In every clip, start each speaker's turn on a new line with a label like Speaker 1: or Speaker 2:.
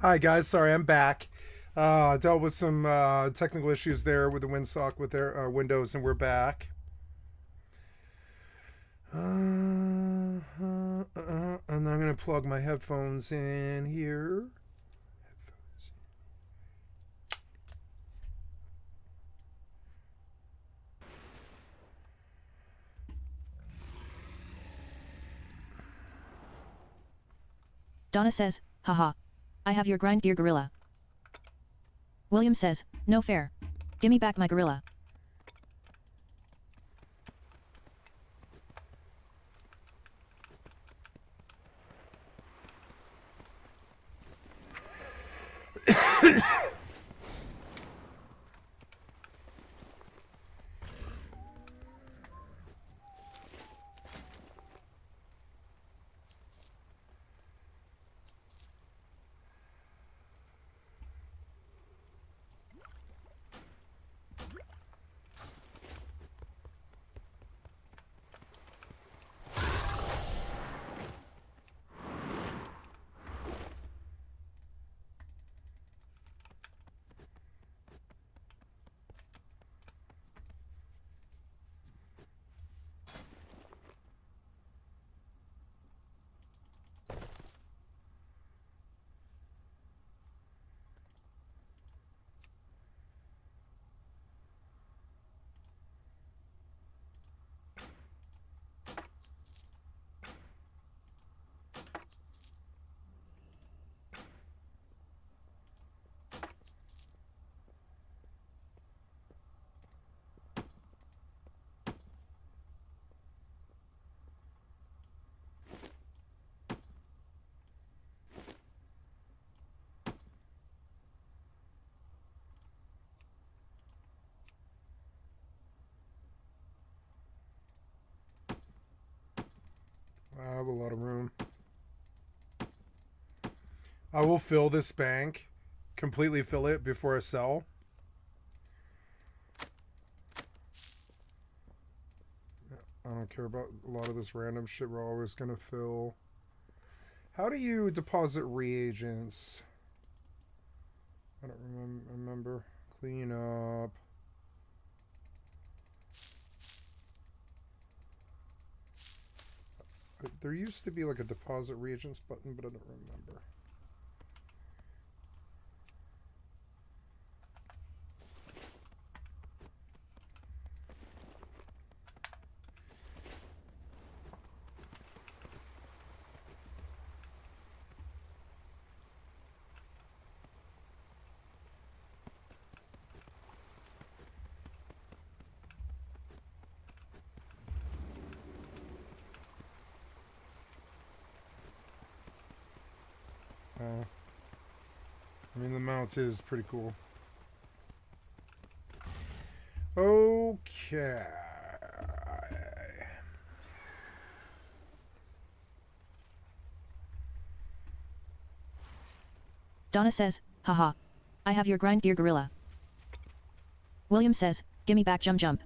Speaker 1: Hi guys, sorry I'm back. Dealt with some technical issues there with the windsock with their Windows, and we're back. And then I'm gonna plug my headphones in here.
Speaker 2: Donna says, haha. I have your grind gear gorilla. William says, no fair. Gimme back my gorilla.
Speaker 1: I have a lot of room. I will fill this bank, completely fill it before I sell. I don't care about a lot of this random shit we're always gonna fill. How do you deposit reagents? I don't remember. Clean up. There used to be like a deposit reagents button, but I don't remember. I mean, the mount is pretty cool. Okay.
Speaker 2: Donna says, haha. I have your grind gear gorilla. William says, gimme back jump jump.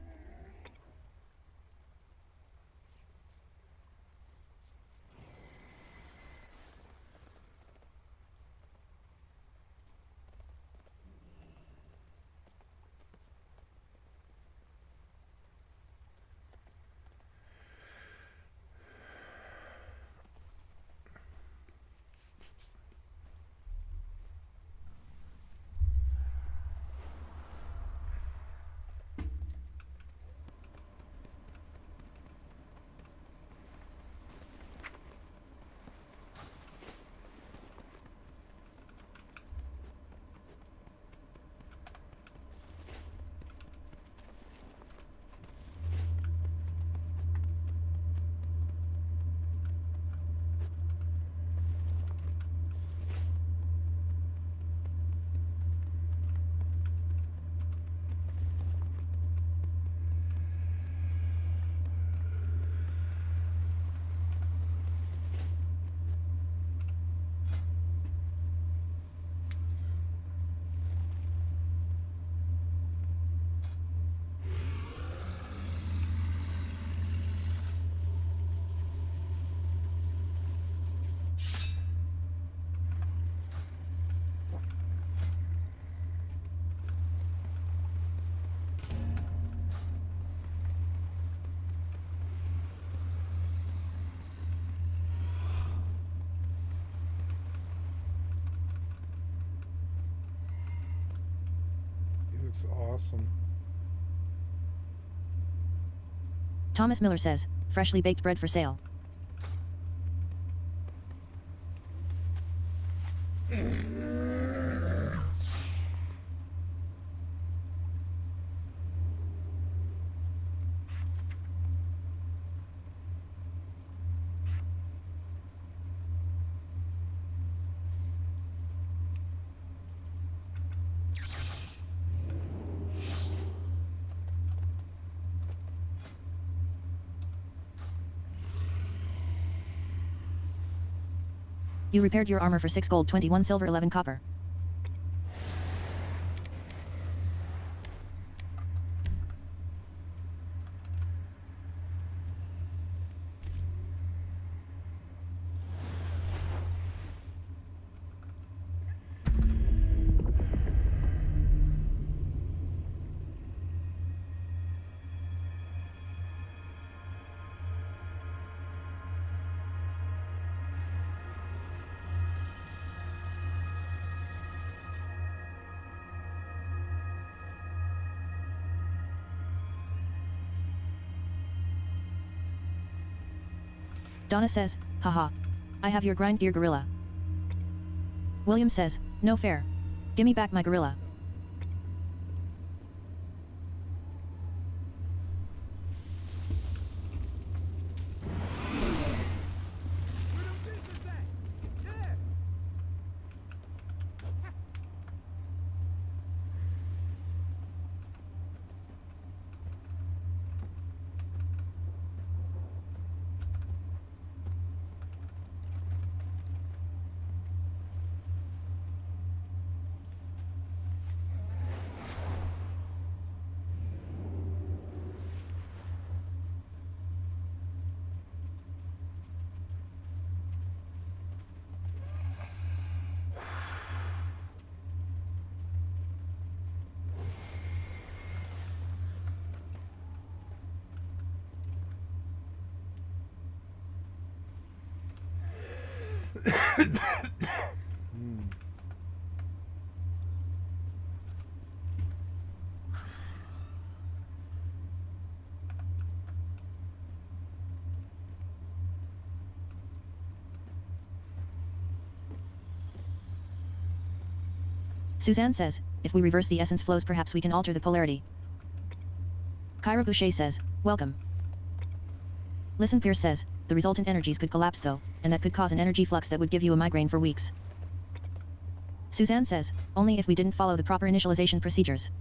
Speaker 1: Looks awesome.
Speaker 2: Thomas Miller says, freshly baked bread for sale. You repaired your armor for 6 gold, 21 silver, 11 copper. Donna says, haha. I have your grind gear gorilla. William says, no fair. Gimme back my gorilla. Suzanne says, if we reverse the essence flows perhaps we can alter the polarity. Kyra Boucher says, welcome. Listen Pierce says, the resultant energies could collapse though, and that could cause an energy flux that would give you a migraine for weeks. Suzanne says, only if we didn't follow the proper initialization procedures.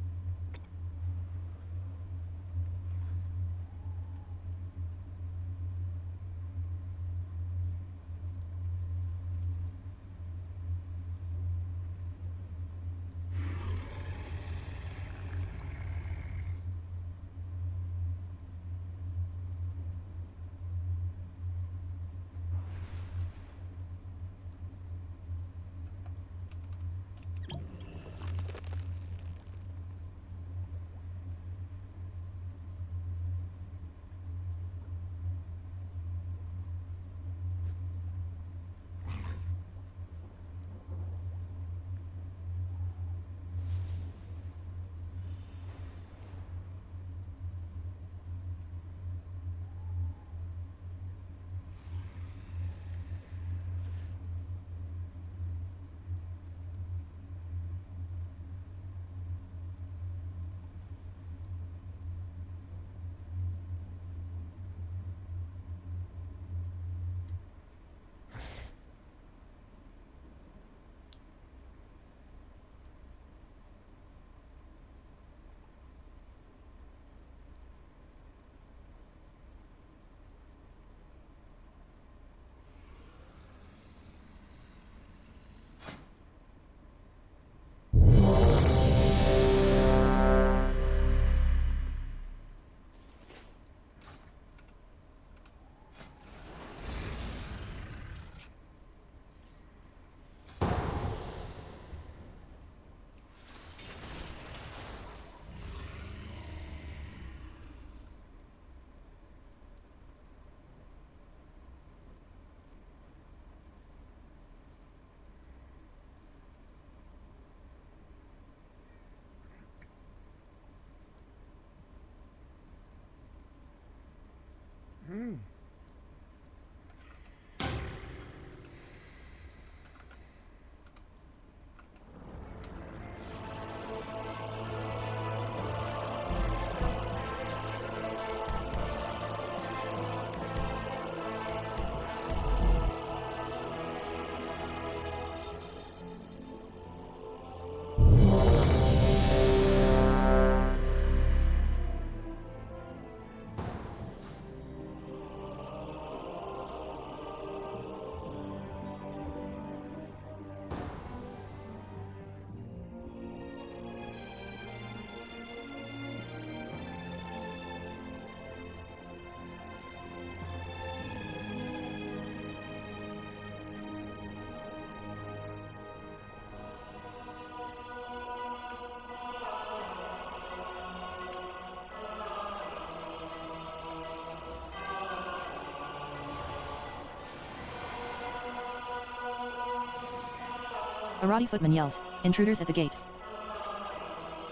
Speaker 2: A rowdy footman yells, intruders at the gate.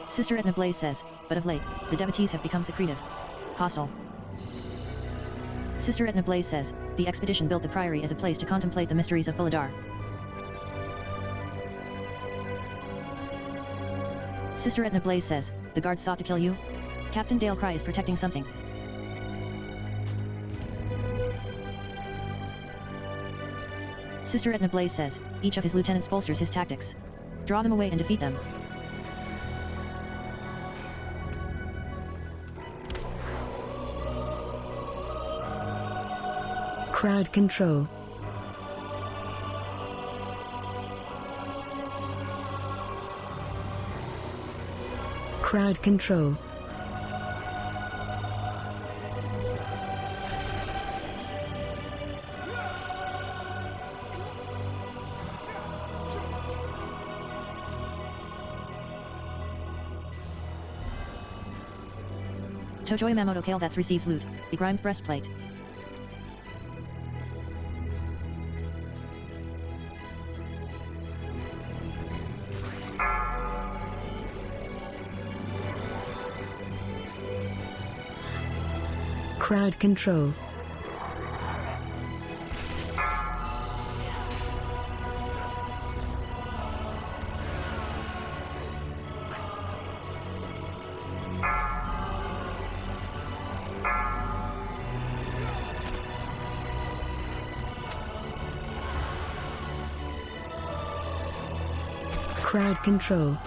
Speaker 2: Sister Etna Blaze says, but of late, the devotees have become secretive. Hostile. Sister Etna Blaze says, the expedition built the priory as a place to contemplate the mysteries of Bulladar. Sister Etna Blaze says, the guards sought to kill you? Captain Dale Cry is protecting something. Sister Etna Blaze says, each of his lieutenants bolsters his tactics. Draw them away and defeat them.
Speaker 3: Crowd control. Crowd control.
Speaker 2: Tojoy Mamoto Kale that receives loot, begrimed breastplate.
Speaker 3: Crowd control. Crowd control.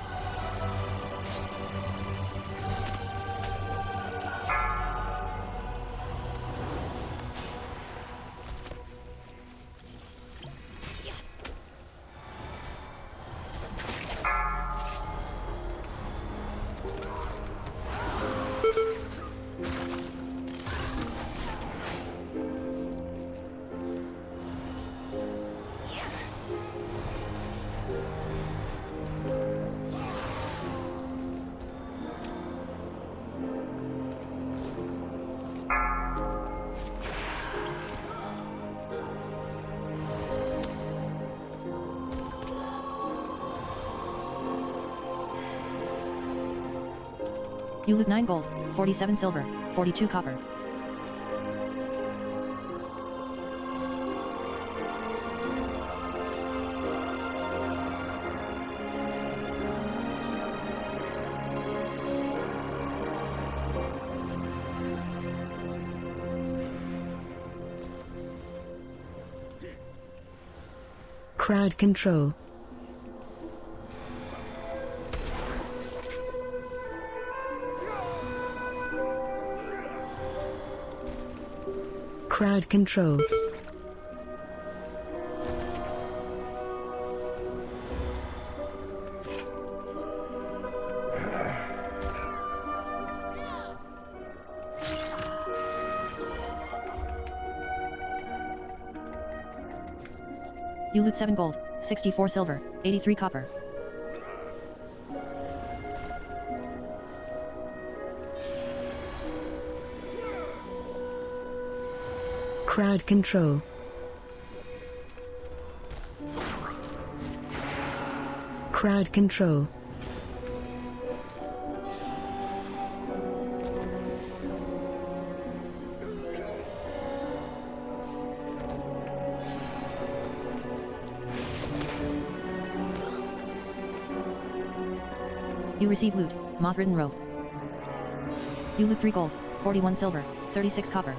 Speaker 2: You loot 9 gold, 47 silver, 42 copper.
Speaker 3: Crowd control. Crowd control.
Speaker 2: You loot 7 gold, 64 silver, 83 copper.
Speaker 3: Crowd control. Crowd control.
Speaker 2: You receive loot, moth-ridden robe. You loot 3 gold, 41 silver, 36 copper.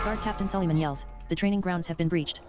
Speaker 2: Guard Captain Sullivan yells, the training grounds have been breached.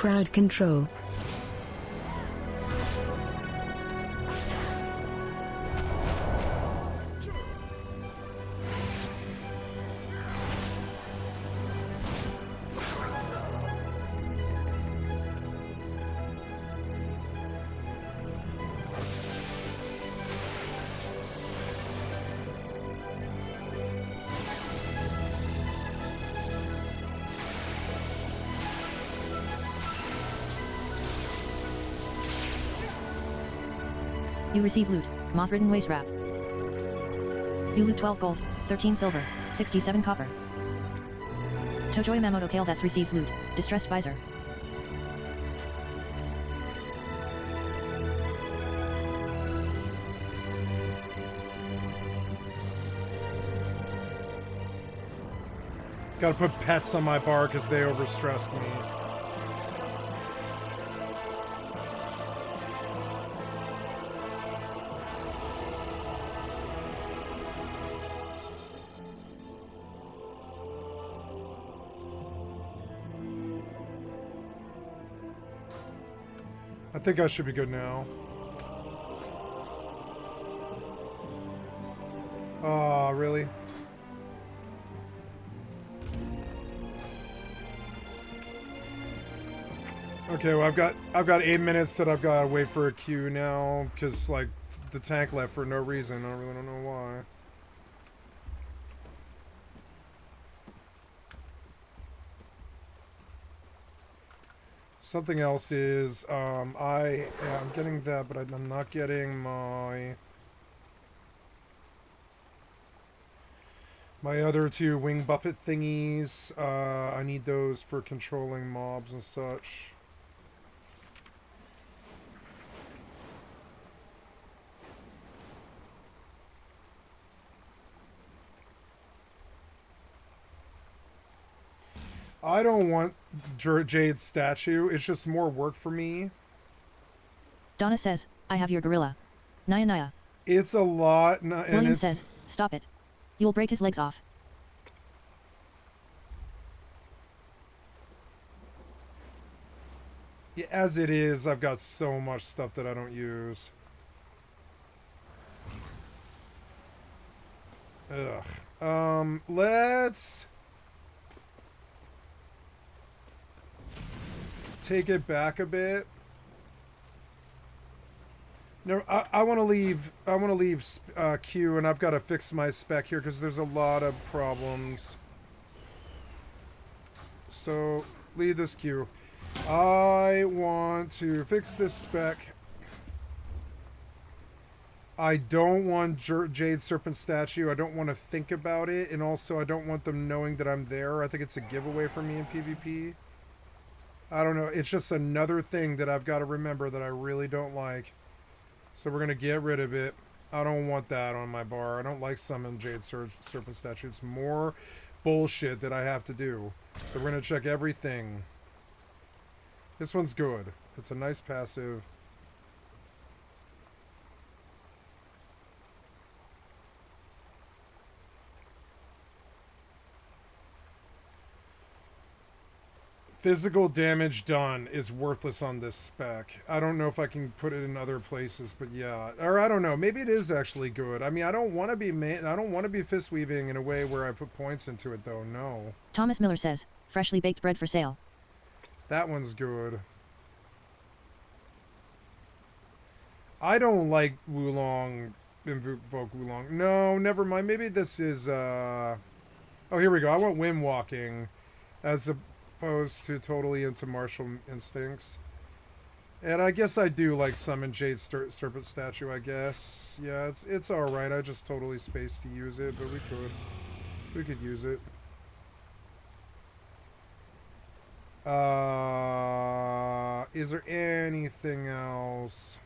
Speaker 3: Crowd control.
Speaker 2: You receive loot, moth-ridden waste wrap. You loot 12 gold, 13 silver, 67 copper. Tojo Yamamoto Kale that receives loot, distressed visor.
Speaker 1: Gotta put pets on my bar because they overstressed me. I think I should be good now. Oh, really? Okay, well I've got 8 minutes that I've got to wait for a queue now because like the tank left for no reason. I really don't know why. Something else is I'm getting that, but I'm not getting my other two wing buffet thingies. I need those for controlling mobs and such. I don't want Jade's statue. It's just more work for me.
Speaker 2: Donna says, I have your gorilla. Naya Naya.
Speaker 1: It's a lot. And
Speaker 2: William says, stop it. You'll break his legs off.
Speaker 1: Yeah, as it is, I've got so much stuff that I don't use. Ugh. Let's take it back a bit. No, I want to leave. I want to leave Q, and I've got to fix my spec here because there's a lot of problems. So leave this Q. I want to fix this spec. I don't want Jade Serpent statue. I don't want to think about it, and also I don't want them knowing that I'm there. I think it's a giveaway for me in PvP. I don't know. It's just another thing that I've got to remember that I really don't like. So we're going to get rid of it. I don't want that on my bar. I don't like summon Jade Serpent statue. It's more bullshit that I have to do. So we're going to check everything. This one's good. It's a nice passive. Physical damage done is worthless on this spec. I don't know if I can put it in other places, but yeah. Or I don't know. Maybe it is actually good. I mean, I don't want to be fist weaving in a way where I put points into it, though. No.
Speaker 2: Thomas Miller says, freshly baked bread for sale.
Speaker 1: That one's good. I don't like Wulong. Invoke Wulong. No, never mind. Maybe this is. Oh, here we go. I want Wind Walking as opposed to totally into martial instincts. And I guess I do like summon Jade Serpent statue, I guess. Yeah, it's alright. I just totally spaced to use it, but we could use it. Is there anything else?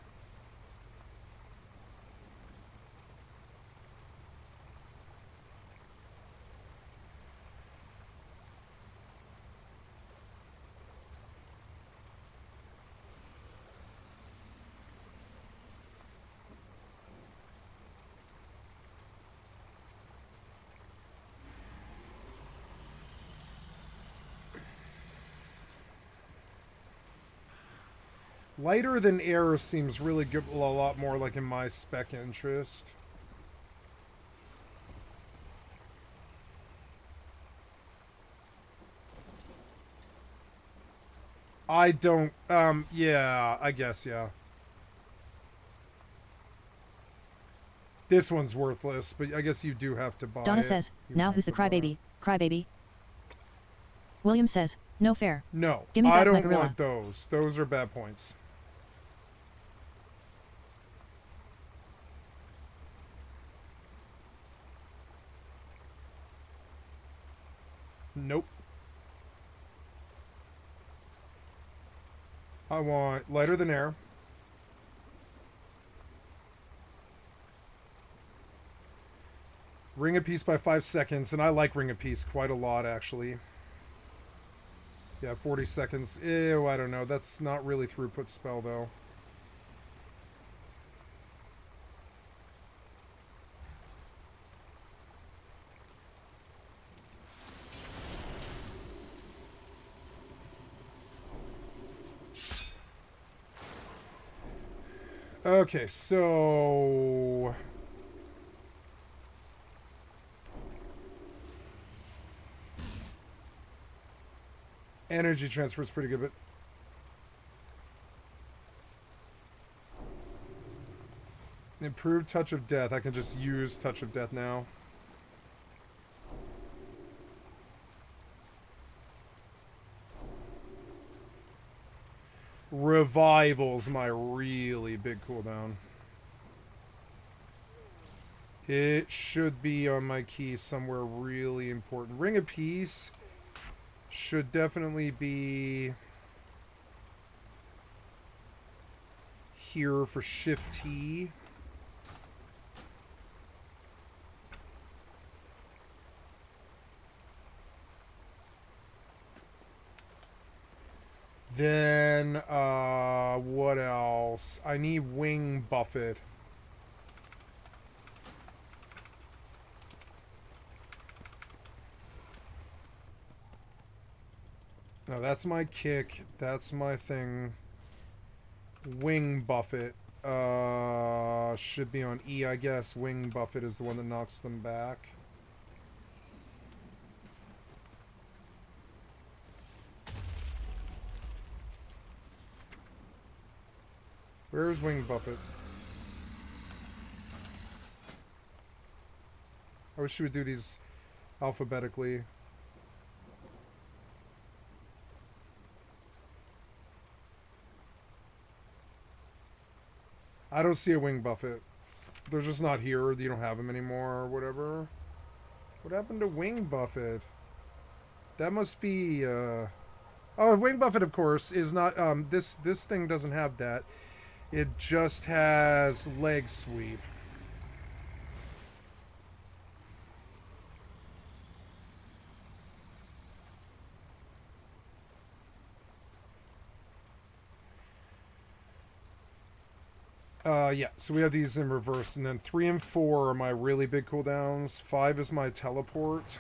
Speaker 1: Lighter than air seems really good, a lot more like in my spec interest. I don't, yeah, I guess, yeah. This one's worthless, but I guess you do have to buy it.
Speaker 2: Donna says, now who's the crybaby? Crybaby? William says, no fair.
Speaker 1: No,
Speaker 2: Gimme
Speaker 1: I
Speaker 2: back my
Speaker 1: don't
Speaker 2: gorilla.
Speaker 1: want those. Those are bad points. Nope. I want lighter than air. Ring of Peace by 5 seconds, and I like Ring of Peace quite a lot, actually. Yeah, 40 seconds. Ew, I don't know. That's not really throughput spell, though. Okay, so... Energy transfer is pretty good, but... Improved Touch of Death. I can just use Touch of Death now. Revival's my really big cooldown. It should be on my key somewhere really important. Ring of Peace should definitely be here for Shift T. Then, what else? I need Wing Buffet. No, that's my kick. That's my thing. Wing Buffet. Should be on E, I guess. Wing Buffet is the one that knocks them back. Where's Wing Buffet? I wish you would do these alphabetically. I don't see a Wing Buffet. They're just not here. You don't have them anymore or whatever. What happened to Wing Buffet? That must be, Oh, Wing Buffet, of course, is not, this thing doesn't have that. It just has leg sweep. Yeah, so we have these in reverse, and then 3 and 4 are my really big cooldowns. 5 is my teleport.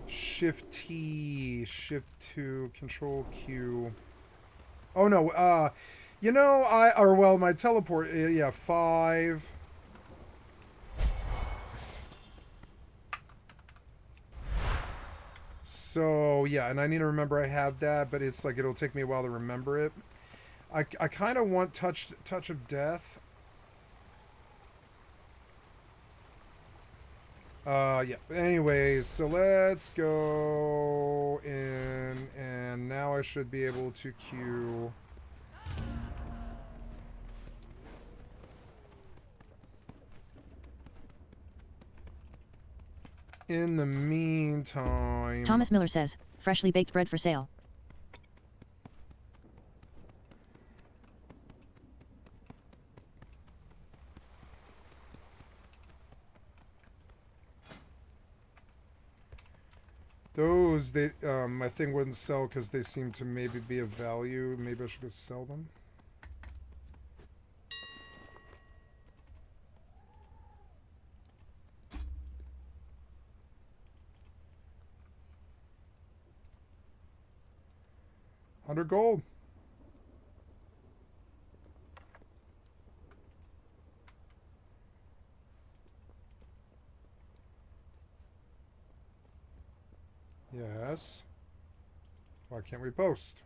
Speaker 1: Shift T, Shift 2, Control Q. Oh no, you know, my teleport, yeah, 5. So, yeah, and I need to remember I have that, but it's like it'll take me a while to remember it. I kind of want Touch of Death. Yeah. Anyways, so let's go in, and now I should be able to queue. In the meantime...
Speaker 2: Thomas Miller says, freshly baked bread for sale.
Speaker 1: Those, my thing wouldn't sell because they seem to maybe be of value. Maybe I should go sell them. $100 gold. Yes. Why can't we post?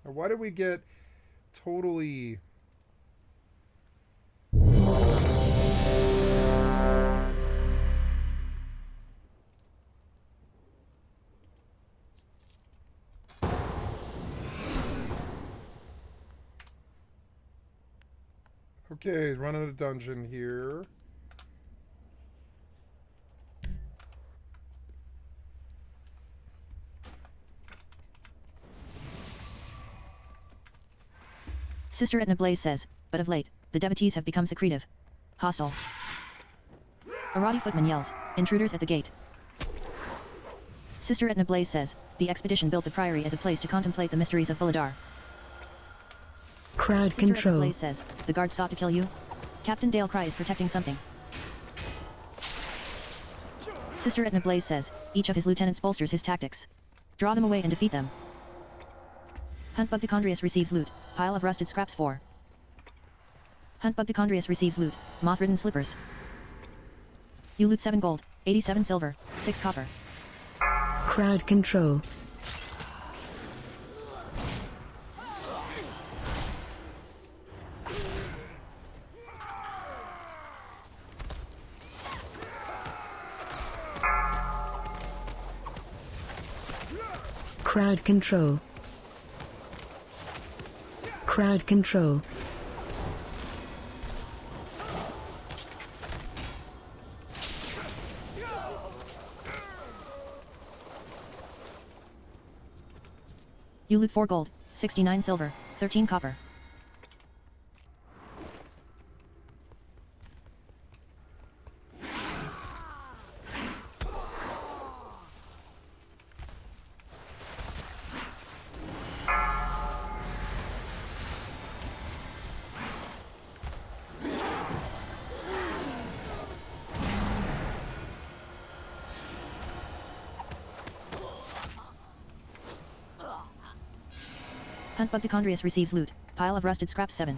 Speaker 1: Why did we get totally... Okay, running a dungeon here.
Speaker 2: Sister Etna Blaze says, but of late, the devotees have become secretive. Hostile. A rowdy footman yells, intruders at the gate. Sister Etna Blaze says, the expedition built the priory as a place to contemplate the mysteries of Bulladar.
Speaker 3: Crowd
Speaker 2: Sister Etna
Speaker 3: control.
Speaker 2: Blaze says, the guards sought to kill you? Captain Dale Cry is protecting something. Sister Etna Blaze says, each of his lieutenants bolsters his tactics. Draw them away and defeat them. Hunt Bugdecondrius receives loot. Pile of rusted scraps 4. Hunt Bugdecondrius receives loot. Moth-ridden slippers. You loot 7 gold, 87 silver, 6 copper.
Speaker 3: Crowd control. Crowd control. Crowd control.
Speaker 2: You loot 4 gold, 69 silver, 13 copper. Hunt Bugdecondrius receives loot. Pile of rusted scraps 7.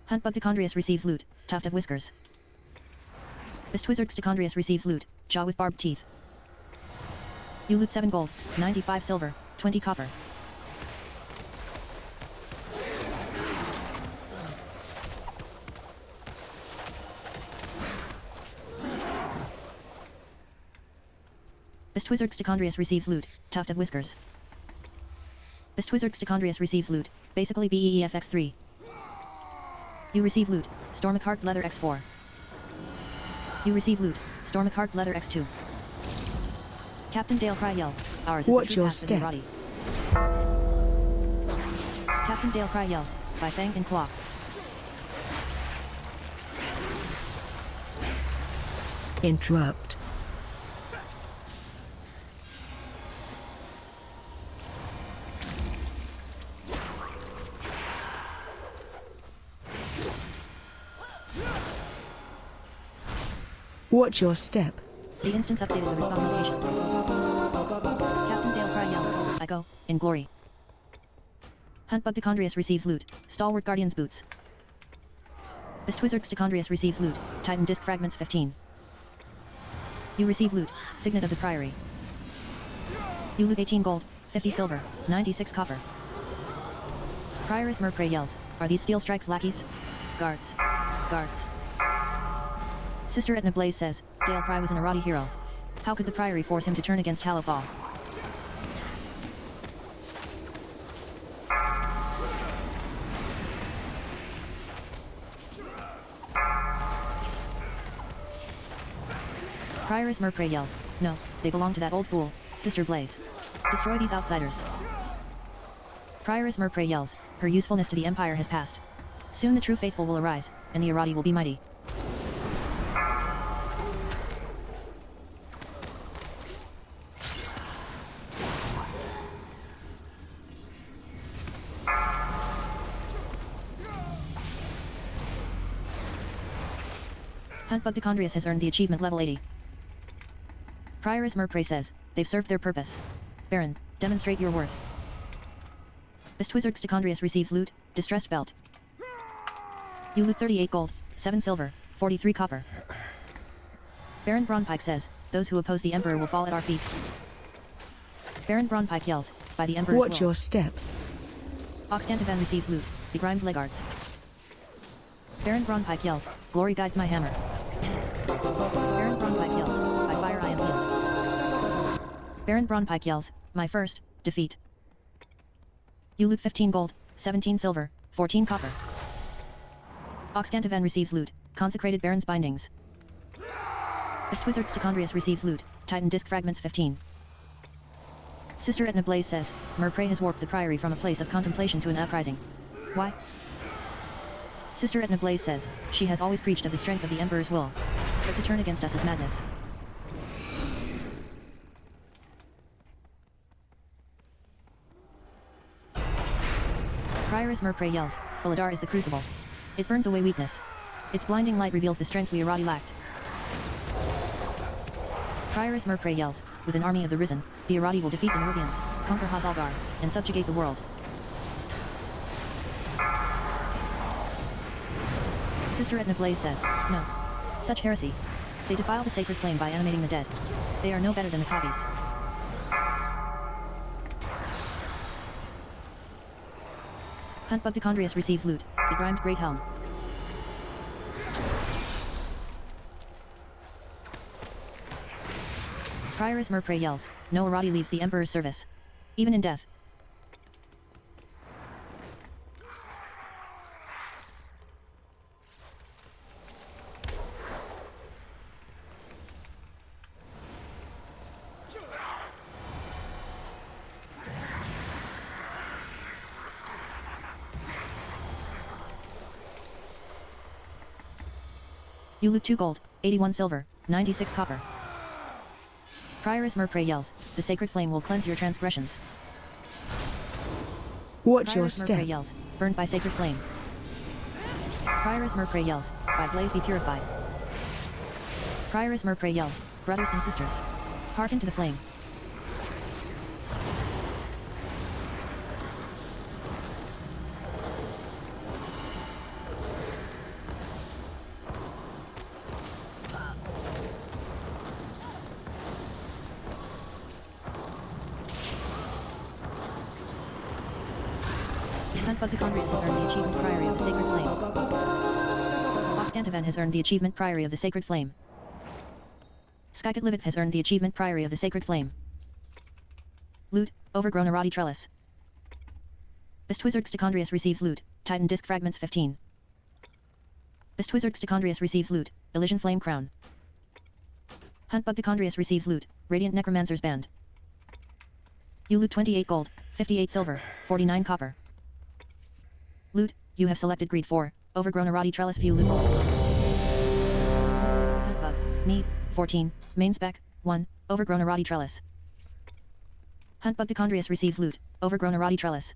Speaker 2: Hunt Bugdecondrius receives loot. Tuft of whiskers. Bestwizardstecondrius receives loot. Jaw with barbed teeth. You loot 7 gold, 95 silver, 20 copper. Bestwizardstecondrius receives loot. Tuft of whiskers. Bestwizardstecondrius receives loot, basically BEEFX3. You receive loot, Stormacart Leather X4. You receive loot, Stormacart Leather X2. Captain Dale Cry yells, ours is
Speaker 3: Watch
Speaker 2: the true
Speaker 3: your
Speaker 2: path to the
Speaker 3: step.
Speaker 2: Eroddi. Captain Dale Cry yells, by Fang and Claw.
Speaker 3: Interrupt. Watch your step.
Speaker 2: The instance updated the respawn location. Captain Dale Cry yells, I go, in glory. Hunt Bugdecondrius receives loot, Stalwart Guardian's boots. Bestwizardstecondrius receives loot, Titan Disc Fragments 15. You receive loot, Signet of the Priory. You loot 18 gold, 50 silver, 96 copper. Prioress Murpray yells, are these Steel Strike's lackeys? Guards. Guards. Sister Etna Blaze says, Dale Cry was an Eroddi hero. How could the Priory force him to turn against Hallowfall? Prioress Murpray yells, no, they belong to that old fool, Sister Blaze. Destroy these outsiders. Prioress Murpray yells, her usefulness to the Empire has passed. Soon the true faithful will arise, and the Eroddi will be mighty. Hunt Bugdecondrius has earned the achievement level 80. Prioress Merprey says, they've served their purpose. Baron, demonstrate your worth. Bestwizard Stechondrius receives loot, distressed belt. You loot 38 gold, 7 silver, 43 copper. Baron Braunpike says, those who oppose the Emperor will fall at our feet. Baron Braunpike yells, by the Emperor's
Speaker 3: Watch
Speaker 2: will.
Speaker 3: your step.
Speaker 2: Oxtantivan receives loot, begrimed legards. Baron Braunpike yells, glory guides my hammer. Baron Braunpike yells, by fire I am healed. Baron Braunpike yells, my first defeat. You loot 15 gold, 17 silver, 14 copper. Oxtantivan receives loot, consecrated Baron's bindings. Bestwizard Stechondrius receives loot, Titan disc fragments 15. Sister Etna Blaze says, Merprey has warped the priory from a place of contemplation to an uprising. Why? Sister Etna Blaze says, she has always preached of the strength of the Emperor's will. But to turn against us is madness. Prioress Merprey yells, Baladar is the crucible. It burns away weakness. Its blinding light reveals the strength we Arati lacked. Prioress Merprey yells, with an army of the Risen, the Arati will defeat the Norvians, conquer Hazalgar, and subjugate the world. Sister Etna Blaze says, no. Such heresy. They defile the sacred flame by animating the dead. They are no better than the Kavis. Hunt Bugdecondrius receives loot, begrimed great helm. Prioress Merprey yells, no Arati leaves the Emperor's service. Even in death. You loot 2 gold, 81 silver, 96 copper. Prioress Merprey yells, the sacred flame will cleanse your transgressions.
Speaker 3: Watch your
Speaker 2: Prioress
Speaker 3: step.
Speaker 2: Merprey yells, burned by sacred flame. Prioress Merprey yells, by blaze be purified. Prioress Merprey yells, brothers and sisters, hearken to the flame. Hunt Bugdecondrius has earned the achievement Priory of the Sacred Flame. Oxtantivan has earned the achievement Priory of the Sacred Flame. Skycatlive has earned the achievement Priory of the Sacred Flame. Loot, overgrown Arati trellis. Bestwizard Stechondrius receives loot, Titan disc fragments 15. Bestwizard Stechondrius receives loot, Elysian Flame Crown. Hunt Bugdecondrius receives loot, Radiant Necromancer's Band. You loot 28 gold, 58 silver, 49 copper. Loot, you have selected Greed 4, overgrown Arati trellis view loot balls. Hunt Bug, need, 14, main spec, 1, overgrown Arati trellis. Hunt Bugdecondrius receives loot, overgrown Arati trellis.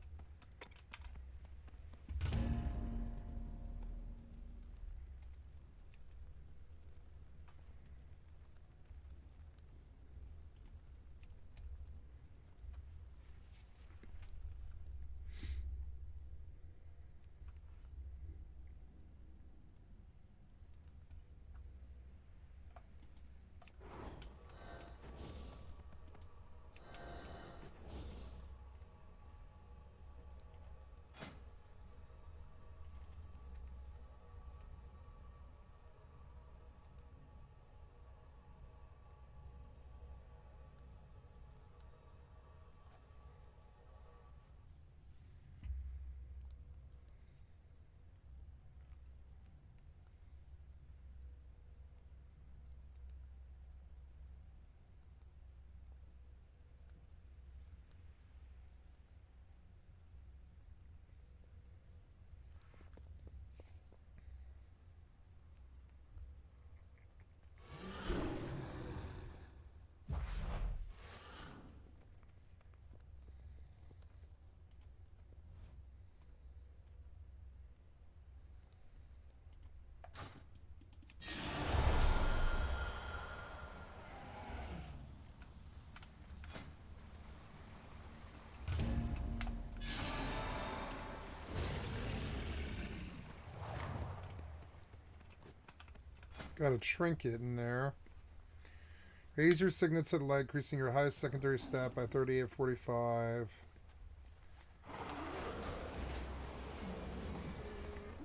Speaker 1: Got a trinket in there. Raise your signet to the light, increasing your highest secondary stat by 38.45.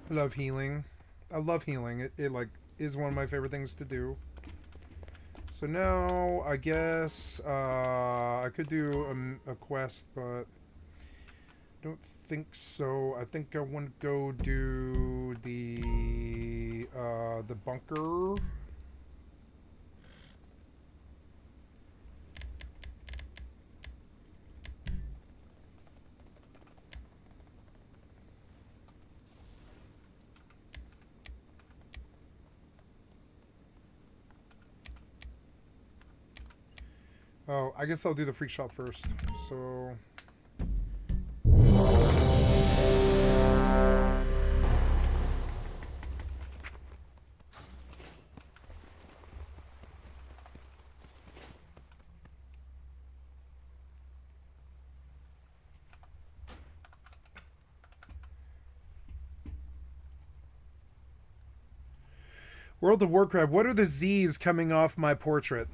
Speaker 1: I love healing. I love healing. It like is one of my favorite things to do. So now I guess I could do a quest, but don't think so. I think I want to go do the bunker. Oh, I guess I'll do the freak shop first. So World of Warcraft, what are the Z's coming off my portrait?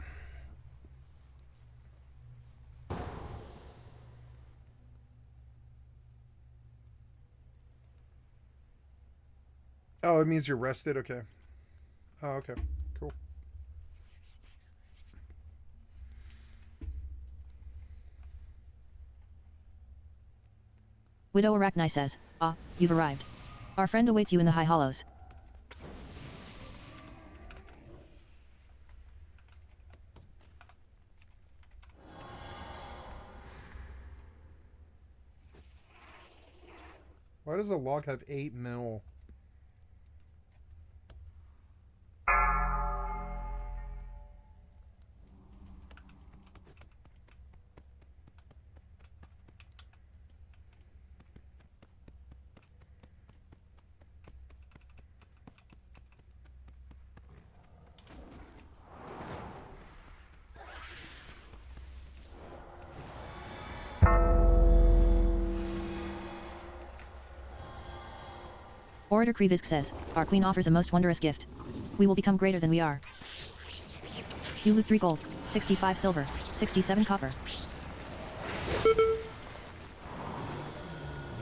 Speaker 1: Oh, it means you're rested? Okay. Oh, okay. Cool.
Speaker 2: Widow Arachni says, "Ah, you've arrived. Our friend awaits you in the High Hollows."
Speaker 1: Why does a log have 8 mil?
Speaker 2: Orator Krevisk says, "Our queen offers a most wondrous gift. We will become greater than we are." You loot 3 gold, 65 silver, 67 copper.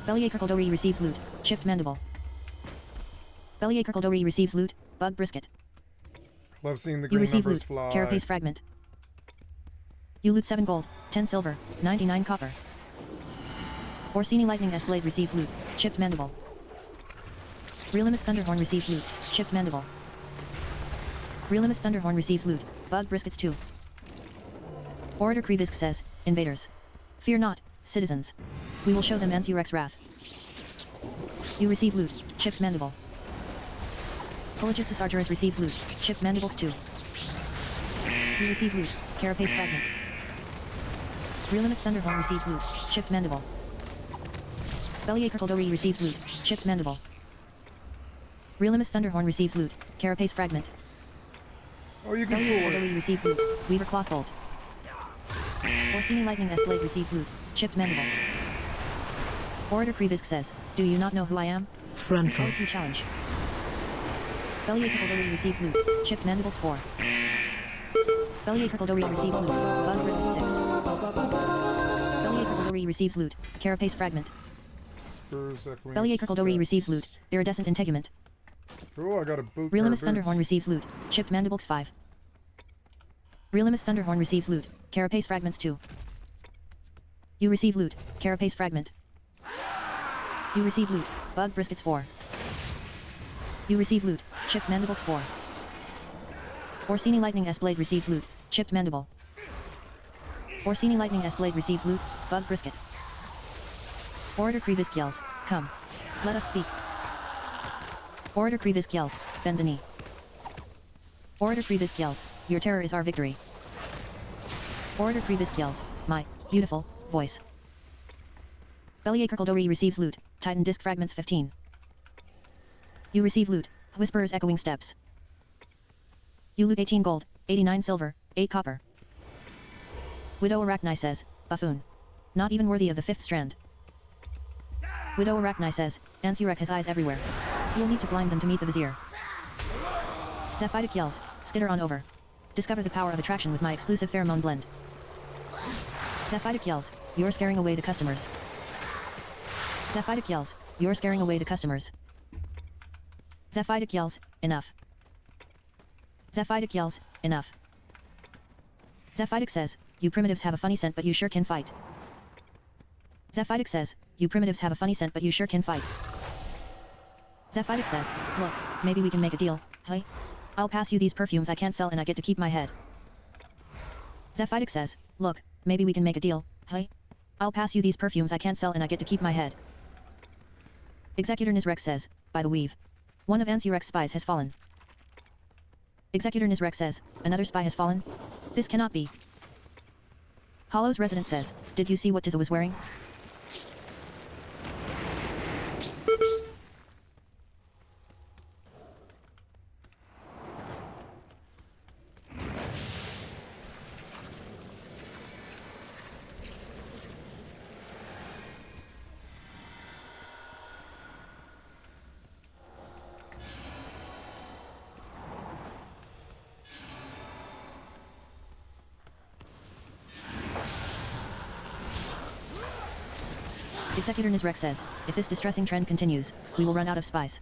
Speaker 2: Belliacre Koldori receives loot, chipped mandible. Belliacre Koldori receives loot, bug brisket.
Speaker 1: Love seeing the
Speaker 2: You
Speaker 1: green
Speaker 2: receive
Speaker 1: numbers
Speaker 2: loot,
Speaker 1: fly.
Speaker 2: carapace fragment. You loot 7 gold, 10 silver, 99 copper. Orsini Lightning S-Blade receives loot, chipped mandible. Realimus Thunderhorn receives loot, chipped mandible. Realimus Thunderhorn receives loot, bug briskets 2. Orator Krevisk says, "Invaders. Fear not, citizens. We will show them Ansiurek's wrath." You receive loot, chipped mandible. Collegitsus Argerus receives loot, chipped mandibles 2. You receive loot, carapace fragment. Realimus Thunderhorn receives loot, chipped mandible. Belliacre Koldori receives loot, chipped mandible. Realimus Thunderhorn receives loot, carapace fragment.
Speaker 1: Oh, you can
Speaker 2: Belliacre
Speaker 1: pull it.
Speaker 2: Koldori receives loot, Weaver Cloth Bolt. Orsini Lightning S-Blade receives loot, chipped mandible. Orator Krevisk says, "Do you not know who I am?"
Speaker 3: Frontal.
Speaker 2: Policy challenge. Belliacre Koldori receives loot, chipped mandibles 4. Belliacre Koldori receives loot, bug brisket 6. Belliacre Koldori receives loot, carapace fragment.
Speaker 1: Spurs echoing
Speaker 2: Belliacre Koldori
Speaker 1: steps.
Speaker 2: receives loot, iridescent integument.
Speaker 1: Oh, I got a boot.
Speaker 2: Realimus
Speaker 1: pair of
Speaker 2: Thunderhorn
Speaker 1: boots.
Speaker 2: receives loot, chipped mandibles 5. Realimus Thunderhorn receives loot, carapace fragments 2. You receive loot, carapace fragment. You receive loot, bug briskets 4. You receive loot, chipped mandibles 4. Orsini Lightning S-Blade receives loot, chipped mandible. Orsini Lightning S-Blade receives loot, bug brisket. Orator Krevisk yells, "Come. Let us speak." Orator Krevisk yells, "Bend the knee." Orator Krevisk yells, "Your terror is our victory." Orator Krevisk yells, "My beautiful voice." Belliacre Koldori receives loot, Titan Disc Fragments 15. You receive loot, Whisperer's Echoing Steps. You loot 18 gold, 89 silver, 8 copper. Widow Arachni says, "Buffoon. Not even worthy of the 5th strand." Widow Arachni says, "Ansiurek has eyes everywhere. You'll need to blind them to meet the vizier." Zaphidic yells, skitter on over. Discover the power of attraction with my exclusive pheromone blend. Zaphidic yells, you're scaring away the customers. Zaphidic yells, you're scaring away the customers. Zaphidic yells, enough. Zaphidic yells, enough. Zaphidic says, you primitives have a funny scent but you sure can fight. Zaphidic says, you primitives have a funny scent but you sure can fight. Zaphidic says, look, maybe we can make a deal, hey? I'll pass you these perfumes I can't sell and I get to keep my head. Zaphidic says, look, maybe we can make a deal, hey? I'll pass you these perfumes I can't sell and I get to keep my head. Executor Nizrex says, by the weave. One of Ansurex's spies has fallen. Executor Nizrex says, another spy has fallen? This cannot be. Hollow's resident says, did you see what Tiza was wearing? Executor Nizrex says, if this distressing trend continues, we will run out of spies.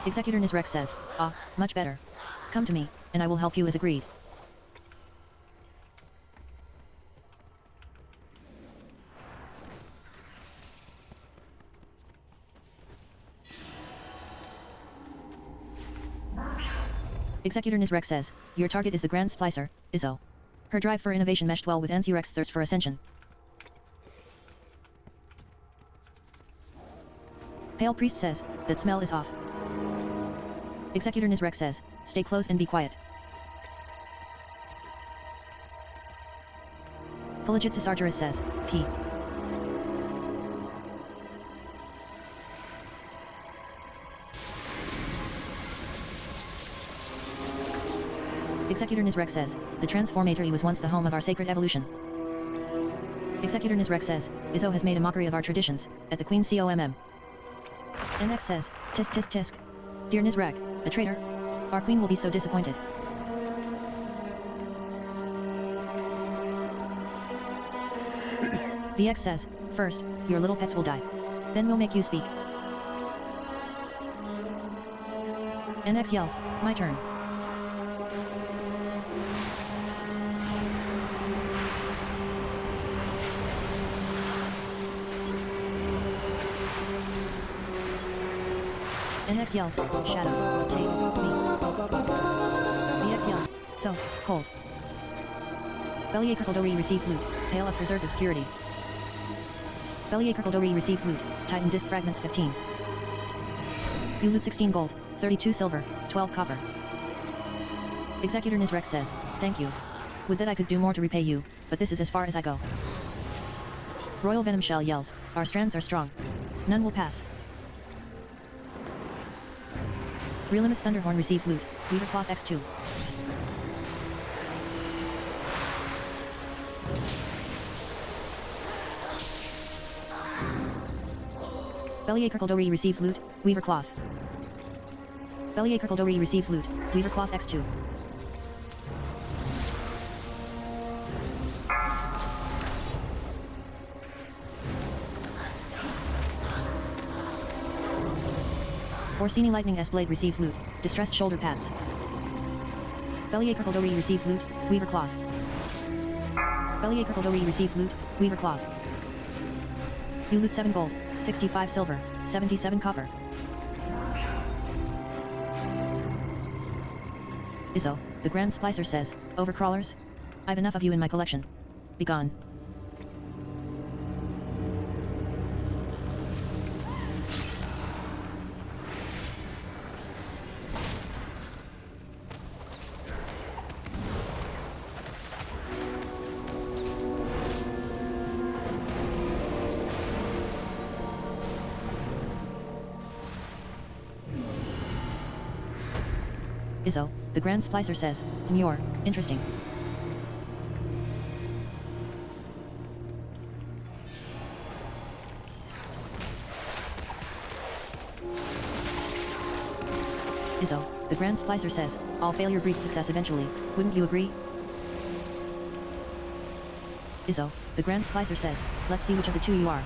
Speaker 2: Executor Nizrex says, ah, much better. Come to me, and I will help you as agreed. Executor Nizrex says, your target is the Grand Splicer, Izzo. Her drive for innovation meshed well with Ansurex's thirst for ascension. Pale Priest says, that smell is off. Executor Nizrex says, stay close and be quiet. Pelagitsis Argerus says, P. Executor Nizrex says, the Transformatory was once the home of our sacred evolution. Executor Nizrex says, Izzo has made a mockery of our traditions, at the Queen COMM. NX says, tisk tisk tisk. Dear Nizrek, a traitor. Our queen will be so disappointed. VX says, first, your little pets will die. Then we'll make you speak. NX yells, my turn. NX yells, shadows, take me. VX yells, so, cold. Bellier Kirkledori receives loot, Pale of Preserved Obscurity. Bellier Kirkledori receives loot, Titan Disc Fragments 15. You loot 16 gold, 32 silver, 12 copper. Executor Nizrex says, thank you. Would that I could do more to repay you, but this is as far as I go. Royal Venom Shell yells, our strands are strong. None will pass. Realimus Thunderhorn receives loot, Weaver Cloth X2. Bellier Kirkledori receives loot, Weaver Cloth. Bellier Kirkledori receives loot, Weaver Cloth X2. Orsini Lightning S Blade receives loot, Distressed Shoulder Pads. Bellyache Dori receives loot, Weaver Cloth. Bellyache Dori receives loot, Weaver Cloth. You loot 7 gold, 65 silver, 77 copper. Izzo, the Grand Splicer says, overcrawlers? I've enough of you in my collection. Begone. Izzo, the Grand Splicer says, demure, interesting. Izzo, the Grand Splicer says, all failure breeds success eventually, wouldn't you agree? Izzo, the Grand Splicer says, let's see which of the two you are.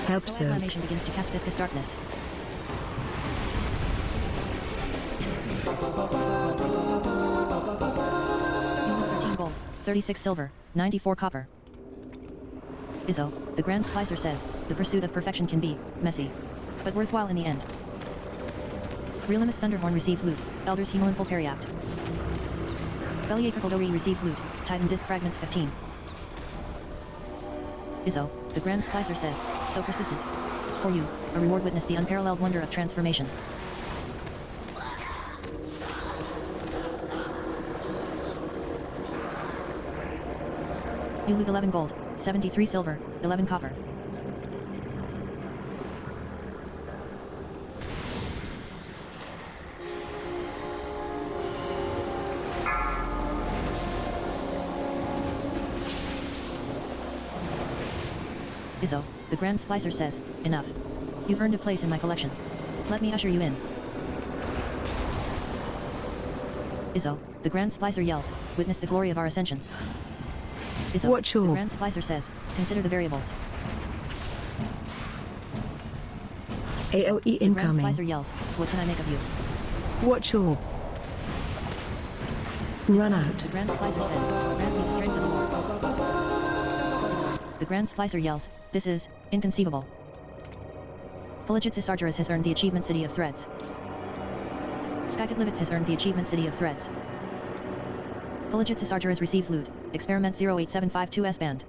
Speaker 3: Help so.
Speaker 2: Animation begins to cast viscous darkness. You loot 13 gold, 36 silver, 94 copper. Izzo, the Grand Splicer says, the pursuit of perfection can be messy, but worthwhile in the end. Realimus Thunderhorn receives loot, Elder's Hemolymph Pulpariact. Bellyache Dori receives loot, Titan Disc Fragments 15. Izzo, the Grand Splicer says, so persistent. For you, a reward witness the unparalleled wonder of transformation. You loot 11 gold, 73 silver, 11 copper. Izzo, the Grand Splicer says, enough. You've earned a place in my collection. Let me usher you in. Izzo, the Grand Splicer yells, witness the glory of our ascension. Izzo,
Speaker 3: What's your-
Speaker 2: the Grand Splicer says, consider the variables.
Speaker 3: AOE
Speaker 2: The Grand
Speaker 3: incoming.
Speaker 2: Splicer yells, what can I make of you?
Speaker 3: Watch your. Run
Speaker 2: Izzo,
Speaker 3: out.
Speaker 2: The Grand Splicer says, grant me the strength of the Lord. Izzo, the Grand Splicer yells, this is inconceivable. Pelagitsis Sargeras has earned the achievement City of Threads. Skycatlive has earned the achievement City of Threads. Pelagitsis Sargeras receives loot, Experiment 08752 S-Band.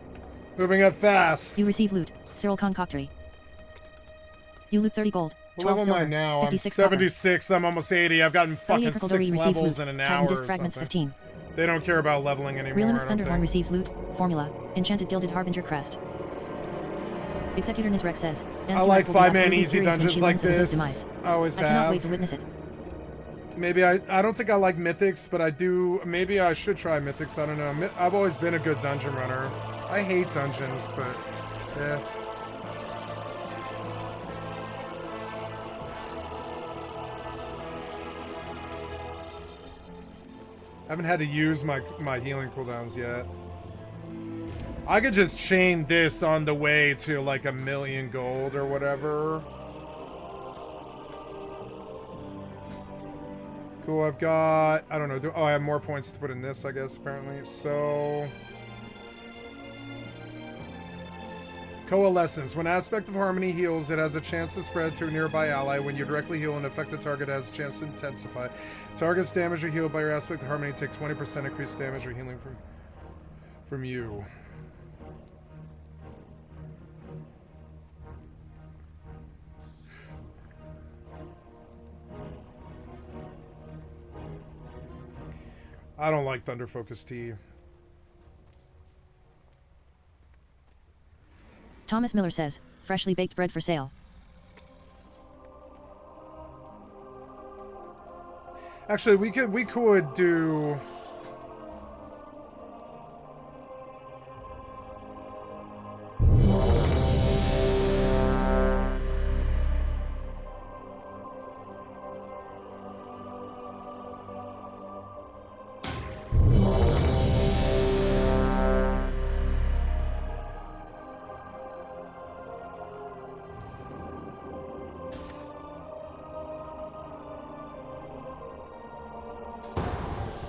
Speaker 1: Moving up fast.
Speaker 2: You receive loot, Cyril Concoctory. You loot 30 gold,
Speaker 1: What
Speaker 2: 12
Speaker 1: level am I
Speaker 2: silver,
Speaker 1: now? I'm
Speaker 2: 56 copper.
Speaker 1: 76. I'm almost 80. I've gotten fucking
Speaker 2: Bellyache
Speaker 1: 6
Speaker 2: receives
Speaker 1: levels
Speaker 2: loot,
Speaker 1: in an
Speaker 2: Titan
Speaker 1: hour
Speaker 2: Disc
Speaker 1: or
Speaker 2: Fragments
Speaker 1: something.
Speaker 2: 15.
Speaker 1: They don't care about leveling anymore,
Speaker 2: Realimus
Speaker 1: I don't
Speaker 2: Thunderhorn
Speaker 1: think.
Speaker 2: receives loot, Formula, Enchanted Gilded Harbinger Crest. Executor Nizrek says,
Speaker 1: I like
Speaker 2: Anti-Rek will be
Speaker 1: 5-man
Speaker 2: absolutely
Speaker 1: easy
Speaker 2: furious when
Speaker 1: dungeons
Speaker 2: she
Speaker 1: like
Speaker 2: learns of Izzo's
Speaker 1: this.
Speaker 2: demise.
Speaker 1: I always
Speaker 2: I cannot wait
Speaker 1: have.
Speaker 2: to witness it.
Speaker 1: Maybe I don't think I like mythics, but I do. Maybe I should try mythics. I don't know. I've always been a good dungeon runner. I hate dungeons, but yeah. I haven't had to use my healing cooldowns yet. I could just chain this on the way to like 1,000,000 gold or whatever. Cool, I've got, I don't know, I have more points to put in this, I guess, apparently. So, Coalescence. When Aspect of Harmony heals, it has a chance to spread to a nearby ally. When you directly heal an affected target, it has a chance to intensify. Targets damaged or healed by your Aspect of Harmony take 20% increased damage or healing from you. I don't like Thunder Focus Tea.
Speaker 2: Thomas Miller says, freshly baked bread for sale.
Speaker 1: Actually, we could do.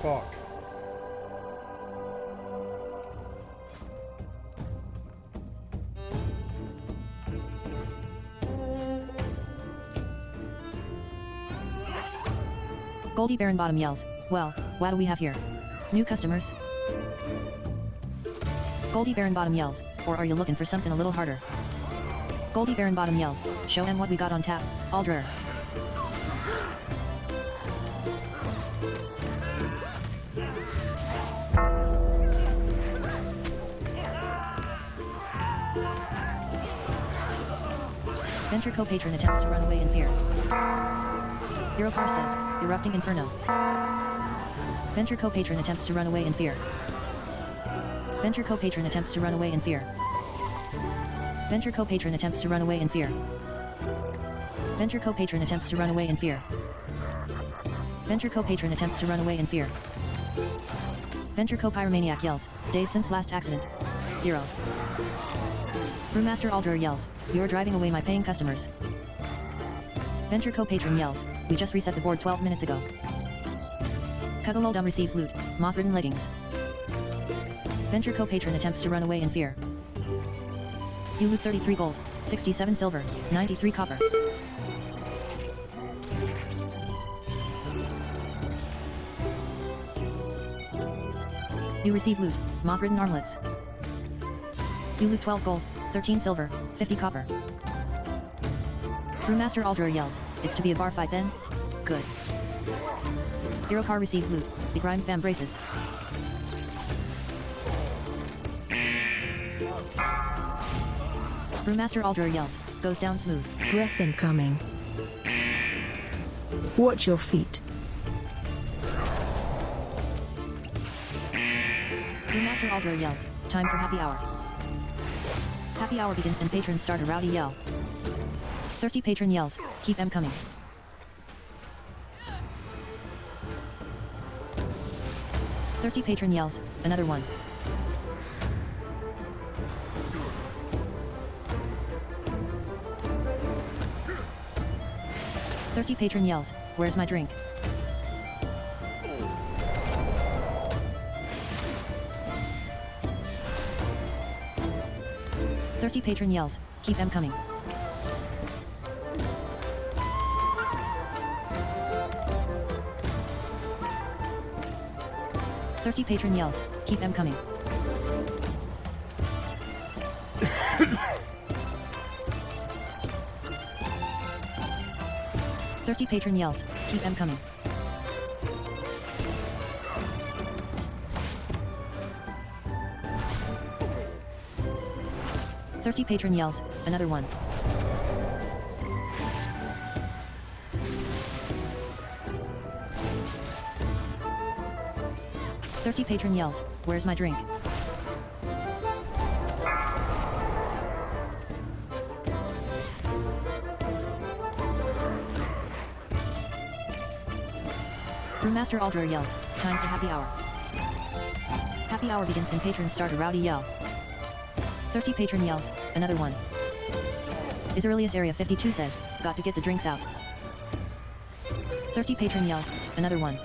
Speaker 1: Fuck.
Speaker 2: Goldie Baron Bottom yells, well, what do we have here? New customers? Goldie Baron Bottom yells, or are you looking for something a little harder? Goldie Baron Bottom yells, show 'em what we got on tap, Alldayerrydaybaby. Venture co-patron attempts to run away in fear. Hero Car says, erupting inferno. Venture co-patron attempts to run away in fear. Venture co-patron attempts to run away in fear. Venture co-patron attempts to run away in fear. Venture co-patron attempts to run away in fear. Venture co-patron attempts to run away in fear. Venture co-pyromaniac yells, days since last accident. 0. Brewmaster Alldayerrydaybaby yells, you're driving away my paying customers. Venture co-patron yells, we just reset the board 12 minutes ago. Cuddle receives loot, moth-ridden leggings. Venture co-patron attempts to run away in fear. You loot 33 gold, 67 silver, 93 copper. You receive loot, moth-ridden armlets. You loot 12 gold, 13 silver, 50 copper. Brewmaster Alldayerrydaybaby yells, it's to be a bar fight then? Good. Hero Car receives loot, begrimed fam braces. Brewmaster Alldayerrydaybaby yells, goes down smooth.
Speaker 3: Breath incoming. Watch your feet.
Speaker 2: Brewmaster Alldayerrydaybaby yells, time for happy hour. Happy hour begins and patrons start a rowdy yell. Thirsty patron yells, keep 'em coming. Thirsty patron yells, another one. Thirsty patron yells, where's my drink? Thirsty patron yells, keep 'em coming. Thirsty patron yells, keep 'em coming. Thirsty patron yells, keep 'em coming. Thirsty patron yells, another one. Thirsty patron yells, where's my drink? Brewmaster Alldayerrydaybaby yells, time for happy hour. Happy hour begins and patrons start a rowdy yell. Thirsty patron yells, another one. Isarilius Area 52 says, got to get the drinks out. Thirsty patron yells, another one.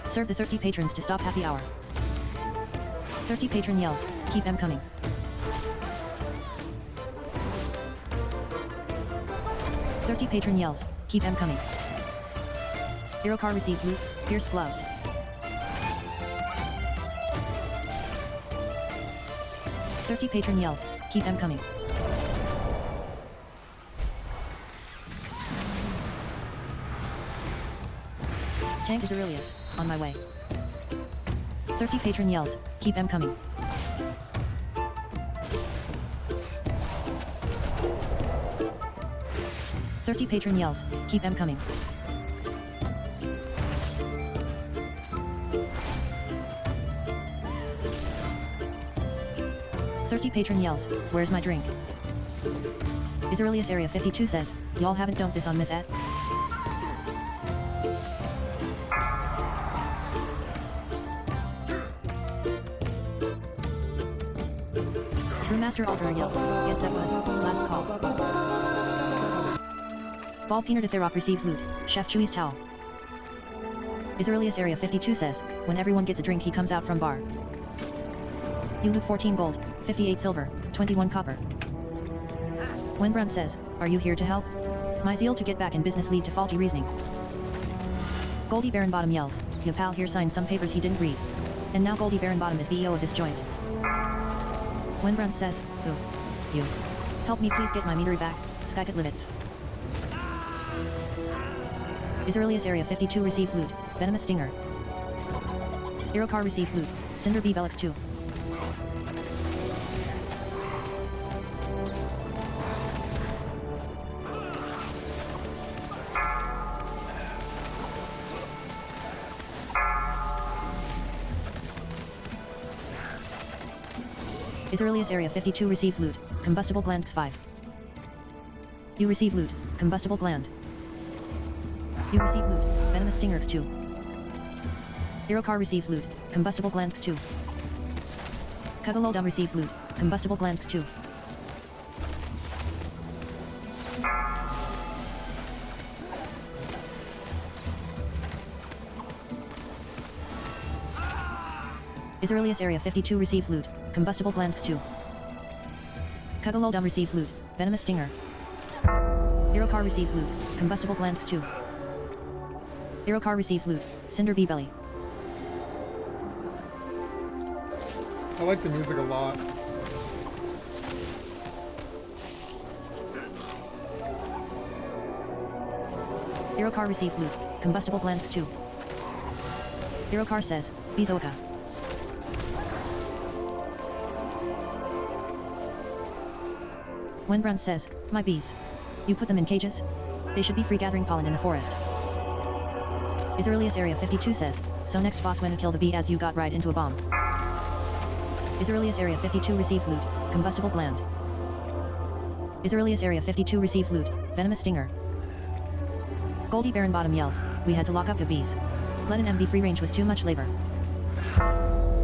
Speaker 2: Serve the thirsty patrons to stop happy hour. Thirsty patron yells, keep 'em coming. Thirsty patron yells, keep 'em coming. Hero Car receives loot, pierced gloves. Thirsty patron yells, keep 'em coming. Tank is Aurelius, on my way. Thirsty patron yells, keep 'em coming. Thirsty patron yells, keep 'em coming. Thirsty patron yells, where's my drink? Isarilius Area 52 says, y'all haven't dumped this on Mythat? Brewmaster Alldayerrydaybaby yells. Yes, that was. Last call. Ball Peener Therok receives loot. Chef Chewy's towel. Isarilius Area 52 says, when everyone gets a drink he comes out from bar. You loot 14 gold, 58 silver, 21 copper. Wenbrand says, are you here to help? My zeal to get back in business lead to faulty reasoning. Goldie Baron Bottom yells, your pal here signed some papers he didn't read. And now Goldie Baron Bottom is BEO of this joint. Wenbrand says, oh, you. Help me please get my meadery back, Skycatlive. Isarilius Area 52 receives loot, Venomous Stinger. Irokar receives loot, Cinder B Belix 2. Isarilius Area 52 receives loot, Combustible Gland X5. You receive loot, Combustible Gland. You receive loot, Venomous Stinger X2. Irokar receives loot, Combustible Gland X2. Kugalodum receives loot, Combustible Gland X2. Isarilius Area 52 receives loot, Combustible Gland X2. Kugalodum receives loot, Venomous Stinger. Irokar receives loot, Combustible Gland X2. Irokar receives loot, Cinder B Belly.
Speaker 1: I like the music a lot.
Speaker 2: Irokar receives loot, Combustible Gland X2. Irokar says, Bizoka. Wenbrand says, my bees. You put them in cages? They should be free gathering pollen in the forest. Isarilius Area 52 says, so next boss when you kill the bee ads you got right into a bomb. Isarilius Area 52 receives loot, Combustible Gland. Isarilius Area 52 receives loot, Venomous Stinger. Goldie Baron Bottom yells, we had to lock up the bees. Let an MD free range was too much labor.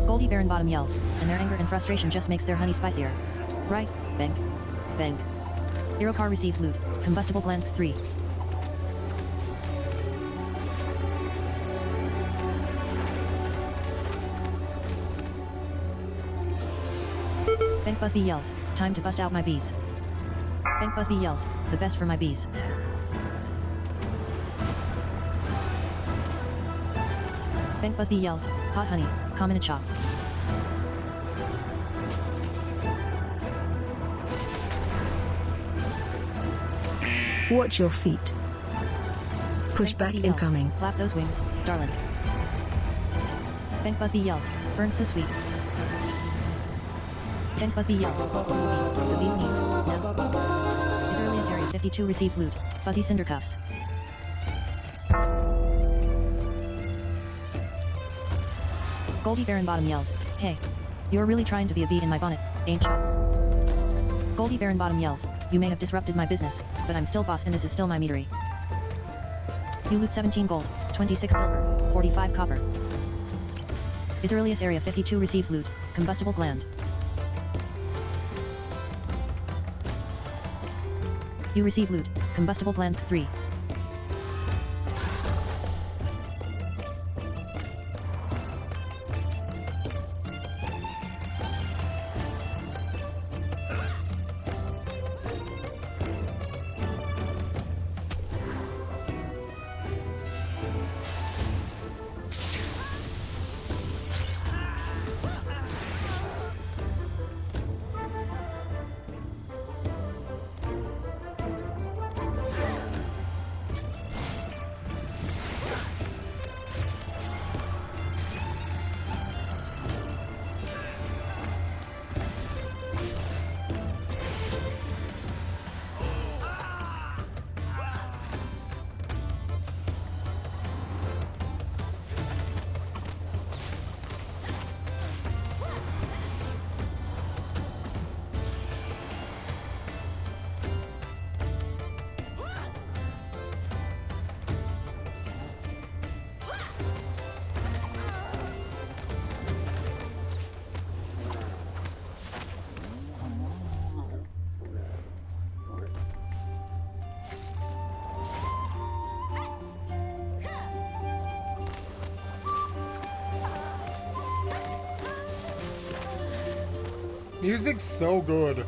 Speaker 2: Goldie Baron Bottom yells, and their anger and frustration just makes their honey spicier. Right, Bank. Bank. Irokar receives loot, Combustible Gland X3. Bank Busby yells, time to bust out my bees. Bank Busby yells, the best for my bees. Bank Busby yells, hot honey, come in a chop.
Speaker 3: Watch your feet. Push back
Speaker 2: Busby yells,
Speaker 3: incoming.
Speaker 2: flap those wings, darling. Bank Busby yells, burn so sweet. Bank Busby yells, the bee's knees, now. Isarilius Area 52 receives loot, fuzzy cinder cuffs. Goldie Baron Bottom yells, hey. You're really trying to be a bee in my bonnet, ain't ya? Goldie Baron Bottom yells, you may have disrupted my business, but I'm still boss and this is still my meadery. You loot 17 gold, 26 silver, 45 copper. Isarilius Area 52 receives loot, Combustible Gland. You receive loot, Combustible Gland X3.
Speaker 1: Music's so good.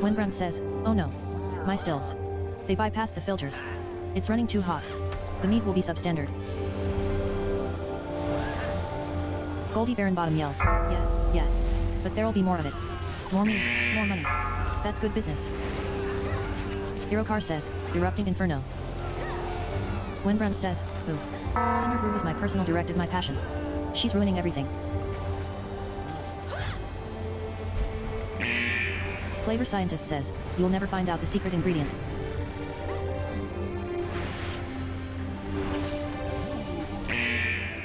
Speaker 2: Wenbrand says, oh no. My stills. They bypassed the filters. It's running too hot. The meat will be substandard. Goldie Baronbottom yells, yeah. But there'll be more of it. More meat, more money. That's good business. Irokar says, erupting inferno. Wenbrand says, ooh. Cinder Brew is my personal directive, my passion. She's ruining everything. Flavor Scientist says, you'll never find out the secret ingredient.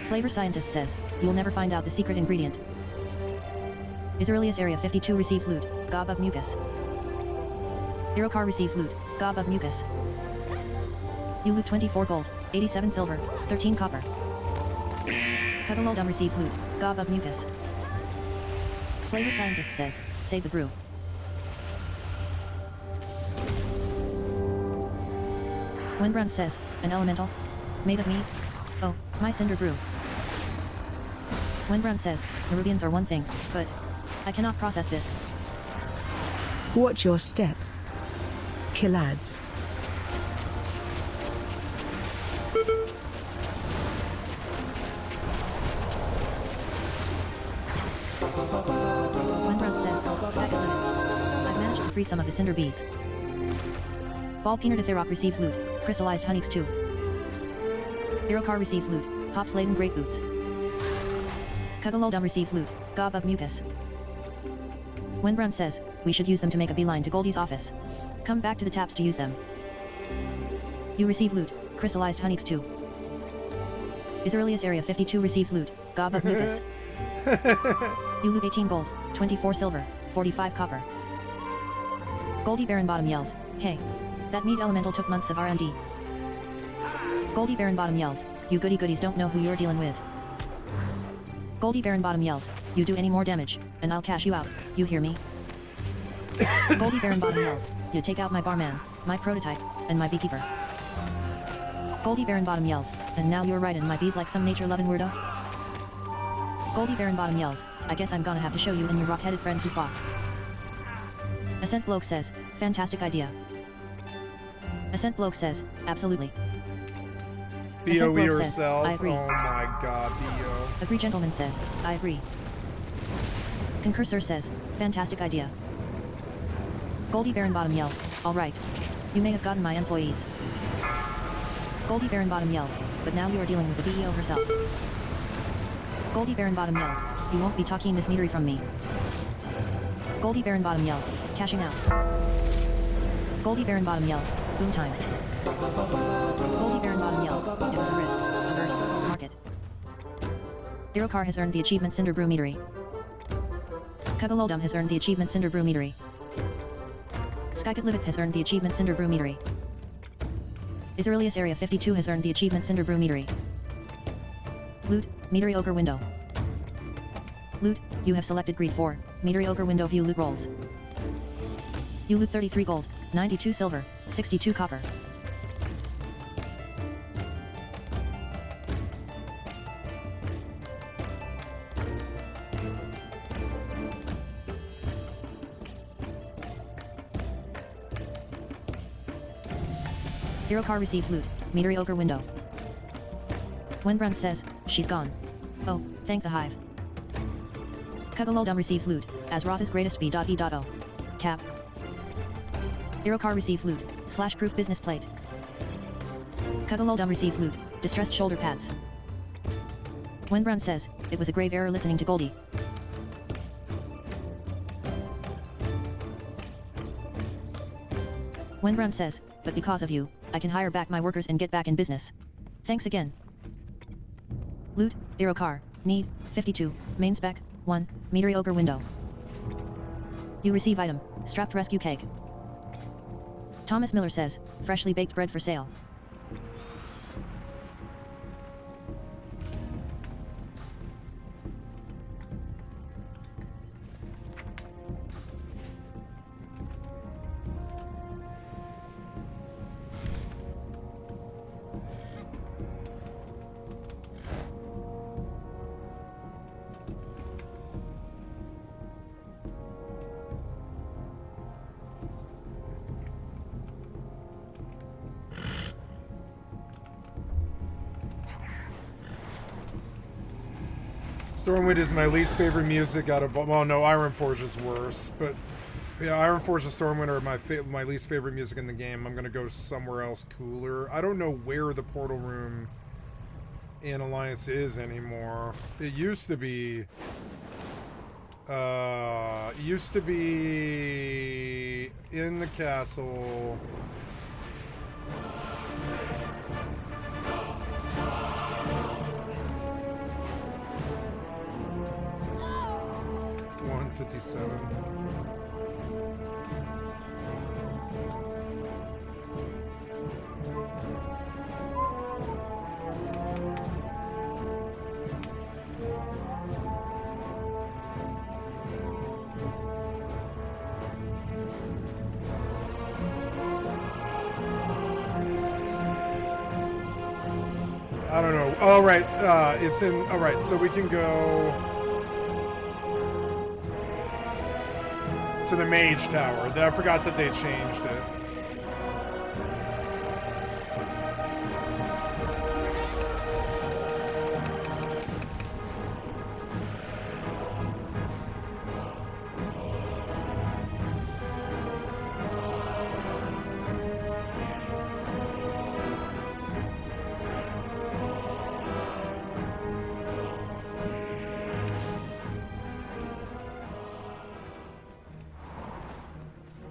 Speaker 2: Flavor Scientist says, you'll never find out the secret ingredient. Isarilius Area 52 receives loot, gob of mucus. Irokar receives loot, gob of mucus. You loot 24 gold, 87 silver, 13 copper. Cuddleoldum receives loot, gob of mucus. Flavor Scientist says, save the brew. Wenbrand says, an elemental? Made of me? Oh, my cinder brew. Wenbrand says, Nerubians are one thing, but I cannot process this.
Speaker 3: Watch your step. Killads.
Speaker 2: Wenbrand says, Skycatlive. I've managed to free some of the cinder bees. Ball Peener Thirok receives loot, crystallized honeys 2. Irokar receives loot, hops-laden great boots. Cuddleoldum receives loot, gob of mucus. Wenbrand says, we should use them to make a beeline to Goldie's office. Come back to the taps to use them. You receive loot, crystallized honeys 2. Isarilius Area 52 receives loot, gob of mucus. You loot 18 gold, 24 silver, 45 copper. Goldie Baronbottom yells, hey. That meat elemental took months of R&D. Goldie Baronbottom yells, you goody goodies don't know who you're dealing with. Goldie Baronbottom yells, you do any more damage, and I'll cash you out, you hear me? Goldie Baronbottom yells, you take out my barman, my prototype, and my beekeeper. Goldie Baronbottom yells, and now you're riding my bees like some nature-loving weirdo? Goldie Baronbottom yells, I guess I'm gonna have to show you and your rock-headed friend who's boss. Ascent Bloke says, fantastic idea. Ascent Bloke says, absolutely.
Speaker 1: B.O.
Speaker 2: Bloke says,
Speaker 1: yourself.
Speaker 2: I agree.
Speaker 1: Oh my god, B.O.
Speaker 2: Agree Gentleman says, I agree. Concursor says, fantastic idea. Goldie Baronbottom yells, alright. You may have gotten my employees. Goldie Baronbottom yells, but now you are dealing with the BEO herself. Goldie Baronbottom yells, you won't be talking this meadery from me. Goldie Baronbottom yells, cashing out. Goldie Baronbottom yells, boom time. Goldie Baronbottom yells, it was a risk, averse, market. Irokar has earned the achievement Cinder Brew Meadery. Cuddleoldum has earned the achievement Cinder Brew Meadery. Skycatlive has earned the achievement Cinder Brew Meadery. Isarilius Area 52 has earned the achievement Cinder Brew Meadery. Loot, Meadery Ogre Window. Loot, you have selected Greed 4, Meadery Ogre Window View Loot Rolls. You loot 33 gold, 92 silver, 62 copper. Irokar receives loot, Meadery Ogre Window. Wenbrand says, she's gone. Oh, thank the hive. Cuddleoldum receives loot, Azroth's greatest B.E.O. Cap. Irokar receives loot, /proof business plate. Cuddleoldum receives loot, distressed shoulder pads. Wenbrand says, it was a grave error listening to Goldie. Wenbrand says, but because of you, I can hire back my workers and get back in business. Thanks again. Loot, Irokar, need, 52, main spec, 1, Meadery Ogre Window. You receive item, strapped rescue keg. Thomas Miller says, freshly baked bread for sale.
Speaker 1: Stormwind is my least favorite music out of... Well, no, Ironforge is worse. But, yeah, Ironforge and Stormwind are my least favorite music in the game. I'm going to go somewhere else cooler. I don't know where the portal room in Alliance is anymore. It used to be... in the castle... 157. I don't know. All right, it's in. All right, so we can go to the Mage Tower. I forgot that they changed it.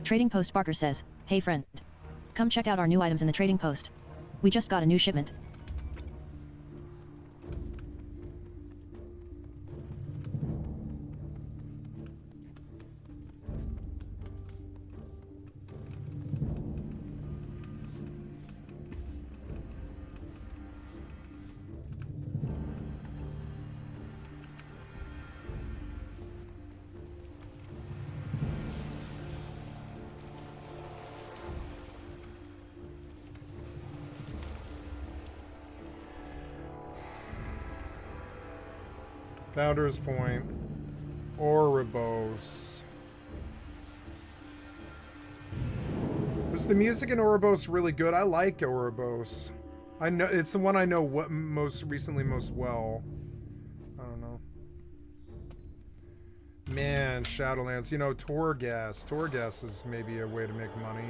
Speaker 2: Trading Post Barker says, hey friend. Come check out our new items in the trading post. We just got a new shipment.
Speaker 1: Founders Point, Ouroboros. Was the music in Ouroboros really good? I like Ouroboros. I know it's the one I know what most well. I don't know. Man, Shadowlands. You know, Torghast. Torghast is maybe a way to make money.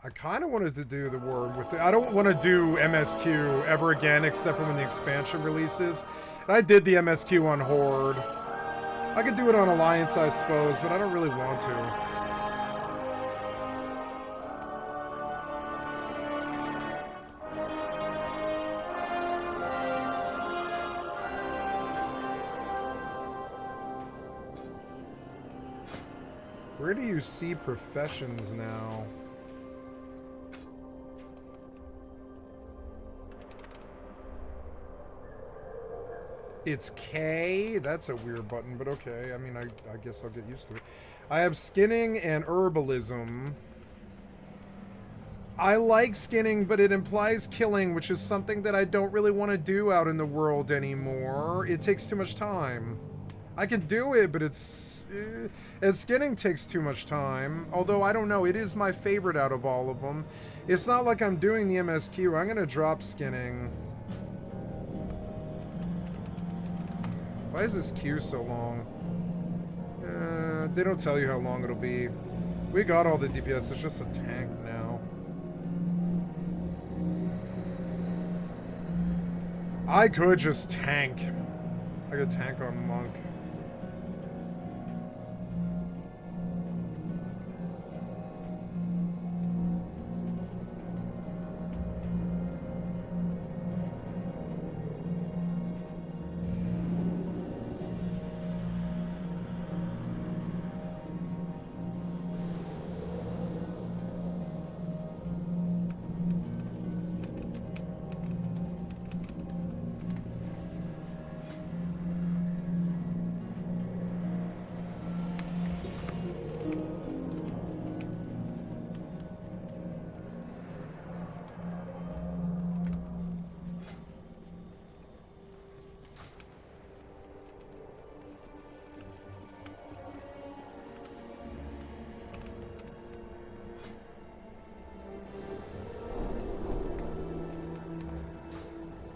Speaker 1: I kind of wanted to do the word with it. I don't want to do MSQ ever again, except for when the expansion releases. And I did the MSQ on Horde. I could do it on Alliance, I suppose, but I don't really want to. Where do you see professions now? It's K? That's a weird button, but okay. I mean, I guess I'll get used to it. I have skinning and herbalism. I like skinning, but it implies killing, which is something that I don't really want to do out in the world anymore. It takes too much time. I can do it, but it's... as skinning takes too much time. Although, I don't know, it is my favorite out of all of them. It's not like I'm doing the MSQ. I'm going to drop skinning. Why is this queue so long? They don't tell you how long it'll be. We got all the DPS. It's just a tank now. I could just tank. I could tank on Monk.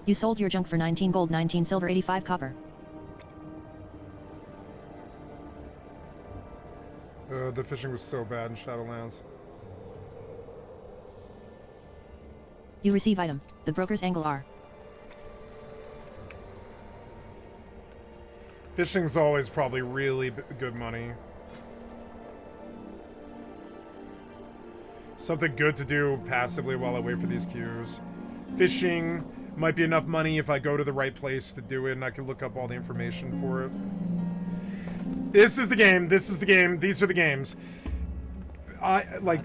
Speaker 2: You sold your junk for 19 gold, 19 silver, 85 copper.
Speaker 1: The fishing was so bad in Shadowlands.
Speaker 2: You receive item. The broker's angle R.
Speaker 1: Fishing's always probably really good money. Something good to do passively while I wait for these queues. Fishing might be enough money if I go to the right place to do it and I can look up all the information for it. This is the game. This is the game. These are the games. Like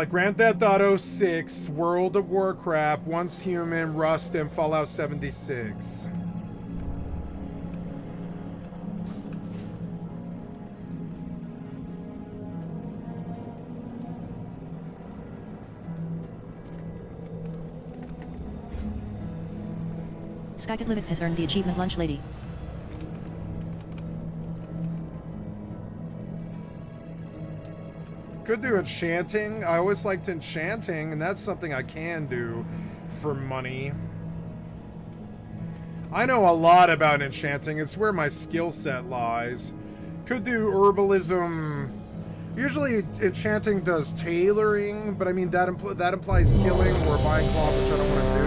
Speaker 1: Grand Theft Auto 6, World of Warcraft, Once Human, Rust, and Fallout 76.
Speaker 2: Skycatlive has earned the achievement Lunch Lady.
Speaker 1: Could do enchanting. I always liked enchanting, and that's something I can do for money. I know a lot about enchanting. It's where my skill set lies. Could do herbalism. Usually enchanting does tailoring, but I mean that implies killing or buying cloth, which I don't want to do.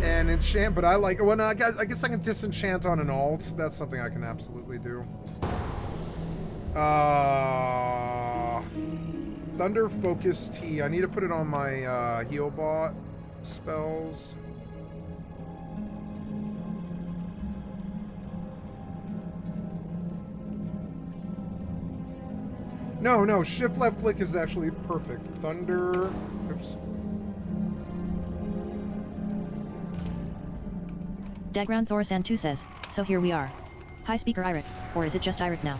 Speaker 1: And enchant, but I like. Well, no, I guess I can disenchant on an alt. That's something I can absolutely do. Thunder Focus Tea. I need to put it on my heal bot spells. No, shift left click is actually perfect. Thunder. Oops.
Speaker 2: Dagran Thorsan 2 says, so here we are. Hi speaker Eirik, or is it just Eirik now?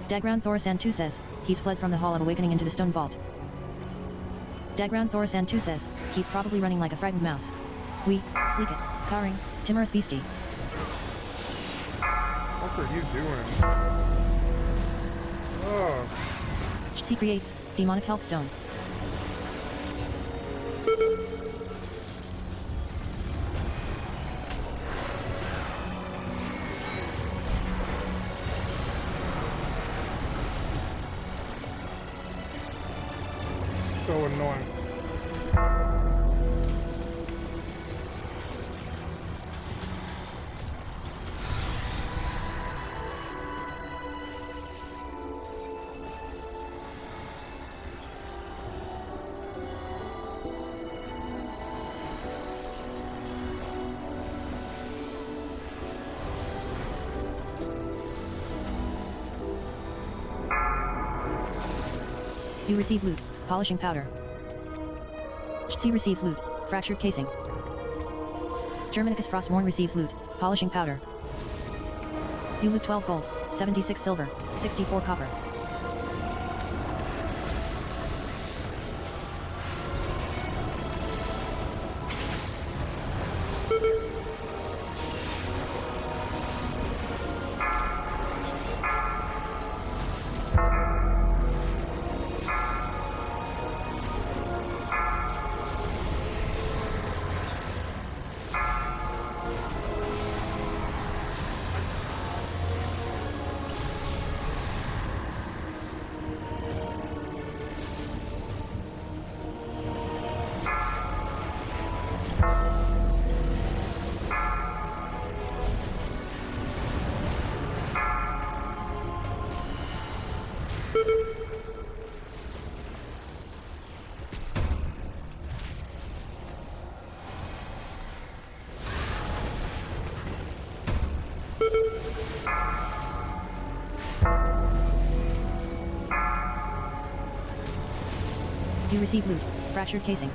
Speaker 2: Dagran Thorsan 2 says, he's fled from the Hall of Awakening into the Stone Vault. Dagran Thorsan 2 says, he's probably running like a frightened mouse. We, sleek it, Karing, timorous beastie.
Speaker 1: What are you doing? Oh.
Speaker 2: She creates, demonic health stone.
Speaker 1: So annoying.
Speaker 2: You receive loot, polishing powder. She receives loot, fractured casing. Germanicus Frostborn receives loot, polishing powder. You loot 12 gold, 76 silver, 64 copper. You receive loot, fractured casing.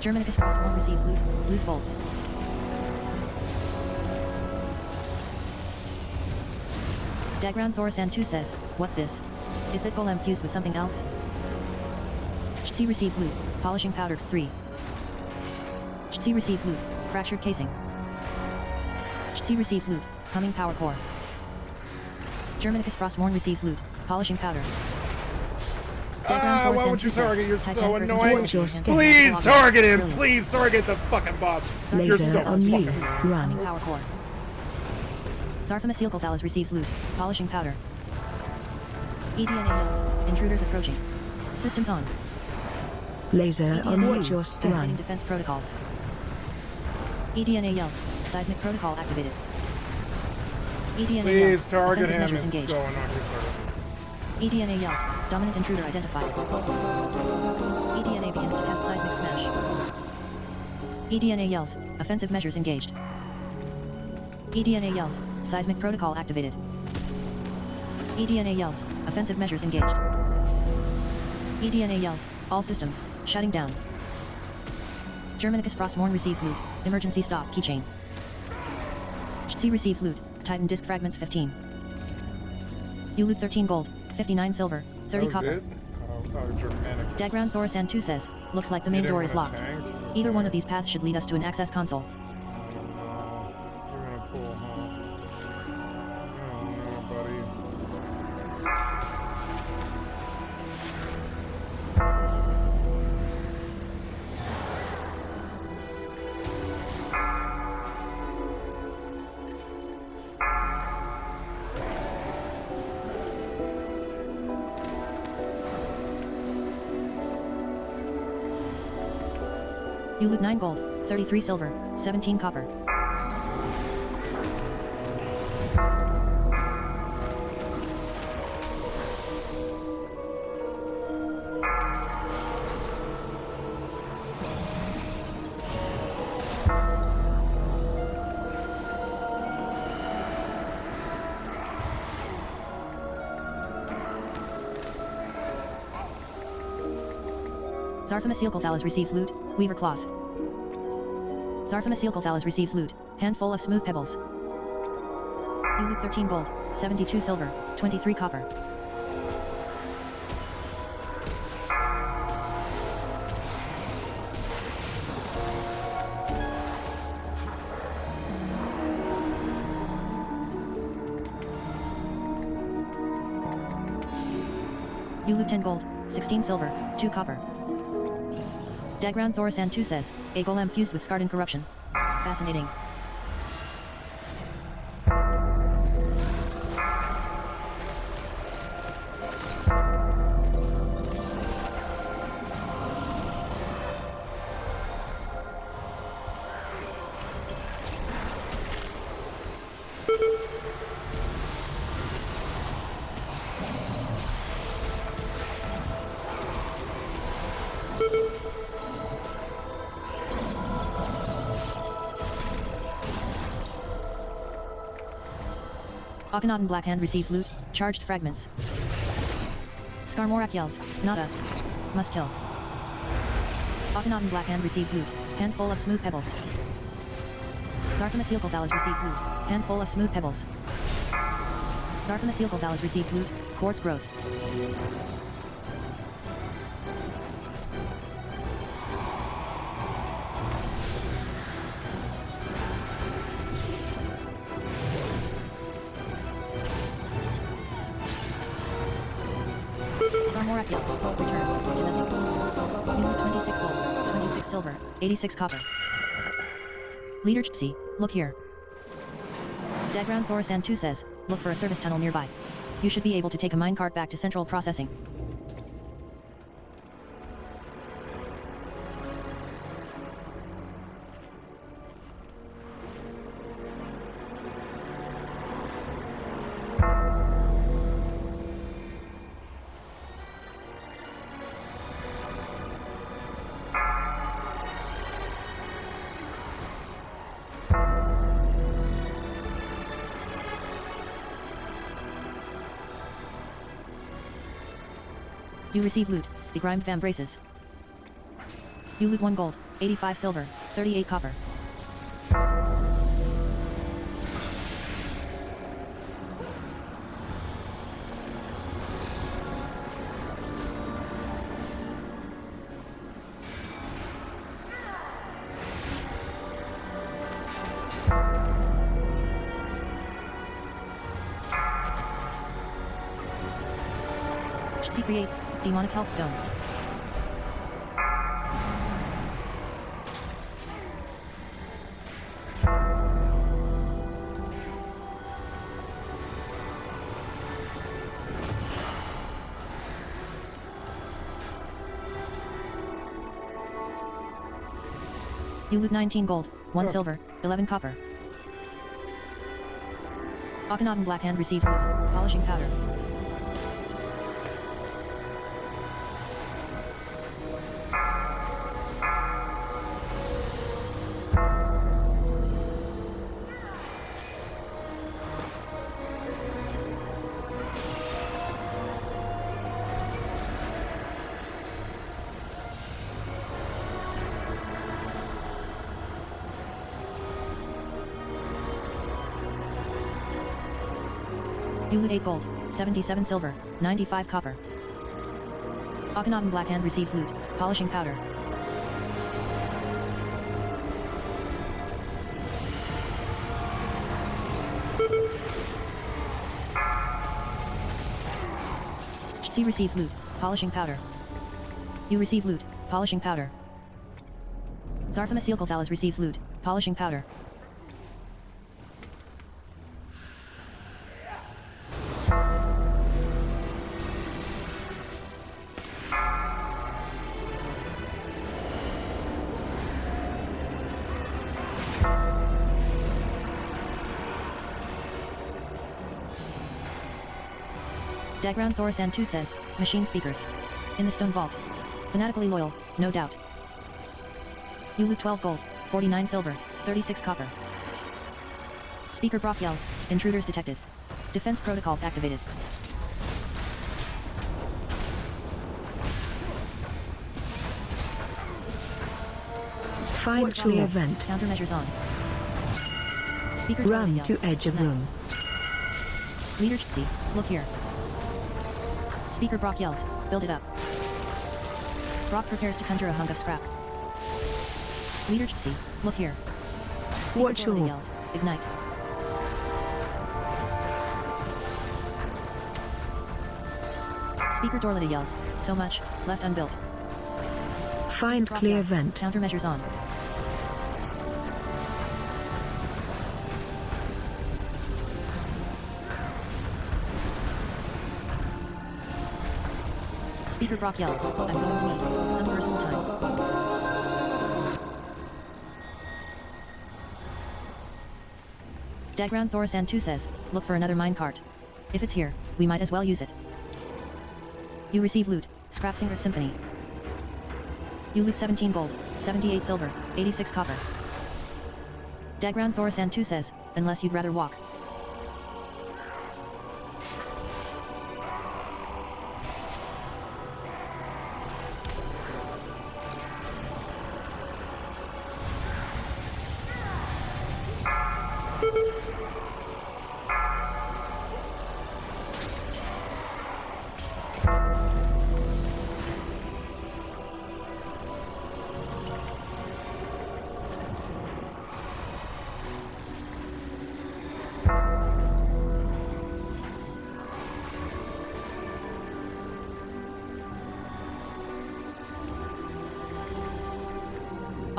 Speaker 2: Germanicus Frostborn receives loot, loose bolts. Dagran Thorsan 2 says, what's this? Is that golem fused with something else? She receives loot, polishing powders 3. She receives loot, fractured casing. She receives loot, humming power core. Germanicus Frostborn receives loot, polishing powder. Diagram
Speaker 1: why
Speaker 2: 4
Speaker 1: would you
Speaker 2: Sand
Speaker 1: target? You're
Speaker 2: says,
Speaker 1: so
Speaker 2: Titan
Speaker 1: annoying.
Speaker 3: Watch your step.
Speaker 1: Please target him.
Speaker 2: Brilliant.
Speaker 1: Please target the fucking boss. You're
Speaker 3: Laser
Speaker 1: so
Speaker 3: on you.
Speaker 1: fucking annoying.
Speaker 3: Run.
Speaker 2: Power core. Zarfamasielkothalas receives loot. Polishing powder. eDNA yells. Intruders approaching. Systems on.
Speaker 3: Laser on
Speaker 2: eDNA
Speaker 3: watch your
Speaker 2: yells.
Speaker 3: step.
Speaker 2: Activating defense protocols. eDNA yells. Seismic protocol activated. eDNA
Speaker 1: Please
Speaker 2: yells.
Speaker 1: target
Speaker 2: Offensive
Speaker 1: him.
Speaker 2: measures
Speaker 1: It's
Speaker 2: engaged.
Speaker 1: so annoying. Please target him.
Speaker 2: eDNA yells. Dominant intruder identified. eDNA begins to cast seismic smash. eDNA yells. Offensive measures engaged. eDNA yells. Seismic protocol activated. eDNA yells. Offensive measures engaged. eDNA yells. All systems. Shutting down. Germanicus Frostmourne receives loot. Emergency stop keychain. C receives loot. Titan disc fragments 15. You loot 13 gold, 59 silver, 30
Speaker 1: That was
Speaker 2: copper.
Speaker 1: it? Oh, Germanic.
Speaker 2: Dagran Thorisan 2 says, looks like the main door is locked.
Speaker 1: Tank?
Speaker 2: Either one of these paths should lead us to an access console.
Speaker 1: I don't know. You're gonna pull, huh? I don't know, buddy.
Speaker 2: You loot 9 gold, 33 silver, 17 copper. Zarfamasielkothalas receives loot, weaver cloth. Zarfamasielkothalas receives loot, handful of smooth pebbles. You loot 13 gold, 72 silver, 23 copper. You loot 10 gold, 16 silver, 2 copper. Dagran Thorisan 2 says, a golem fused with Scarden corruption. Fascinating. Akhenaten Blackhand receives loot, charged fragments. Skarmorak yells, not us. Must kill. Akhenaten Blackhand receives loot, handful of smooth pebbles. Zarfamasielkothalas receives loot, handful of smooth pebbles. Zarfamasielkothalas receives loot, quartz growth. Skarmorak yells, return, to nothing. You loot 26 gold, 26 silver, 86 copper. Leader Chipsy, look here. Dagran Thorisan 2 says, look for a service tunnel nearby. You should be able to take a minecart back to central processing. You receive loot, begrimed vambraces. You loot 1 gold, 85 silver, 38 copper. She creates demonic health stone. You loot 19 gold, 1 silver, 11 copper. Akhenaten Blackhand receives loot, polishing powder. You loot 8 gold, 77 silver, 95 copper. Akhenaten Blackhand receives loot, polishing powder. She receives loot, polishing powder. You receive loot, polishing powder. Zarfama Sealcothalas receives loot, polishing powder. Dagground Thorsan 2 says, machine speakers. In the stone vault. Fanatically loyal, no doubt. You loot 12 gold, 49 silver, 36 copper. Speaker Brock yells, intruders detected. Defense protocols activated.
Speaker 3: Find clear vent.
Speaker 2: Countermeasures on. Speaker
Speaker 3: Run
Speaker 2: yells,
Speaker 3: to edge of
Speaker 2: ignite.
Speaker 3: room.
Speaker 2: Leader Chipsy, look here. Speaker Brock yells, build it up. Brock prepares to conjure a hunk of scrap. Leader Chipsy, look here. Speaker
Speaker 3: Watch
Speaker 2: Dorley
Speaker 3: all.
Speaker 2: yells, ignite. Speaker Dorlita yells, so much, left unbuilt.
Speaker 3: Find
Speaker 2: Brock
Speaker 3: clear
Speaker 2: yells,
Speaker 3: vent.
Speaker 2: countermeasures on. Speaker Brock yells, I'm going to need some personal time. Dagground Thorsan 2 says, look for another minecart. If it's here, we might as well use it. You receive loot, Scrap Singer Symphony. You loot 17 gold, 78 silver, 86 copper. Dagground Thorsan 2 says, unless you'd rather walk.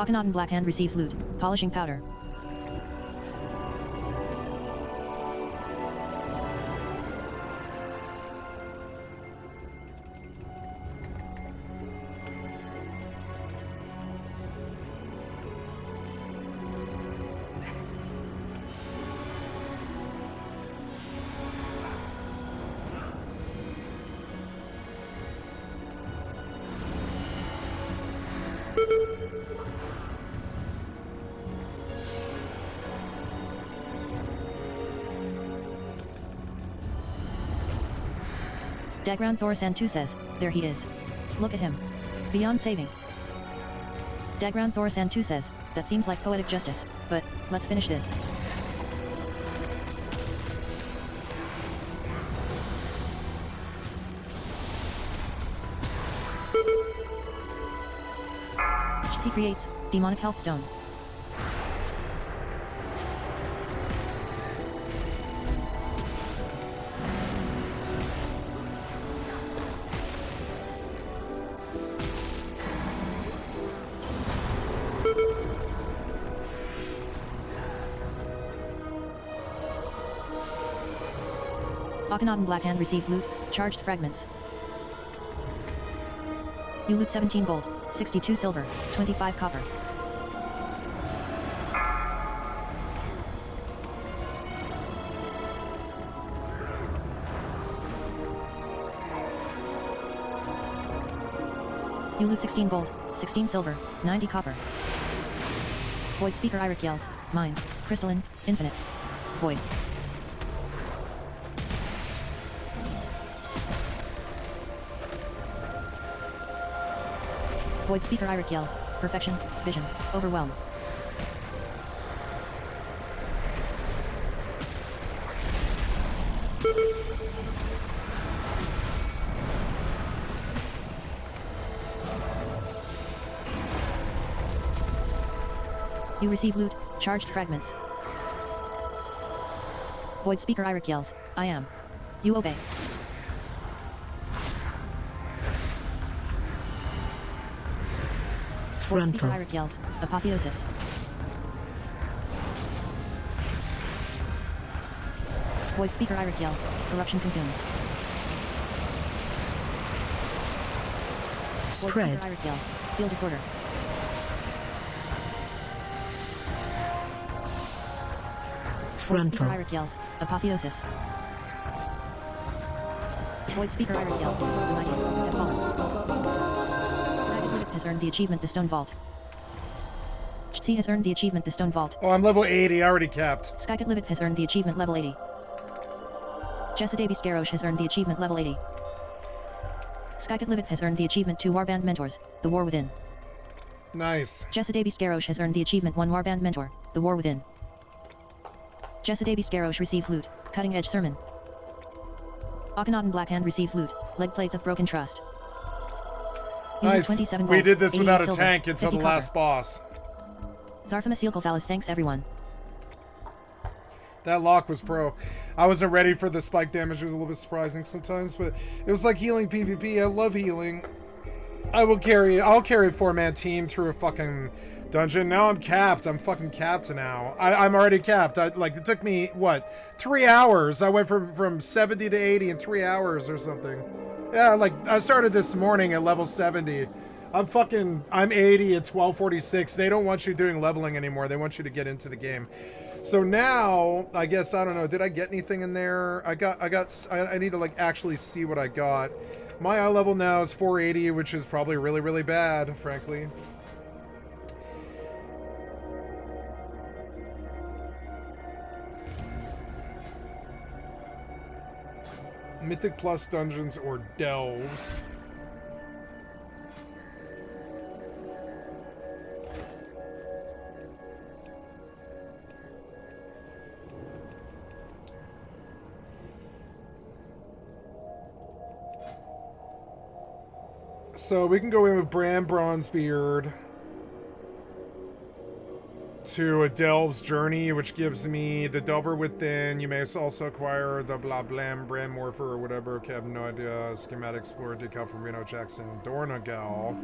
Speaker 2: Akhenaten Blackhand receives loot, polishing powder. Dagground Thorsan 2 says, there he is. Look at him. Beyond saving. Dagground Thorsan 2 says, that seems like poetic justice, but, let's finish this. She creates, demonic health stone. Akhenaten Blackhand receives loot, charged fragments. You loot 17 gold, 62 silver, 25 copper. You loot 16 gold, 16 silver, 90 copper. Void speaker Iric yells, mind, crystalline, infinite. Void. Void speaker Iric yells, perfection, vision, overwhelm. You receive loot, charged fragments. Void speaker Iric yells, I am. You obey. Void speaker
Speaker 3: Frontal.
Speaker 2: Iric yells, apotheosis. Void speaker Iric yells, corruption consumes. Void
Speaker 3: Spread.
Speaker 2: speaker Iric yells, feel disorder. Void speaker
Speaker 3: Frontal.
Speaker 2: Iric yells, apotheosis. Void speaker Iric yells, the mighty have fallen. Skycatlive has earned the achievement The Stone Vault. Chzi has earned the achievement The Stone Vault.
Speaker 1: Oh, I'm level 80. I already capped.
Speaker 2: Skycatlive has earned the achievement level 80. Jessadabis Garrosh has earned the achievement level 80. Skycatlive has earned the achievement 2 Warband Mentors, The War Within.
Speaker 1: Nice.
Speaker 2: Jessadabis Garrosh has earned the achievement 1 Warband Mentor, The War Within. Jessadabis Garrosh receives loot, Cutting Edge Sermon. Akhenaten Blackhand receives loot, Leg Plates of Broken Trust. You loot
Speaker 1: Nice.
Speaker 2: 27
Speaker 1: We
Speaker 2: gold,
Speaker 1: did this
Speaker 2: 88
Speaker 1: without a
Speaker 2: silver,
Speaker 1: tank until
Speaker 2: 50
Speaker 1: the
Speaker 2: copper.
Speaker 1: last boss.
Speaker 2: Zarfamas Yilkalthalis thanks everyone.
Speaker 1: That lock was pro. I wasn't ready for the spike damage. It was a little bit surprising sometimes, but it was like healing PvP. I love healing. I'll carry a 4-man team through a fucking dungeon. Now I'm capped. I'm fucking capped now. I'm already capped. It took me, what, 3 hours? I went from 70 to 80 in 3 hours or something. Yeah, I started this morning at level 70. I'm 80 at 1246. They don't want you doing leveling anymore. They want you to get into the game. So now, I guess, I don't know, did I get anything in there? I need to actually see what I got. My eye level now is 480, which is probably really, really bad, frankly. Mythic Plus dungeons or delves. So we can go in with Bram Bronzebeard to a Delve's Journey, which gives me the Delver Within. You may also acquire the blah blam Bram Morpher or whatever. Okay, I have no idea. Schematic Explorer decal from Reno Jackson. Dornagal.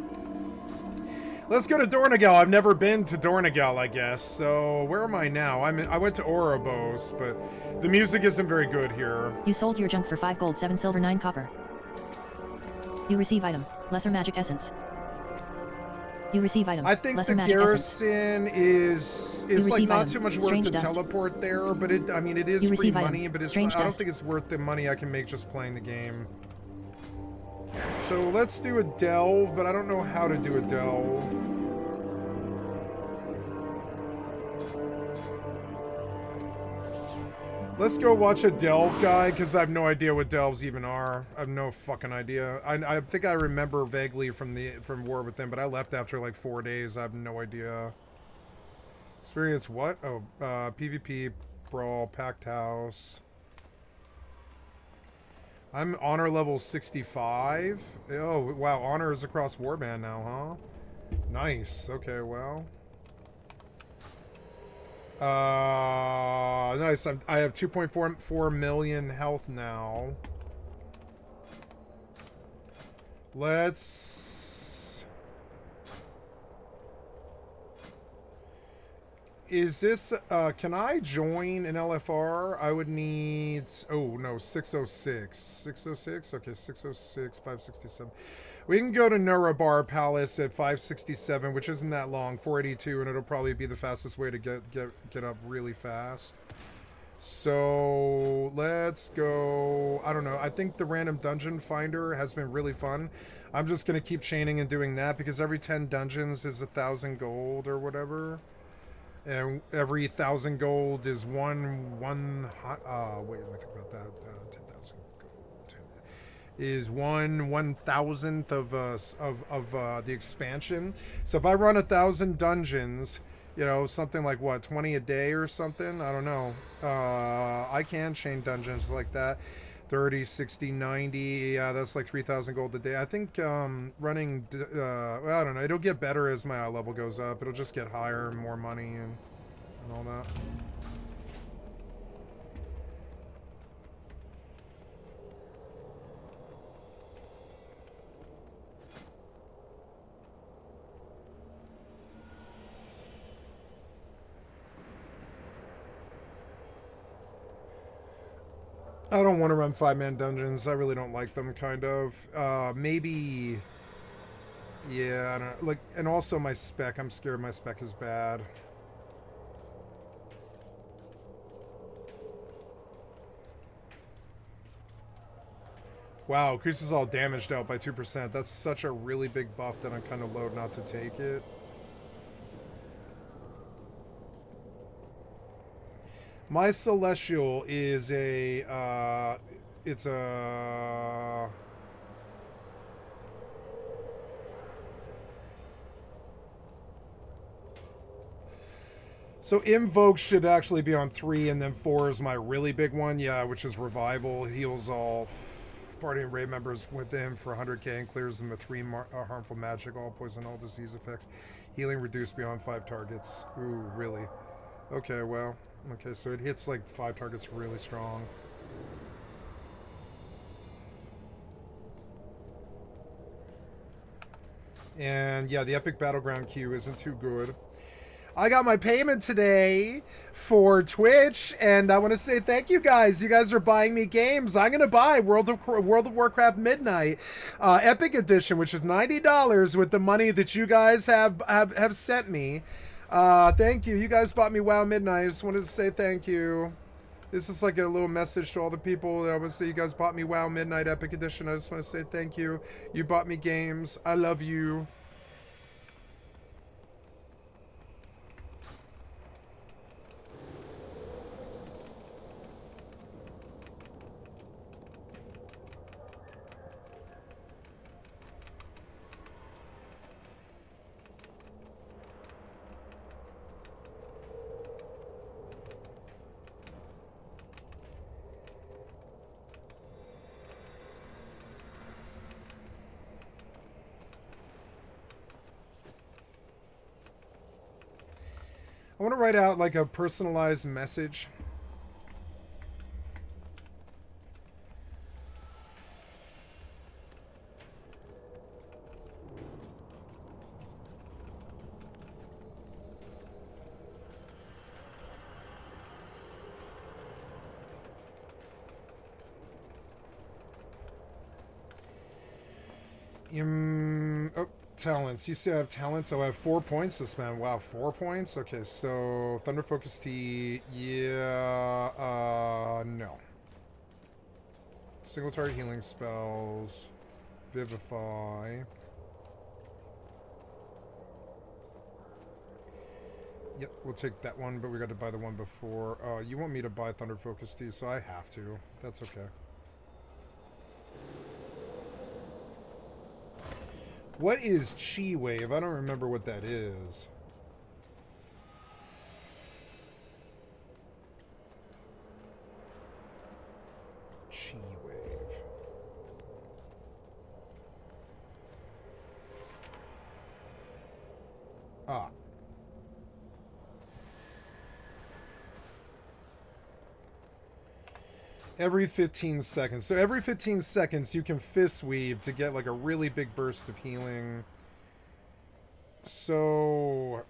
Speaker 1: Let's go to Dornagal. I've never been to Dornagal, I guess. So where am I now? I went to Ouroboros, but the music isn't very good here.
Speaker 2: You sold your junk for 5 gold, 7 silver, 9 copper. You receive item, Lesser Magic Essence. You receive item,
Speaker 1: I think
Speaker 2: Lesser
Speaker 1: the
Speaker 2: Magic
Speaker 1: garrison is
Speaker 2: receive
Speaker 1: not
Speaker 2: item,
Speaker 1: too much worth
Speaker 2: Strange
Speaker 1: to
Speaker 2: Dust.
Speaker 1: teleport there, but it is
Speaker 2: You
Speaker 1: free
Speaker 2: receive item,
Speaker 1: money, but it's
Speaker 2: Strange
Speaker 1: I don't
Speaker 2: Dust.
Speaker 1: think it's worth the money I can make just playing the game. So let's do a delve, but I don't know how to do a delve. Let's go watch a delve guy, because I have no idea what delves even are. I have no fucking idea. I think I remember vaguely from War Within, but I left after like 4 days. I have no idea. Experience what? Oh, PvP, Brawl, Packed House. I'm honor level 65. Oh, wow, honor is across Warband now, huh? Nice. Okay, well. Nice. I have 2.44 million health now. Let's... Is this, can I join an LFR? I would need, oh no, 606. 606? Okay, 606, 567. We can go to Nurabar Palace at 567, which isn't that long, 482, and it'll probably be the fastest way to get up really fast. So let's go. I don't know. I think the random dungeon finder has been really fun. I'm just going to keep chaining and doing that because every 10 dungeons is 1,000 gold or whatever. And every 1,000 gold is wait, let me think about that. 10,000 gold is 1/1000th of the expansion. So if I run 1,000 dungeons, you know, something like what, 20 a day or something? I don't know. I can chain dungeons like that. 30, 60, 90. Yeah, that's like 3,000 gold a day. I think running, well, I don't know. It'll get better as my level goes up. It'll just get higher and more money and all that. I don't want to run 5-man dungeons. I really don't like them, kind of. Maybe... Yeah, I don't know. Like, and also my spec. I'm scared my spec is bad. Wow, increases all damage dealt by 2%. That's such a really big buff that I'm kind of loath not to take it. My Celestial is a, it's a... So Invoke should actually be on 3, and then 4 is my really big one, yeah, which is Revival. Heals all party and raid members with him for 100k and clears them with 3 harmful magic, all poison, all disease effects. Healing reduced beyond 5 targets. Ooh, really? Okay, well... Okay, so it hits like 5 targets really strong. And yeah, the Epic Battleground queue isn't too good. I got my payment today for Twitch, and I want to say thank you guys. You guys are buying me games. I'm gonna buy World of Warcraft Midnight Epic Edition, which is $90 with the money that you guys have sent me. Thank you. You guys bought me WoW Midnight. I just wanted to say thank you. This is like a little message to all the people that I would say you guys bought me WoW Midnight Epic Edition. I just want to say thank you. You bought me games. I love you. I want to write out like a personalized message. Oh, talents. You say I have talents. Oh, I have 4 points to spend. Wow, 4 points? Okay, so Thunder Focus Tea. Yeah, no. Single target healing spells. Vivify. Yep, we'll take that one, but we got to buy the one before. You want me to buy Thunder Focus Tea, so I have to. That's okay. What is Chi Wave? I don't remember what that is. Chi Wave. Ah. Every 15 seconds. So every 15 seconds you can fist weave to get like a really big burst of healing. So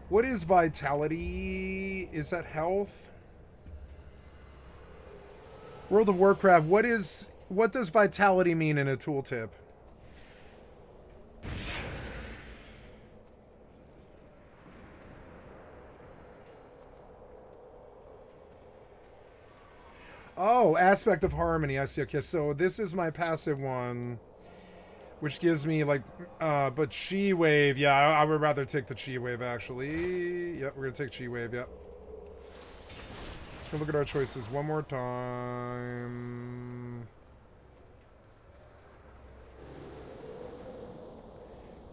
Speaker 1: What is vitality? Is that health? World of Warcraft, what does vitality mean in a tooltip? Oh, aspect of harmony. I see. Okay, so this is my passive one, which gives me like, but chi wave. Yeah, I would rather take the chi wave actually. Yep, we're gonna take chi wave. Yep. Let's go look at our choices one more time.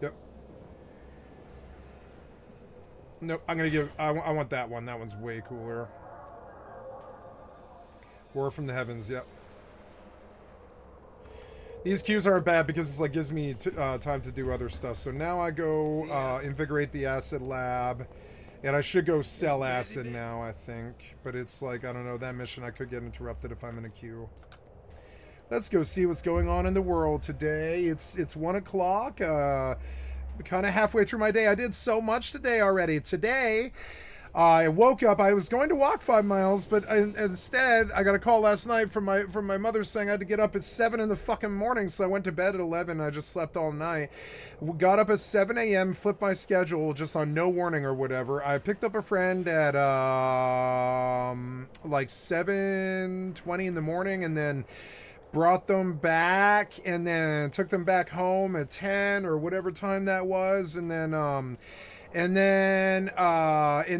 Speaker 1: Yep. Nope. I'm gonna give. I want that one. That one's way cooler. War from the Heavens, yep. These queues aren't bad because it's like gives me time to do other stuff. So now I go invigorate the acid lab, and I should go sell acid now, I think. But it's like, I don't know, that mission I could get interrupted if I'm in a queue. Let's go see what's going on in the world today. It's 1 o'clock. Kind of halfway through my day. I did so much today already. Today, I woke up. I was going to walk 5 miles, but instead, I got a call last night from my mother saying I had to get up at 7 in the fucking morning. So I went to bed at 11. I just slept all night. Got up at 7 a.m. Flipped my schedule just on no warning or whatever. I picked up a friend at like 7:20 in the morning, and then brought them back, and then took them back home at 10 or whatever time that was, and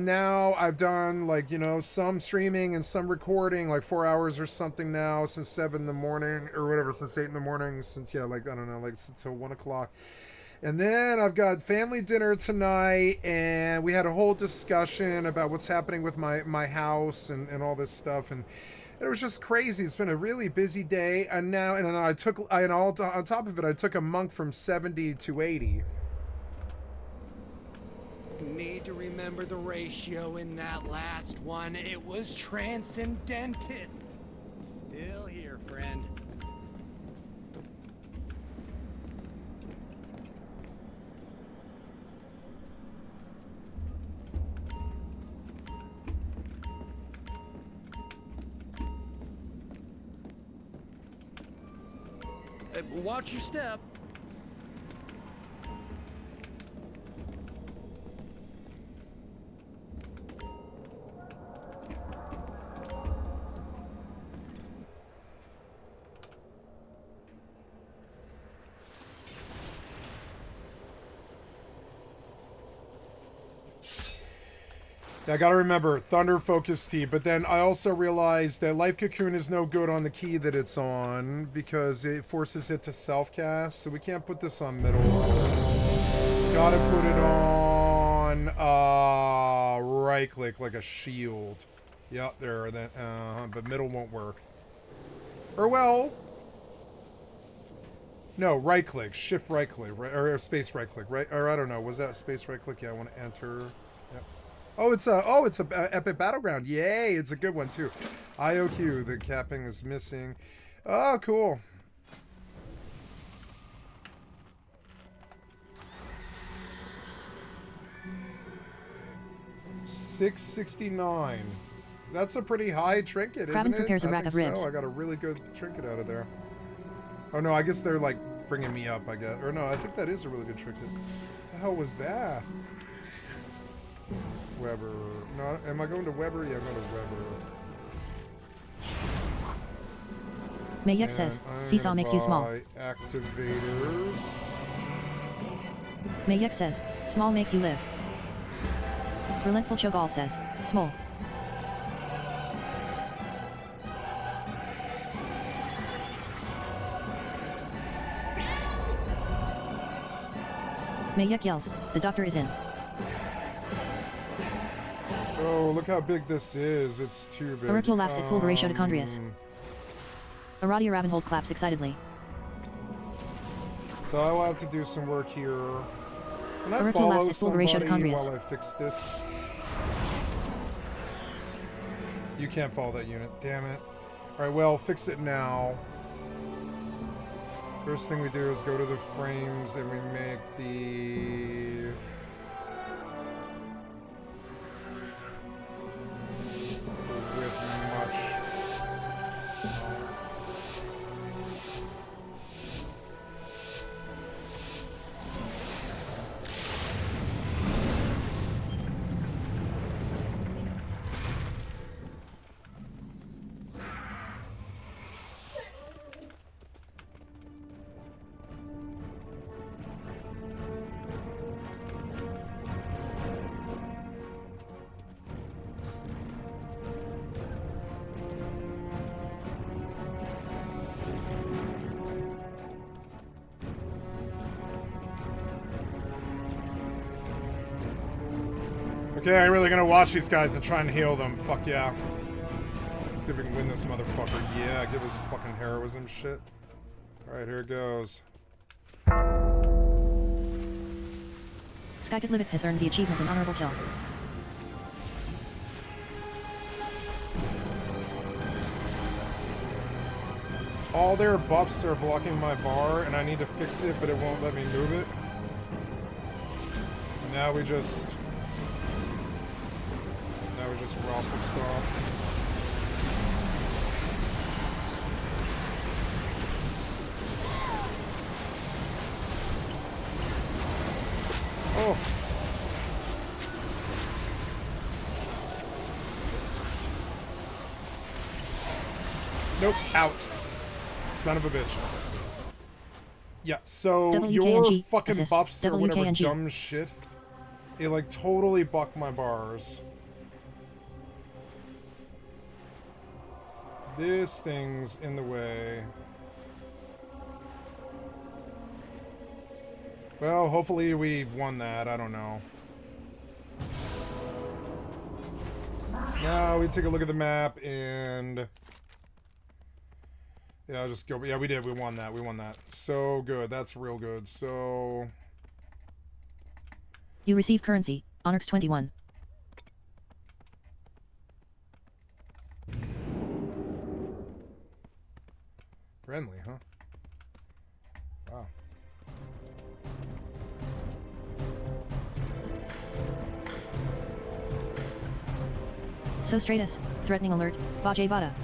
Speaker 1: now I've done, like, you know, some streaming and some recording, like 4 hours or something now, since 7 in the morning or whatever, since 8 in the morning, since, yeah, like, I don't know, like until 1 o'clock. And then I've got family dinner tonight, and we had a whole discussion about what's happening with my house and all this stuff, and it was just crazy. It's been a really busy day, and now on top of it, I took a monk from 70 to 80.
Speaker 4: Need to remember the ratio in that last one. It was transcendentist. Still here, friend. Watch your step.
Speaker 1: I gotta remember, Thunder Focus Tea, but then I also realized that Life Cocoon is no good on the key that it's on because it forces it to self-cast, so we can't put this on middle. Gotta put it on right-click, like a shield. Yep, there, then, but middle won't work. Or, well... No, right-click, shift right-click, right, or space right-click, right? Or I don't know, was that space right-click? Yeah, I want to enter... Yep. Oh, it's a Epic Battleground. Yay, it's a good one too. IOQ, the capping is missing. Oh, cool. $669. That's a pretty high trinket, isn't it?
Speaker 2: prepares a rack of ribs.
Speaker 1: So. I got a really good trinket out of there. Oh no, I guess they're like bringing me up, I guess. Or no, I think that is a really good trinket. What the hell was that? Weber. No, am I going to Weber? Yeah, I'm going to Weber.
Speaker 2: Mayek says, Seesaw makes you small.
Speaker 1: Activators.
Speaker 2: Mayek says, small makes you live. Berlintful Chogal says, small. Mayek yells, the doctor is in.
Speaker 1: Oh, look how big this is. It's too big.
Speaker 2: Auricule laughs at Fulguratio de Chondrius. Aradia Ravenhold claps excitedly.
Speaker 1: So I will have to do some work here. Can I
Speaker 2: Auricule laughs
Speaker 1: follow
Speaker 2: at Fulguratio de
Speaker 1: somebody
Speaker 2: Chondrius.
Speaker 1: while I fix this? You can't follow that unit. Damn it. Alright, well, fix it now. First thing we do is go to the frames and we make the... Okay, I'm really gonna watch these guys and try and heal them. Fuck yeah. See if we can win this motherfucker. Yeah, give us fucking heroism shit. Alright, here it goes.
Speaker 2: Skycatlive has earned the achievement an honorable kill.
Speaker 1: All their buffs are blocking my bar, and I need to fix it, but it won't let me move it. And now we just raffle stomp. Oh. Nope, out. Son of a bitch. Yeah, so your fucking
Speaker 2: assist,
Speaker 1: buffs or whatever
Speaker 2: WKNG.
Speaker 1: dumb shit, it like totally bucked my bars. This thing's in the way. Well, hopefully we won that, I don't know. Now we take a look at the map and... yeah, I'll just go. Yeah, we did. We won that. We won that. So good. That's real good. So...
Speaker 2: You receive currency, Onyx 21.
Speaker 1: friendly, huh? Wow.
Speaker 2: So Stratus, threatening alert, Vajay Vada.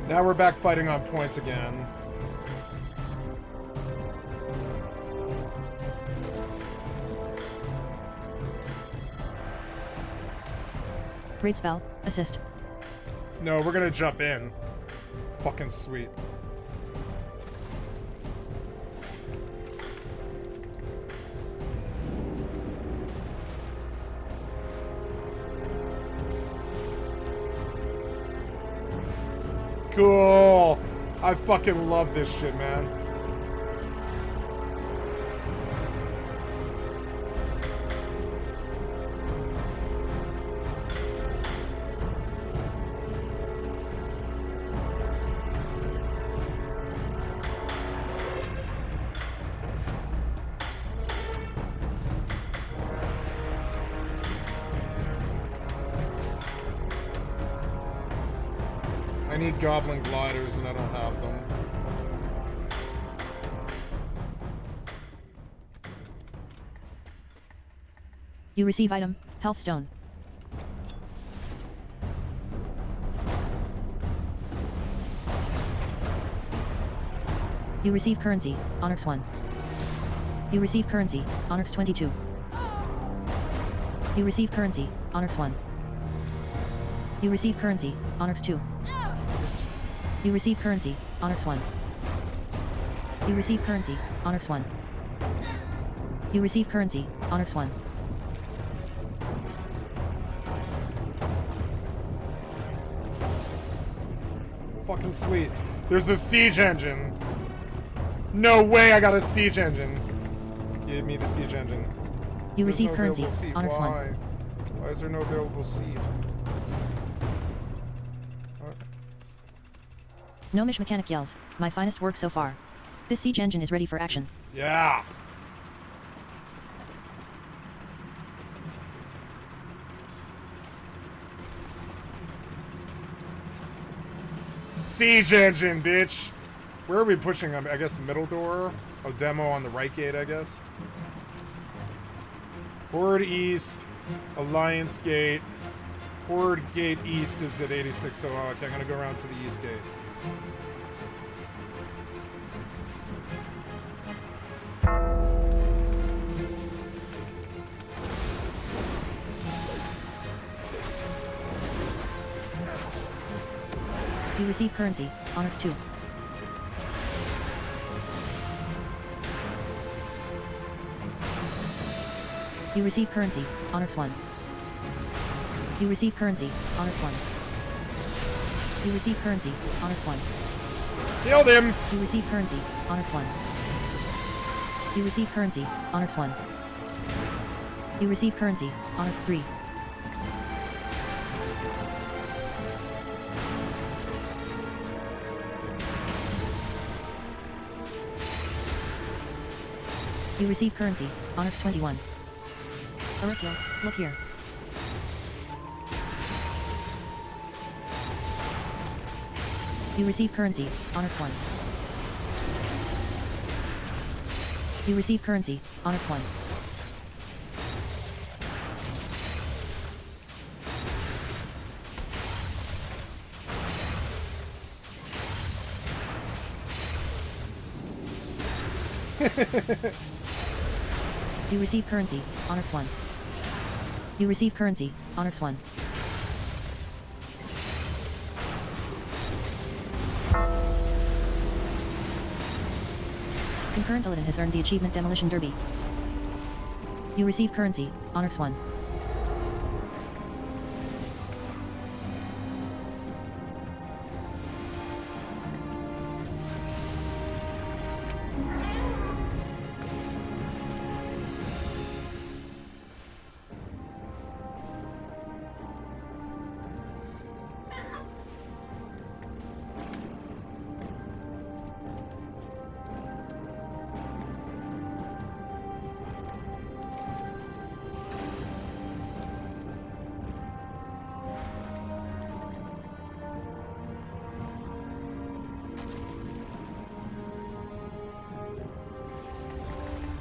Speaker 1: Now we're back fighting on points again.
Speaker 2: Raid spell, assist.
Speaker 1: No, we're gonna jump in. Fucking sweet. Cool. I fucking love this shit, man. I need goblin gliders and I don't have them.
Speaker 2: You receive item, health stone. You receive currency, Onyx 1. You receive currency, Onyx 22. You receive currency, Onyx 1. You receive currency, Onyx 2. You receive currency, Onyx 1. You receive currency, Onyx 1. You receive currency, Onyx 1.
Speaker 1: Fucking sweet. There's a siege engine. No way I got a siege engine. Give me the siege engine.
Speaker 2: You
Speaker 1: There's
Speaker 2: receive
Speaker 1: no
Speaker 2: currency,
Speaker 1: available seat.
Speaker 2: Onyx 1.
Speaker 1: Why is there no available seat?
Speaker 2: Gnomish mechanic yells, my finest work so far. This siege engine is ready for action.
Speaker 1: Yeah. Siege engine, bitch. Where are we pushing them? I guess middle door. Oh, demo on the right gate, I guess. Horde east. Alliance gate. Horde gate east is at 86. So okay, I'm gonna go around to the east gate.
Speaker 2: You receive currency, Onyx 2. You receive currency, Onyx 1. You receive currency, Onyx 1. You receive currency, Onyx 1.
Speaker 1: Killed him!
Speaker 2: You receive currency, Onyx 1. You receive currency, Onyx 1. You receive currency, Onyx 3. You receive currency, Onyx 21. Auricula, look here. You receive currency, Onyx 1. You receive currency, Onyx 1. You receive currency, Onyx 1. You receive currency, Onyx 1. Concurrent Illidan has earned the achievement Demolition Derby. You receive currency, Onyx 1.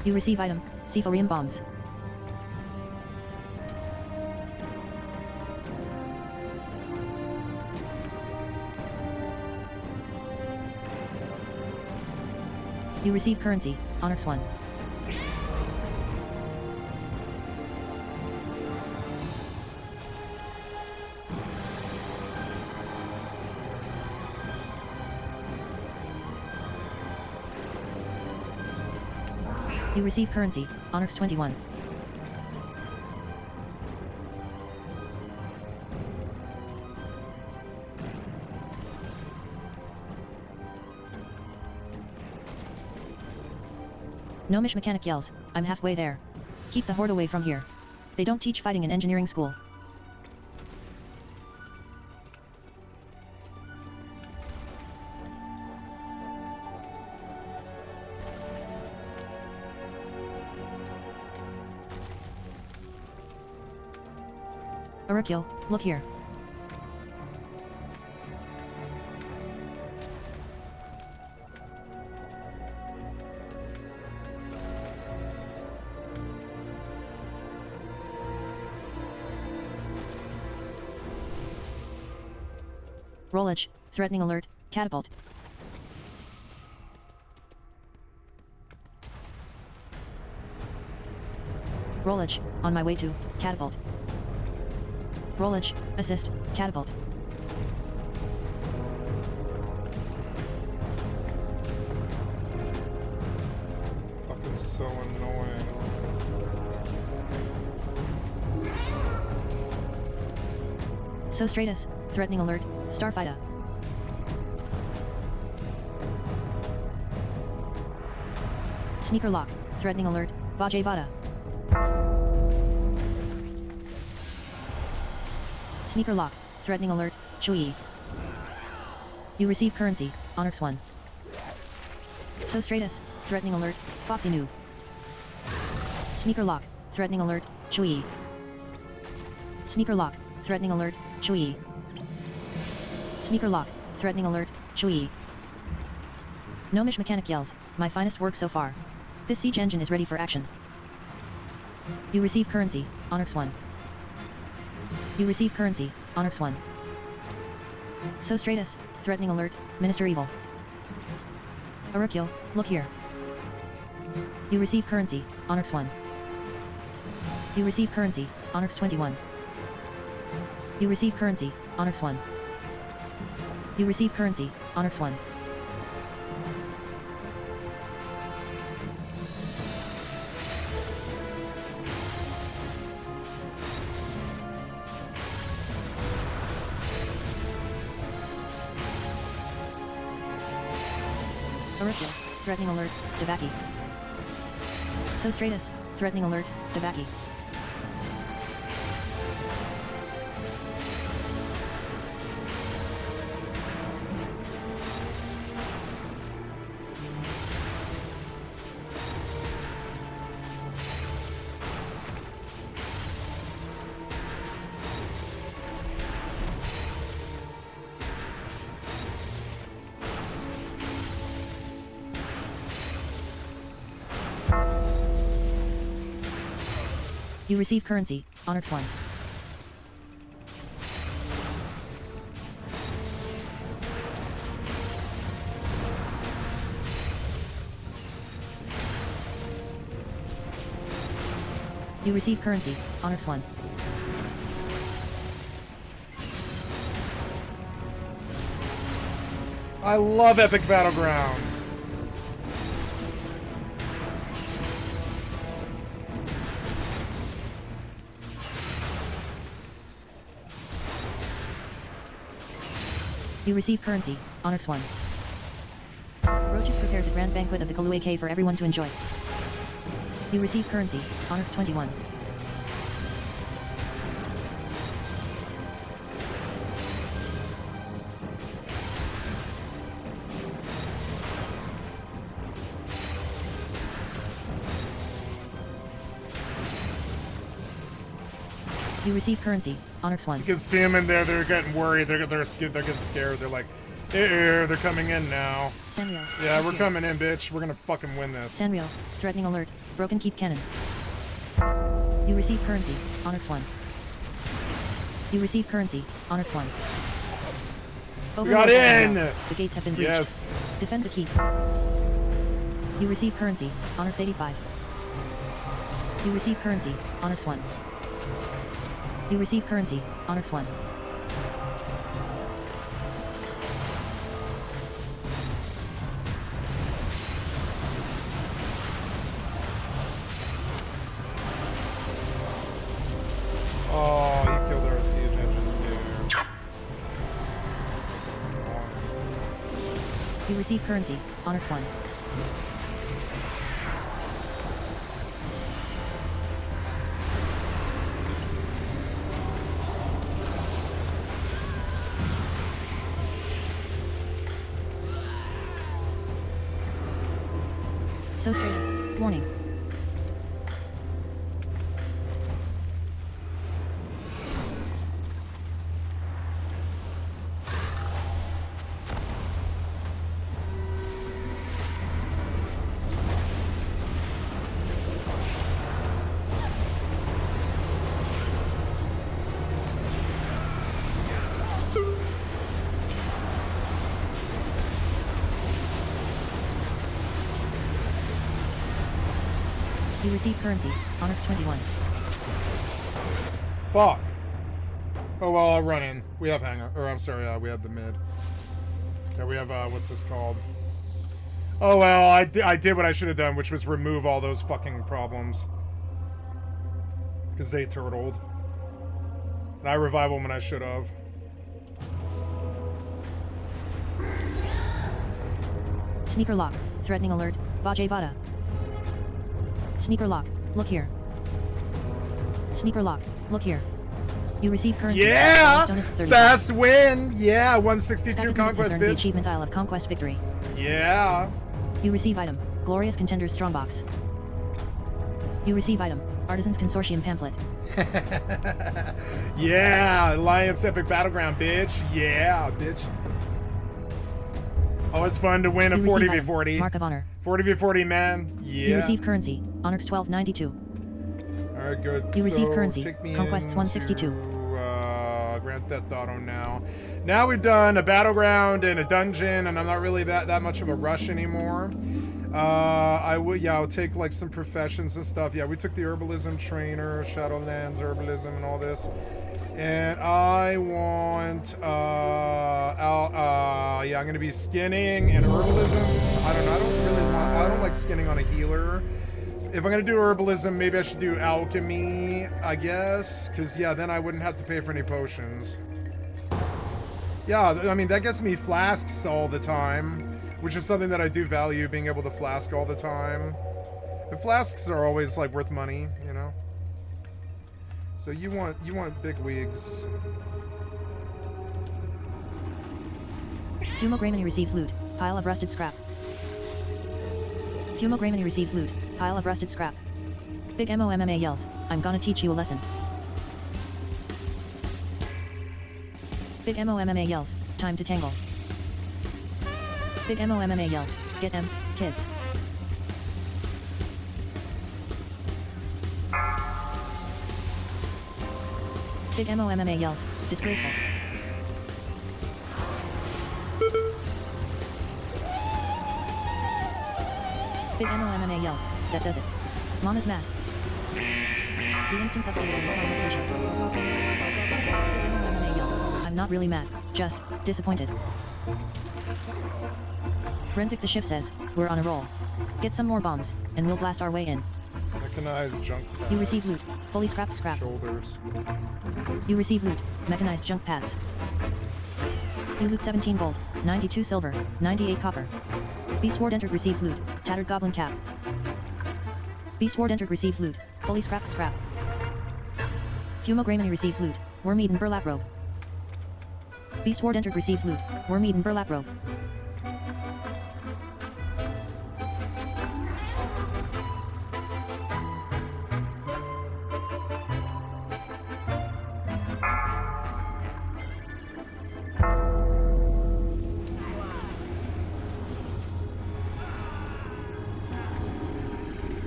Speaker 2: You receive item, Cepharium bombs. You receive currency, Onyx 1. You receive currency, Onyx 21. Gnomish mechanic yells, I'm halfway there. Keep the horde away from here. They don't teach fighting in engineering school. Auricula, look here. Rollage, threatening alert, catapult. Rollage, on my way to, catapult. Rollage, assist, catapult.
Speaker 1: Fucking so annoying.
Speaker 2: So Stratus, threatening alert, Starfighter. Sneaker lock, threatening alert, Vajayvada. Sneaker lock, threatening alert, Chui. You receive currency, Onyx 1. So Stratus, threatening alert, Foxy Noob. Sneaker lock, threatening alert, Chui. Sneaker lock, threatening alert, Chui. Sneaker lock, threatening alert, Chui. Gnomish mechanic yells, my finest work so far. This siege engine is ready for action. You receive currency, Onyx 1. You receive currency, Onyx 1. So Stratus, threatening alert, Minister Evil. Auricula, look here. You receive currency, Onyx 1. You receive currency, Onyx 21. You receive currency, Onyx 1. You receive currency, Onyx 1. Arithia, threatening alert, Devaki. So Stratus, threatening alert, Devaki. You receive currency, Onyx 1. You receive currency, Onyx 1.
Speaker 1: I love Epic Battlegrounds.
Speaker 2: You receive currency, Onyx 1. Roaches prepares a grand banquet of the Kalue Cave for everyone to enjoy. You receive currency, Onyx 21. You receive currency, Onyx 1.
Speaker 1: You can see them in there. They're getting worried. They're getting scared. They're like, they're coming in now.
Speaker 2: Sanrio.
Speaker 1: Yeah, we're coming in, bitch. We're gonna fucking win this.
Speaker 2: Sanrio, threatening alert, broken keep cannon. You receive currency, Onyx 1. You receive currency, Onyx 1.
Speaker 1: We got in!
Speaker 2: The gates have been breached.
Speaker 1: Yes.
Speaker 2: Defend the keep. You receive currency, Onyx 85. You receive currency, Onyx 1. You receive currency, Onyx 1.
Speaker 1: Oh, you killed our siege engine. Yeah.
Speaker 2: You receive currency, Onyx 1. So Stratus, warning. You receive currency, Onyx 21.
Speaker 1: Fuck. Oh well, I'll run in. We have hang or I'm sorry, we have the mid. Yeah, we have what's this called? Oh well, I did what I should have done, which was remove all those fucking problems. Because they turtled. And I revived them when I should have.
Speaker 2: Sneaker lock, threatening alert, Vajay Vada. Sneaker lock, look here. Sneaker lock, look here. You receive currency.
Speaker 1: Yeah! Fast win! Yeah, 162
Speaker 2: Second
Speaker 1: conquest,
Speaker 2: has earned the
Speaker 1: bitch.
Speaker 2: achievement Isle of Conquest victory.
Speaker 1: Yeah.
Speaker 2: You receive item, Glorious Contenders Strongbox. You receive item, Artisans Consortium pamphlet.
Speaker 1: Yeah, Alliance Epic Battleground, bitch. Yeah, bitch. Always fun to win a
Speaker 2: You
Speaker 1: 40
Speaker 2: receive
Speaker 1: v 40.
Speaker 2: item, Mark of Honor.
Speaker 1: 40 v 40, man. Yeah.
Speaker 2: You receive currency, Onyx 1292.
Speaker 1: Alright, good.
Speaker 2: You receive
Speaker 1: So,
Speaker 2: currency,
Speaker 1: take me
Speaker 2: Conquests 162.
Speaker 1: into, Grand Theft Auto now. Now we've done a battleground and a dungeon, and I'm not really that much of a rush anymore. I'll take like some professions and stuff. Yeah, we took the herbalism trainer, Shadowlands herbalism and all this. And I want, yeah, I'm gonna be skinning and herbalism. I don't know, I don't like skinning on a healer. If I'm gonna do herbalism, maybe I should do alchemy, I guess. Cause yeah, then I wouldn't have to pay for any potions. Yeah, I mean, that gets me flasks all the time. which is something that I do value, being able to flask all the time. And flasks are always like worth money, you know. So you want big wigs.
Speaker 2: Fumogramini receives loot. Pile of rusted scrap. Fumogramini receives loot. Pile of rusted scrap. Big MOMMA yells, I'm gonna teach you a lesson. Big MOMMA yells, time to tangle. Big MOMMA yells, get M, kids. Big MOMMA yells, disgraceful. Big MOMMA yells, that does it. Mom is mad. The instance updated is on location. Big MOMMA yells, I'm not really mad, just disappointed. Renzik the ship says, we're on a roll. Get some more bombs, and we'll blast our way in.
Speaker 1: Mechanized junk pads.
Speaker 2: You receive loot, fully scrapped scrap.
Speaker 1: Shoulders.
Speaker 2: You receive loot, mechanized junk pads. You loot 17 gold, 92 silver, 98 copper. Beast Ward entered receives loot, tattered goblin cap. Beast Ward entered receives loot, fully scrapped scrap. Fumogramini receives loot, worm eaten burlap robe. Beast Ward entered receives loot, worm eaten burlap robe.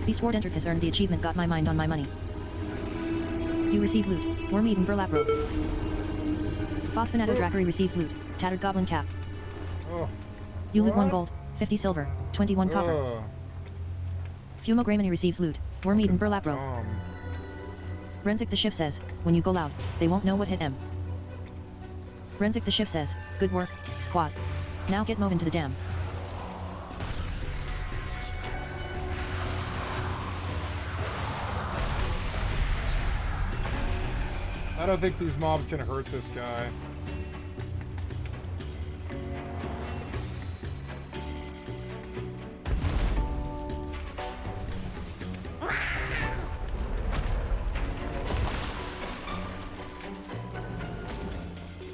Speaker 2: Beast Ward entered has earned the achievement Got My Mind on My Money. You receive loot, worm eaten burlap robe. Phosphinato Drakery receives loot, tattered goblin cap.
Speaker 1: Oh.
Speaker 2: You loot 1
Speaker 1: What?
Speaker 2: gold, 50 silver, 21 copper.
Speaker 1: Ugh.
Speaker 2: Fumogramini receives loot, worm eaten burlap robe.
Speaker 1: Dumb.
Speaker 2: Renzik the ship says, when you go loud, they won't know what hit M. Renzik the ship says, good work, squad. Now get moving to the dam.
Speaker 1: I don't think these mobs can hurt this guy.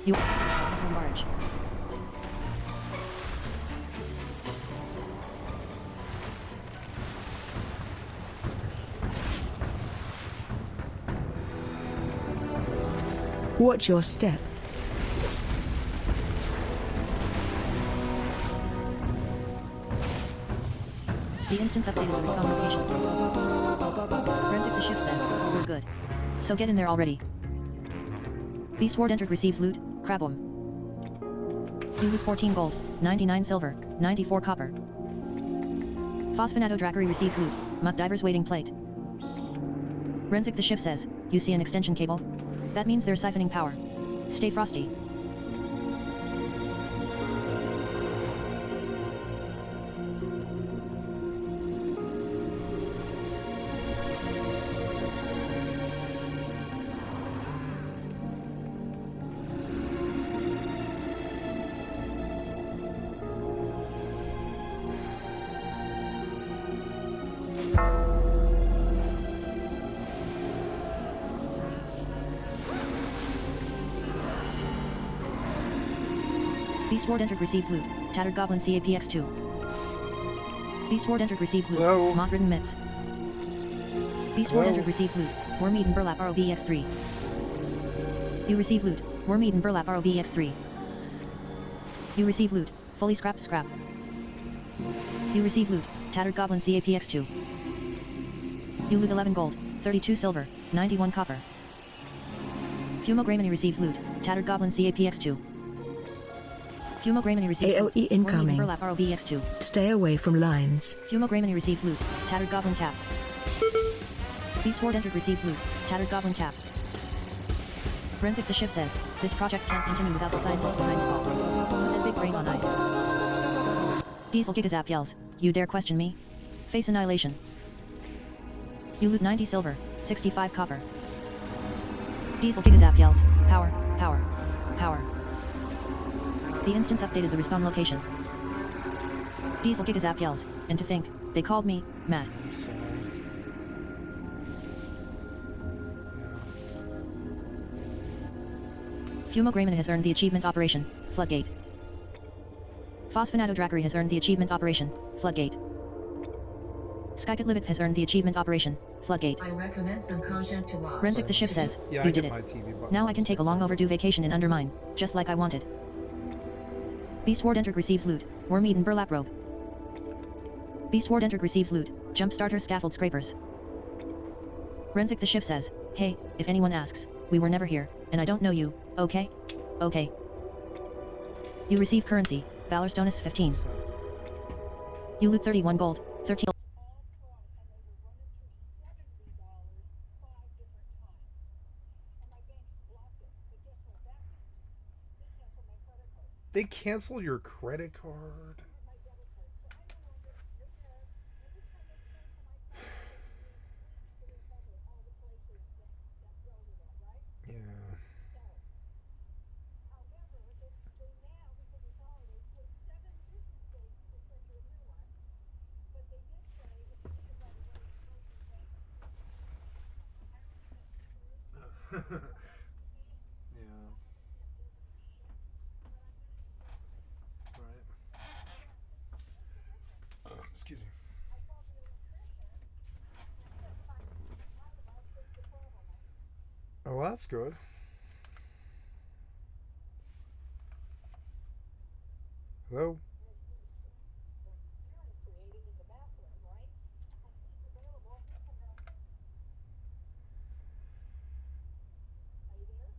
Speaker 2: You from barge.
Speaker 3: Watch your step.
Speaker 2: The instance updated the respawn location. Renzik the ship says, we're good. So get in there already. Beast Ward entered receives loot, crabworm. You loot 14 gold, 99 silver, 94 copper. Phosphinato Drakery receives loot, muck diver's waiting plate. Renzik the ship says, you see an extension cable? That means they're siphoning power. Stay frosty. Beast Ward entered receives loot, tattered goblin CAPX2. Beast Ward entered receives loot,
Speaker 1: Hello?
Speaker 2: moth-ridden mitts. Beast Ward
Speaker 1: Hello?
Speaker 2: entered receives loot, worm eaten burlap ROBX3. You receive loot, worm eaten burlap ROBX3. You receive loot, fully scrapped scrap. You receive loot, tattered goblin CAPX2. You loot 11 gold, 32 silver, 91 copper. Fumogramini receives loot, tattered goblin CAPX2. Fumogramini receives loot,
Speaker 3: AOE
Speaker 2: worm eaten
Speaker 3: incoming.
Speaker 2: burlap ROBX2.
Speaker 3: Stay away from lines.
Speaker 2: Fumogramini receives loot, tattered goblin cap. Beast Ward entered receives loot, tattered goblin cap. Renzik the ship says, this project can't continue without the scientist behind it all. That big brain on ice. Diesel Gigazap yells, you dare question me? Face annihilation. You loot 90 silver, 65 copper. Diesel Gigazap yells, power, power, power. The instance updated the respawn location. Diesel Gigazap yells, and to think, they called me, Matt.
Speaker 1: I'm sorry.
Speaker 2: Fumo Grayman has earned the achievement Operation Floodgate. Phosphanato Drakery has earned the achievement Operation Floodgate. Skycatlive has earned the achievement Operation Floodgate.
Speaker 3: I recommend some content to watch.
Speaker 2: Renzik the ship says,
Speaker 1: Yeah,
Speaker 2: you
Speaker 1: I
Speaker 2: did
Speaker 1: hit
Speaker 2: it.
Speaker 1: my TV button.
Speaker 2: Now I can take a long overdue vacation in Undermine, just like I wanted. Beast Ward entered receives loot. Worm Eaten burlap robe. Beast Ward entered receives loot. Jump starter scaffold scrapers. Renzik the ship says, hey, if anyone asks, we were never here, and I don't know you, okay? Okay. You receive currency, Valor Stonus 15. You loot 31 gold, 13.
Speaker 1: They cancel your credit card. Yeah. Yeah. Right. Excuse me. Oh, well, that's good. Hello?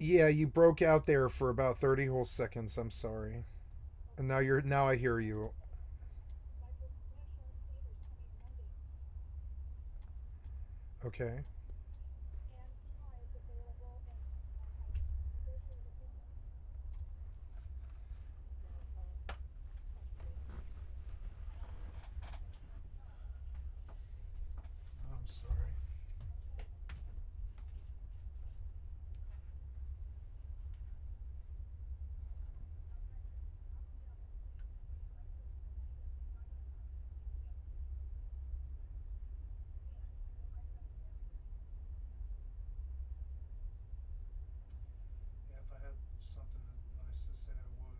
Speaker 1: Yeah, you broke out there for about 30 whole seconds. I'm sorry. And now I hear you. Okay. I'm sorry. Yeah, if I had something nice to say, I would.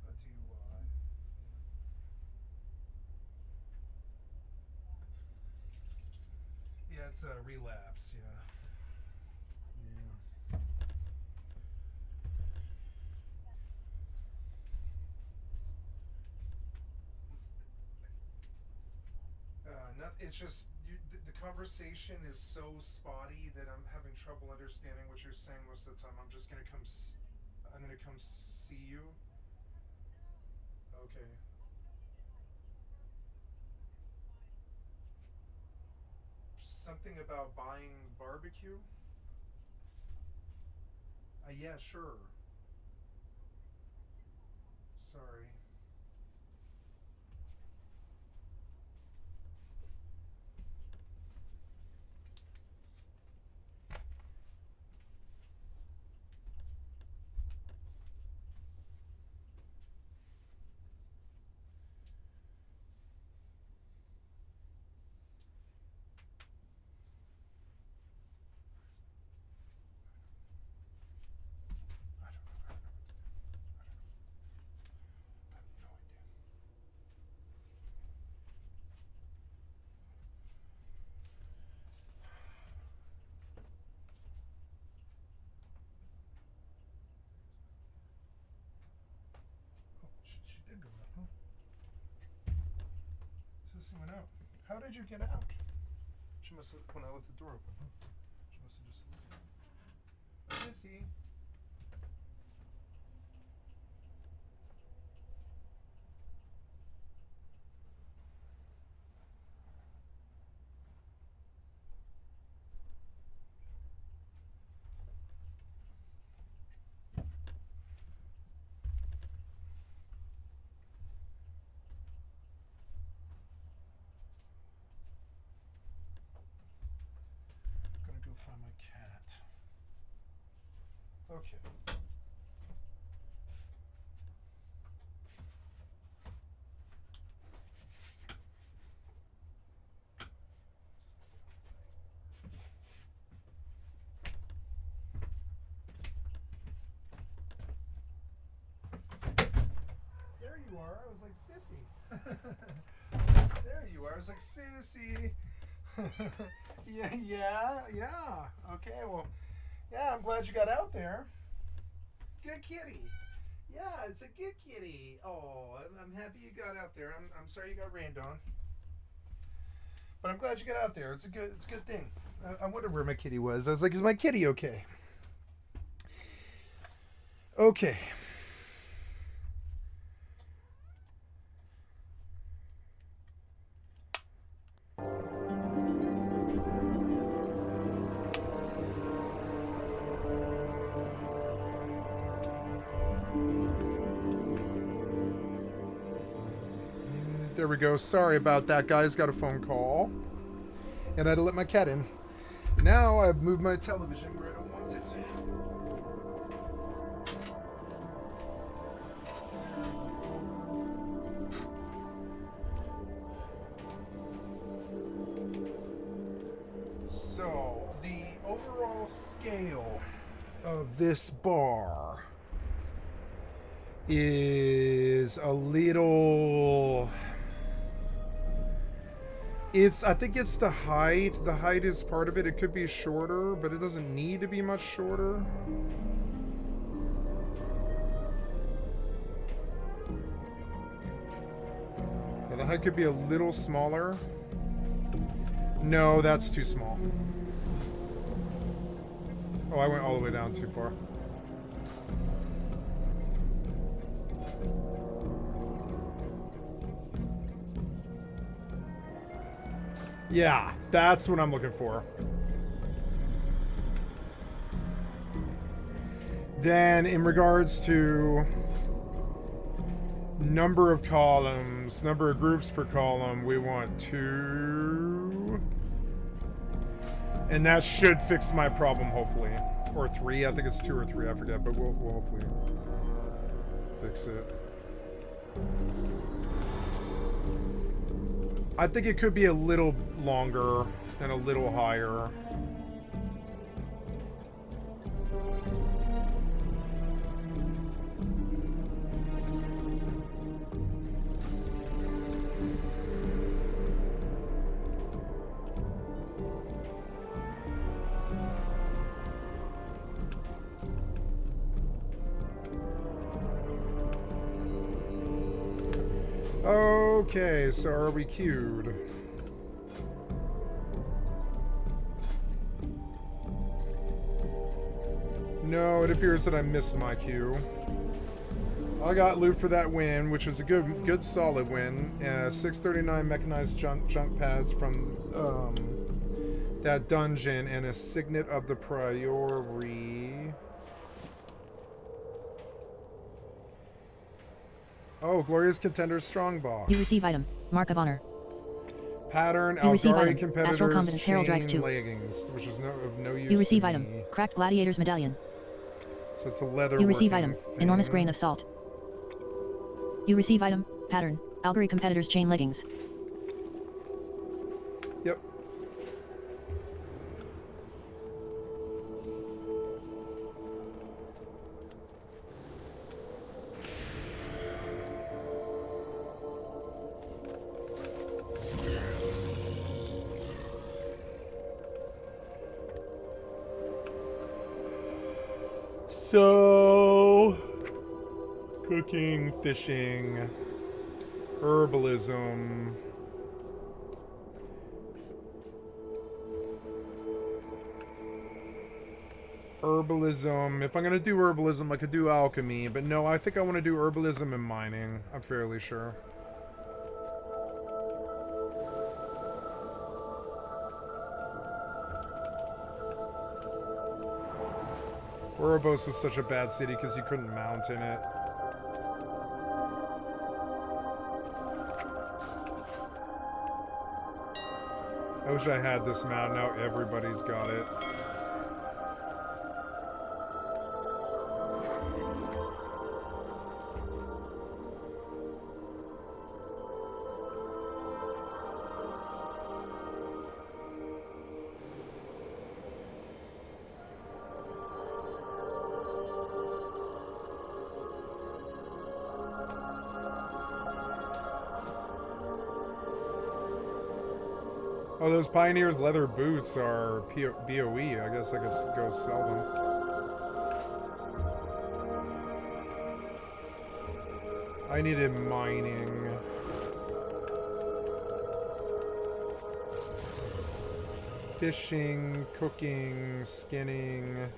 Speaker 1: A DUI. Yeah, it's a relapse. Yeah. Yeah. Not, it's just the conversation is so spotty that I'm having trouble understanding what you're saying most of the time. I'm just gonna come. I'm gonna come see you. Okay. Something about buying barbecue. Yeah, sure. Sorry. I don't know. I don't know what to do. I have no idea. Oh, she did go out, huh? Sissy went out. How did you get out? She must have, when I left the door open, huh? She must have just left. Sissy. Okay. There you are. I was like, Sissy. There you are. I was like, Sissy. Yeah. Okay, well, yeah, I'm glad you got out there. Good kitty. Yeah, it's a good kitty. Oh, I'm happy you got out there. I'm sorry you got rained on. But I'm glad you got out there. It's a good thing. I wondered where my kitty was. I was like, is my kitty okay? Okay. There we go. Sorry about that, guys. Got a phone call. And I had to let my cat in. Now I've moved my television where I don't want it. So, the overall scale of this bar is a little... I think it's the height. The height is part of it. It could be shorter, but it doesn't need to be much shorter. Yeah, the height could be a little smaller. No, that's too small. Oh, I went all the way down too far. Yeah, that's what I'm looking for. Then, in regards to number of columns, number of groups per column, we want 2. And that should fix my problem, hopefully. Or 3, I think it's 2 or 3, I forget, but we'll hopefully fix it. I think it could be a little longer and a little higher. Okay, so are we queued? No, it appears that I missed my queue. I got loot for that win, which was a good solid win. 639 mechanized junk pads from that dungeon and a signet of the Priory. Oh, Glorious Contender Strongbox.
Speaker 2: You receive item. Mark of Honor.
Speaker 1: Pattern,
Speaker 2: You receive
Speaker 1: Alldayerrydaybaby
Speaker 2: item.
Speaker 1: competitors,
Speaker 2: Astral Competence Herald Drags
Speaker 1: chain
Speaker 2: 2.
Speaker 1: leggings, which is of no use
Speaker 2: You receive
Speaker 1: to
Speaker 2: item.
Speaker 1: me.
Speaker 2: Cracked Gladiator's Medallion.
Speaker 1: So it's a leather
Speaker 2: You receive
Speaker 1: working
Speaker 2: item.
Speaker 1: thing.
Speaker 2: Enormous grain of salt. You receive item. Pattern. Alldayerrydaybaby competitors chain leggings.
Speaker 1: Yep. So, cooking, fishing, herbalism. Herbalism. If I'm going to do herbalism, I could do alchemy. But no, I think I want to do herbalism and mining. I'm fairly sure. Ouroboros was such a bad city because you couldn't mount in it. I wish I had this mount. Now everybody's got it. Oh, those Pioneer's leather boots are BOE. I guess I could go sell them. I needed mining. Fishing, cooking, skinning,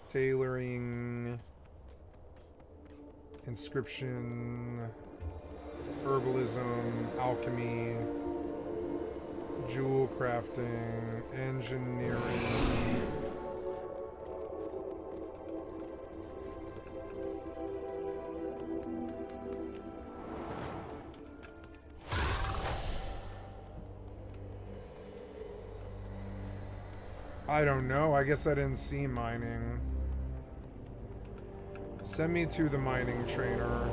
Speaker 1: tailoring, inscription, herbalism, alchemy, jewel crafting, engineering. I don't know. I guess I didn't see mining. Send me to the mining trainer.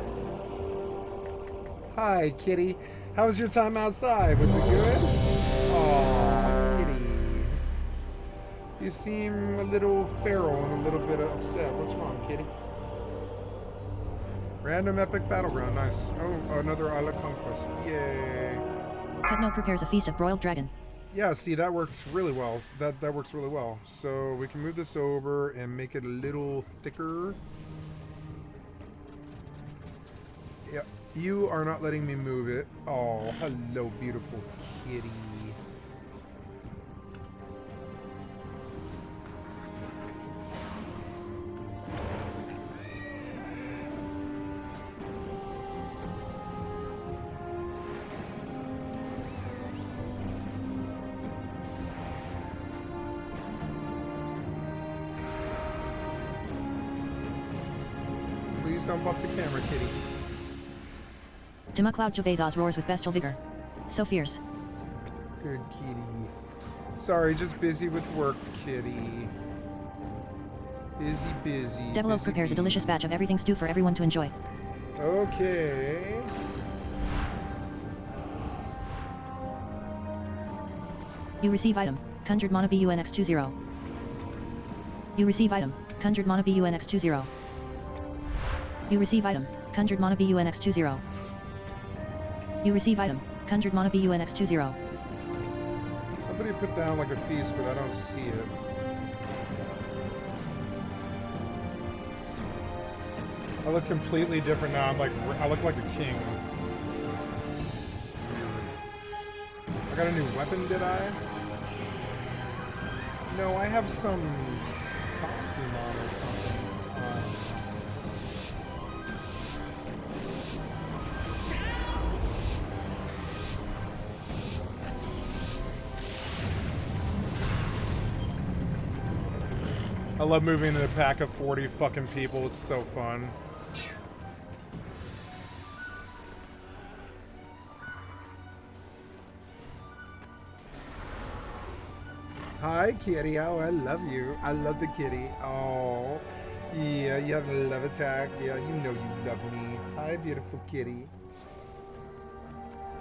Speaker 1: Hi, kitty. How was your time outside? Was it good? Aw, kitty. You seem a little feral and a little bit upset. What's wrong, kitty? Random epic battleground. Nice. Oh, another Isle of Conquest. Yay.
Speaker 2: Ketno prepares a feast of broiled dragon.
Speaker 1: Yeah, see, that works really well. That works really well. So we can move this over and make it a little thicker. Yeah, you are not letting me move it. Oh, hello, beautiful kitty. Please don't bump the camera, kitty.
Speaker 2: Dimacloud Jovedas roars with bestial vigor. So fierce.
Speaker 1: Good kitty. Sorry, just busy with work, kitty. Busy.
Speaker 2: Devilo prepares a delicious batch of everything stew for everyone to enjoy.
Speaker 1: Okay.
Speaker 2: You receive item. Conjured Mana BUNX20. You receive item. Conjured Mana BUNX20. You receive item. Conjured Mana BUNX20. You receive item. Conjured Mana BUNX20.
Speaker 1: Somebody put down like a feast, but I don't see it. I look completely different now. I look like a king. I got a new weapon, did I? No, I have some costume on or something. I love moving in a pack of 40 fucking people. It's so fun. Hi, kitty. Oh, I love you. I love the kitty. Oh, yeah, you have a love attack. Yeah, you know you love me. Hi, beautiful kitty.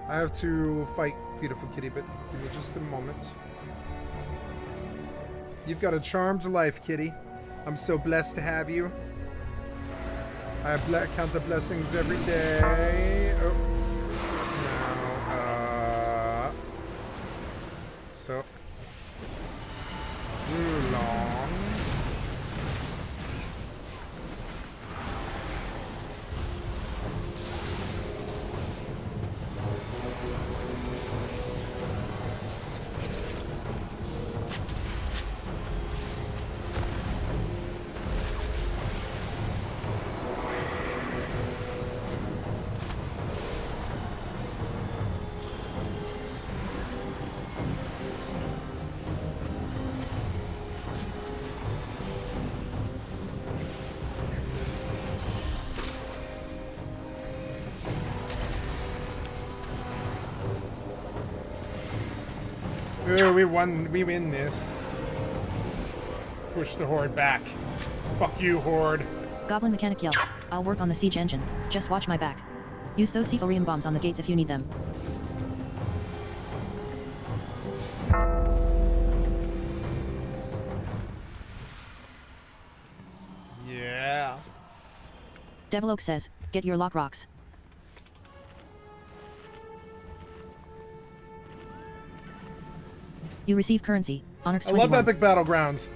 Speaker 1: I have to fight beautiful kitty, but give me just a moment. You've got a charmed life, kitty. I'm so blessed to have you. I count the blessings every day. Oh. Now, so. Too long. Ooh, we win this. Push the horde back. Fuck you, horde.
Speaker 2: Goblin mechanic yell. I'll work on the siege engine. Just watch my back. Use those cephalium bombs on the gates if you need them.
Speaker 1: Yeah.
Speaker 2: Devil Oak says, get your lock rocks. You receive currency. Onyx
Speaker 1: I
Speaker 2: 21.
Speaker 1: love Epic Battlegrounds.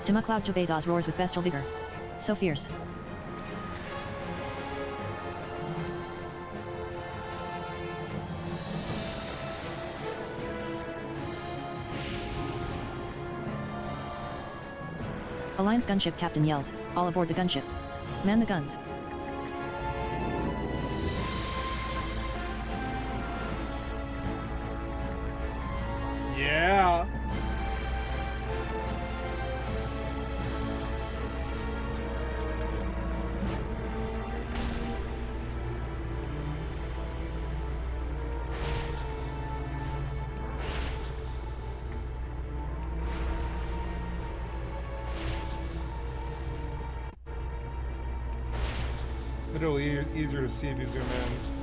Speaker 2: Tima Cloud Jabedas roars with bestial vigor. So fierce. Alliance gunship captain yells, all aboard the gunship. Man the guns.
Speaker 1: Yeah. It'll be easier to see if you zoom in.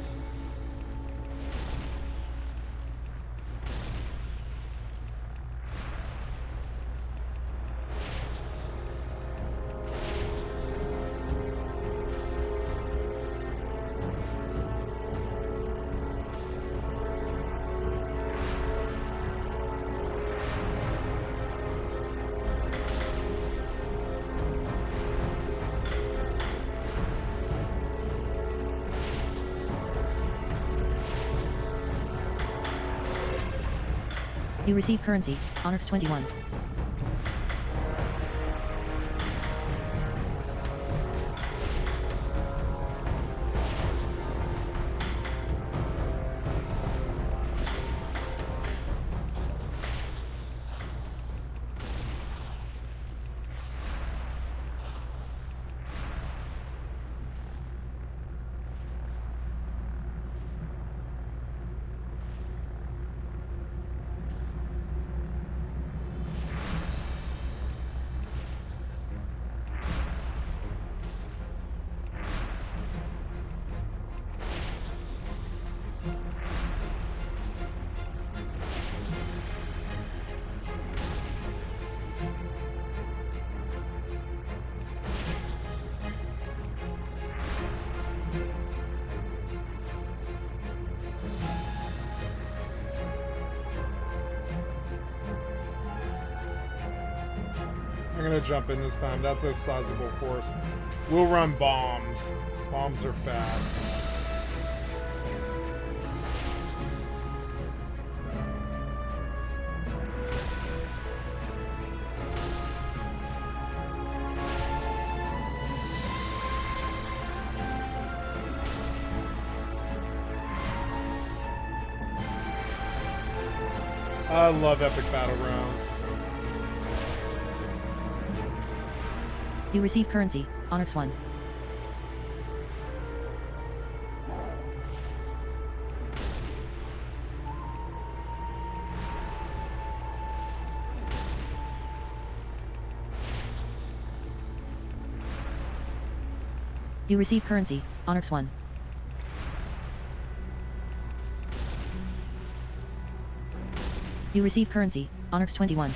Speaker 2: You receive currency. Onyx 21. I'm gonna jump in this time. That's a sizable force. We'll run bombs. Bombs are fast. I love Epic Battlegrounds. You receive currency. Onyx 1. You receive currency. Onyx 1. You receive currency. Onyx 21.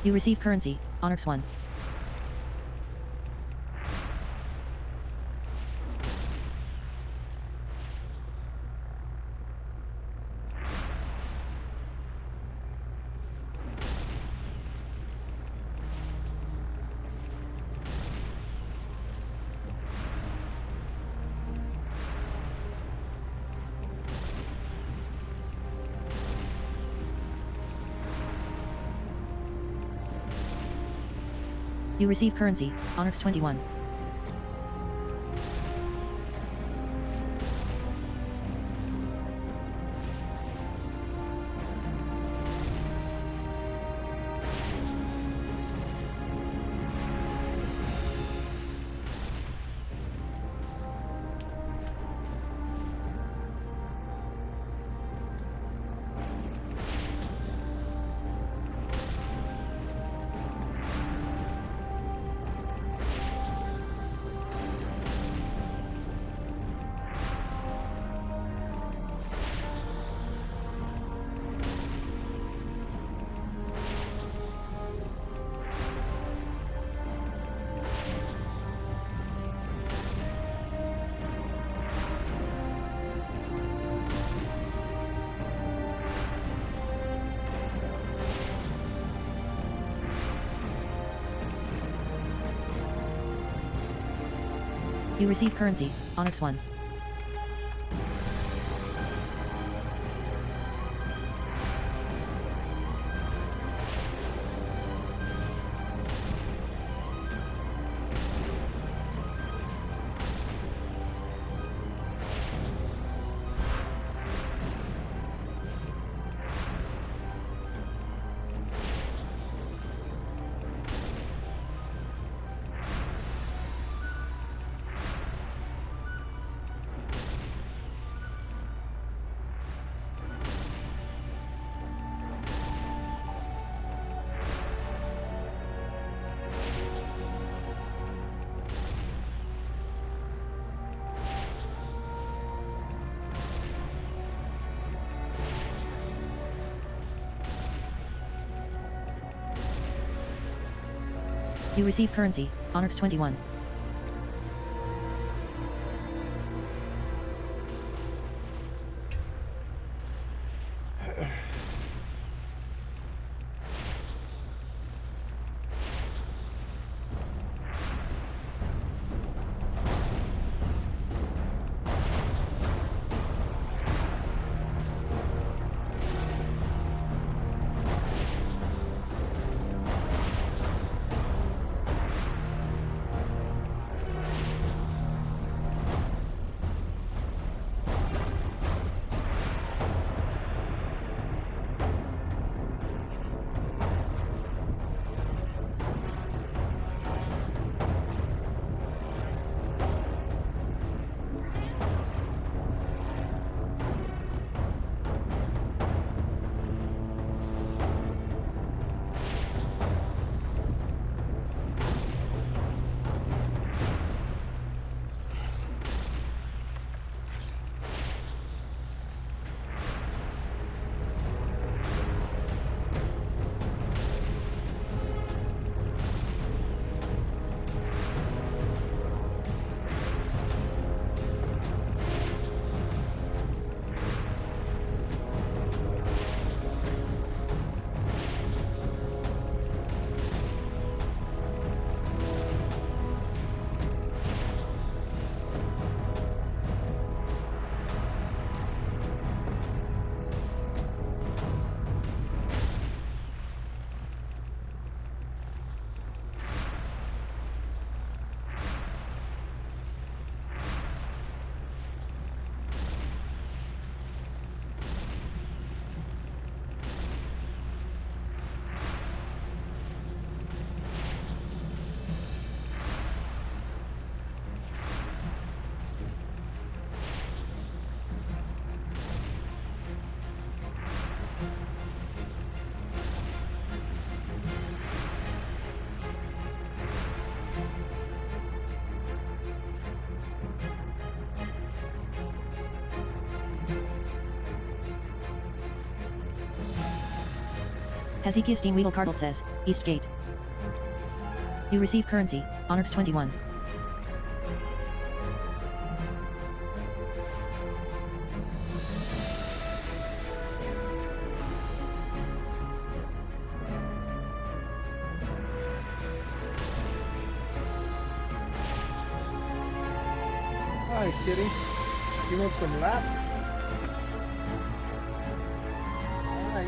Speaker 2: You receive currency, Onyx 1. You receive currency, Onyx 21. You receive currency, Onyx 1. You receive currency, Onyx 21. Hezekiah Steenweedle Cardle says, East Gate. You receive currency, Onyx 21.
Speaker 1: Hi, kitty. You want some lap? Hi.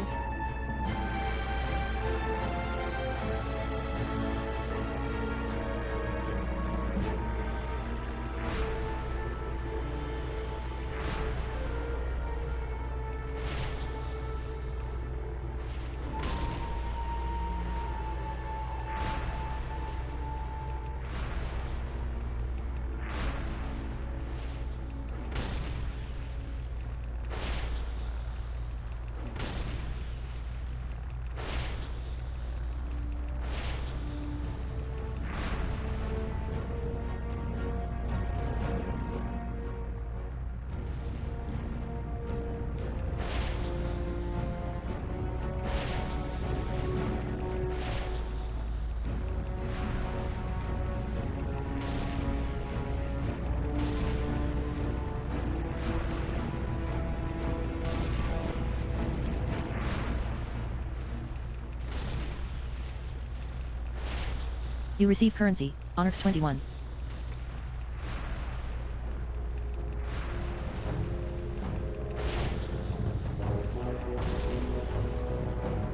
Speaker 2: You receive currency, Onyx 21.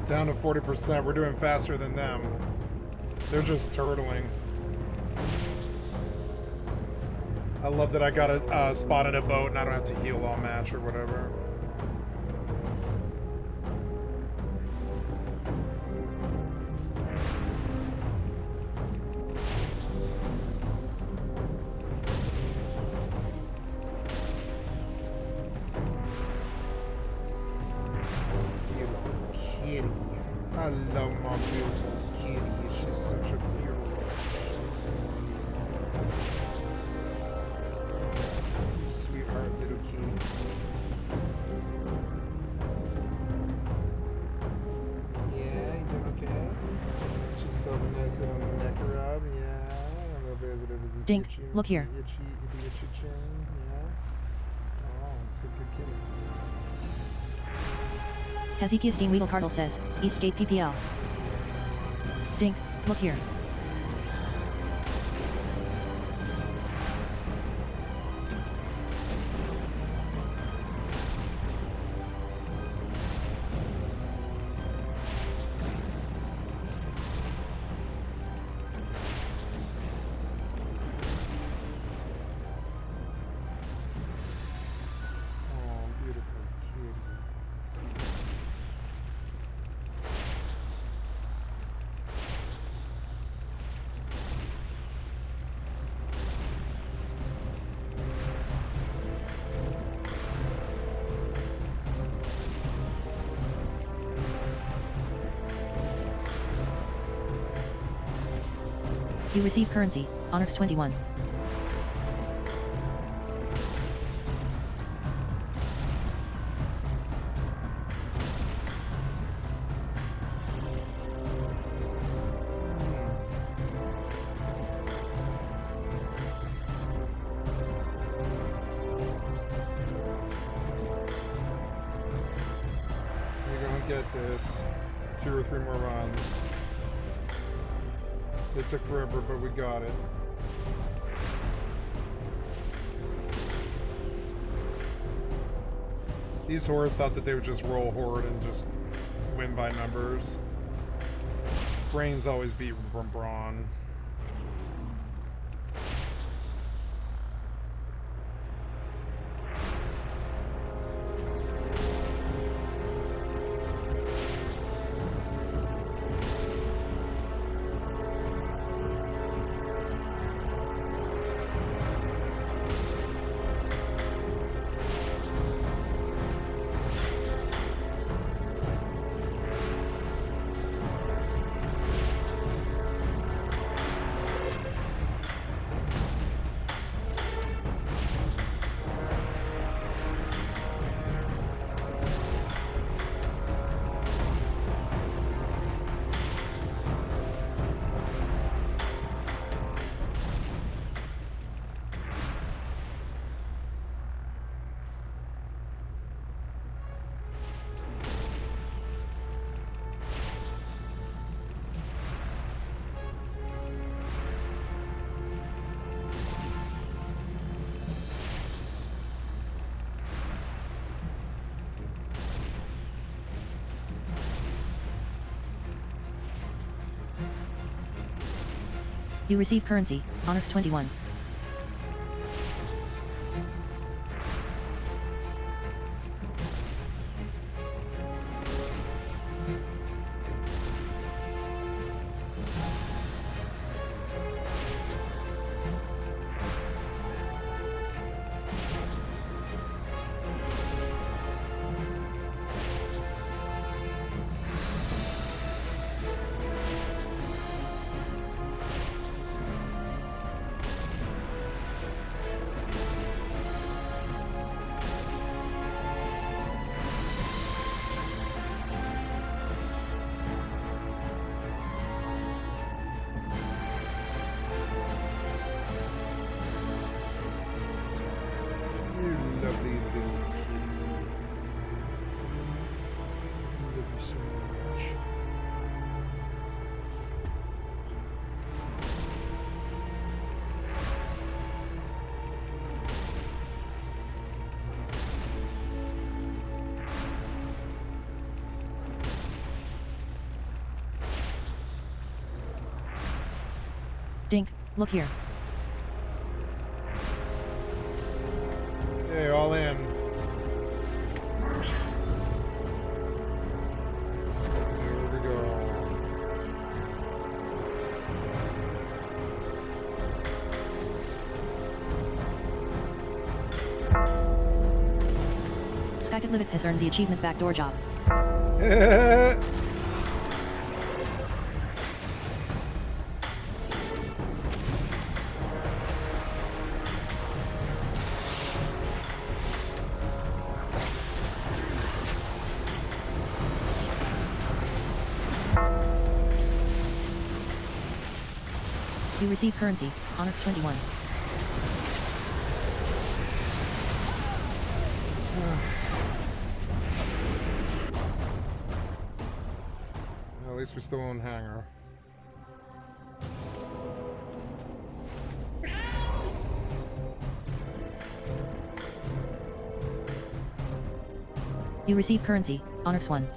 Speaker 1: Down to 40%. We're doing faster than them. They're just turtling. I love that I got a spot in a boat and I don't have to heal all match or whatever. I love my beautiful kitty. She's such a beautiful kitty. Sweetheart little kitty. Yeah, you doing okay? She's so nice little neck rub. Yeah, a little bit of the
Speaker 2: Dink,
Speaker 1: itchy,
Speaker 2: look here.
Speaker 1: The itchy chin. Yeah. Oh, it's a good kitty.
Speaker 2: Hezekiah Steenweedle Cardle says, East Gate PPL. Dink, look here.
Speaker 1: Oh, beautiful kitty.
Speaker 2: You receive currency, Onyx 21.
Speaker 1: We're gonna get this. 2 or 3 more runs. It took forever, but we got it. These Horde thought that they would just roll Horde and just win by numbers. Brains always beat Brawn.
Speaker 2: You receive currency, Onyx 21.
Speaker 1: You lovely little kitty. I love you so much.
Speaker 2: Dink, look here.
Speaker 1: Hey, all in. Here we go.
Speaker 2: Skycatlive has earned the achievement backdoor job. You receive currency, Onyx 21.
Speaker 1: At least we're still on hangar.
Speaker 2: You receive currency, Onyx 1.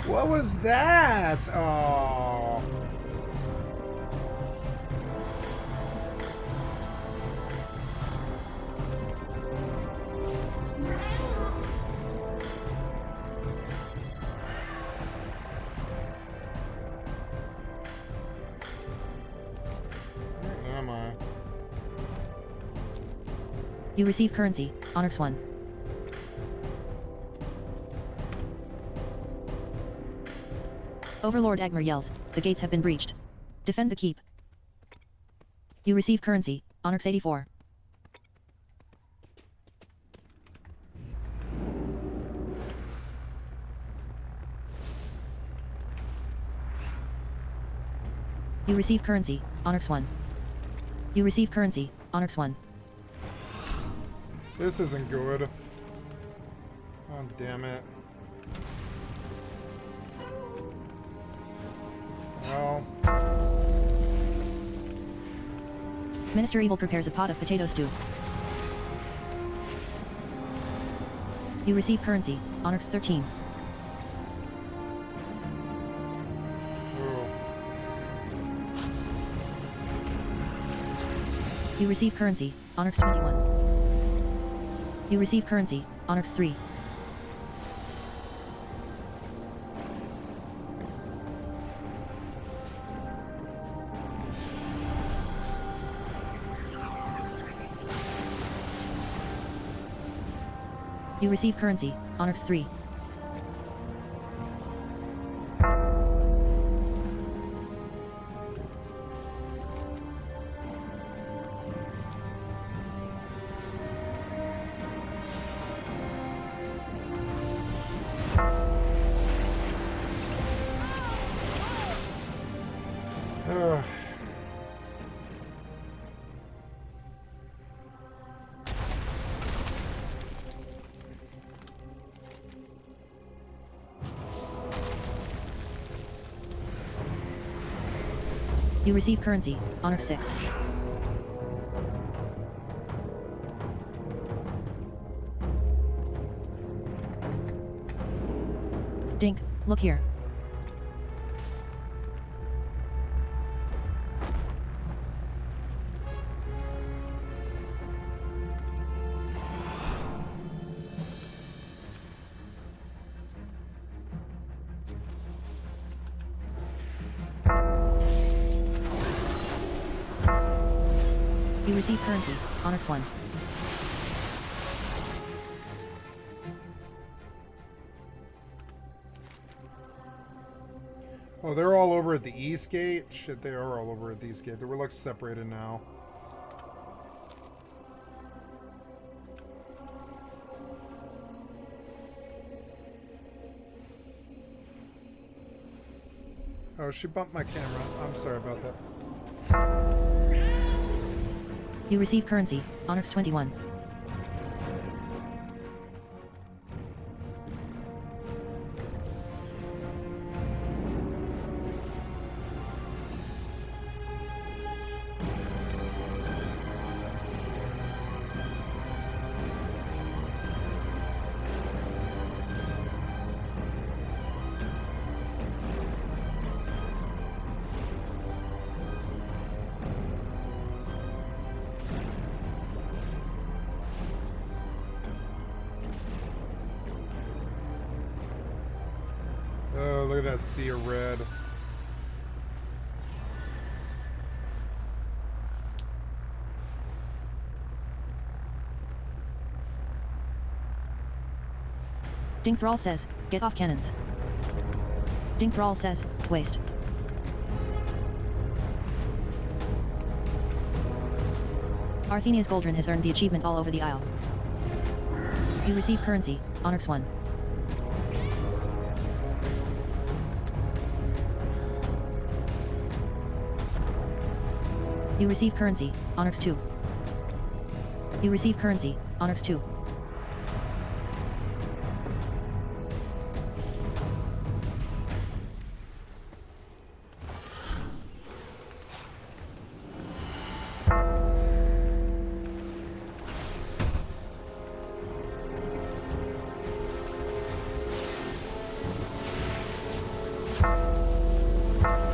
Speaker 1: What was that? Oh. Where am I?
Speaker 2: You receive currency, Onyx 1. Overlord Agmar yells, the gates have been breached. Defend the keep. You receive currency, Onyx 84. You receive currency, Onyx 1. You receive currency, Onyx 1.
Speaker 1: This isn't good. Oh, damn it. Well.
Speaker 2: Minister Evil prepares a pot of potato stew. You receive currency, Onyx 13.
Speaker 1: Oh.
Speaker 2: You receive currency, Onyx 21. You receive currency, Onyx 3. You receive currency, Onyx 3.
Speaker 1: Ugh.
Speaker 2: You receive currency, Onyx 6. Dink, look here. You receive currency, Onyx 1.
Speaker 1: Oh, they're all over at the east gate? Shit, they are all over at the east gate. They were like separated now. Oh, she bumped my camera. I'm sorry about that.
Speaker 2: You receive currency, Onyx 21.
Speaker 1: Oh, look at that sea of red.
Speaker 2: Dink Thrall says, get off cannons. Dink Thrall says, waste. Arthenia's Goldrin has earned the achievement all over the Isle. You receive currency, Onyx 1. You receive currency, Onyx 2. You receive currency, Onyx 2.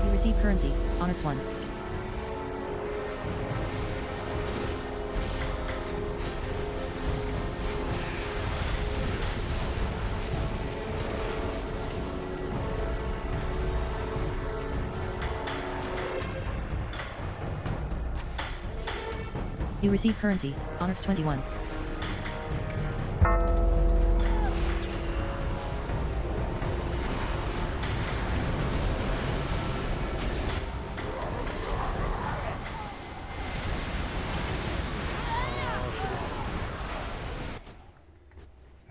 Speaker 2: You receive currency, Onyx 1. You receive currency, Onyx 21.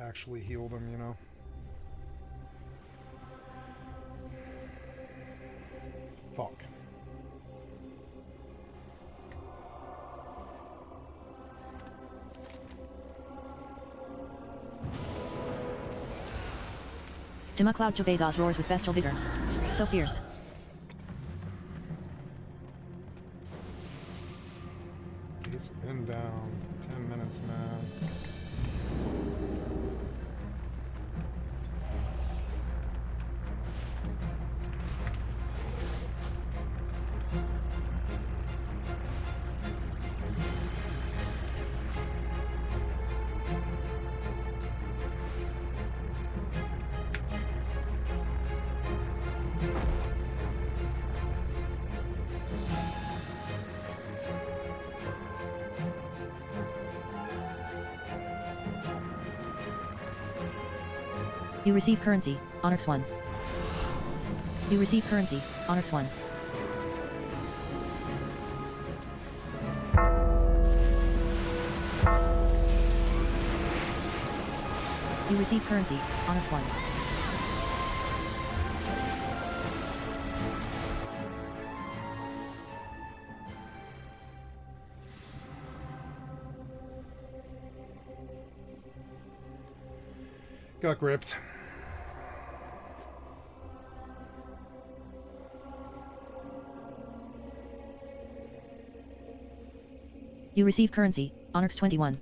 Speaker 1: Actually healed him, you know. Fuck.
Speaker 2: Timacloud Jobagaz roars with bestial vigor. So fierce.
Speaker 1: He's been down 10 minutes, man.
Speaker 2: You receive currency, Onyx 1. You receive currency, Onyx 1. You receive currency, Onyx 1.
Speaker 1: Got gripped.
Speaker 2: You receive currency, Onyx 21.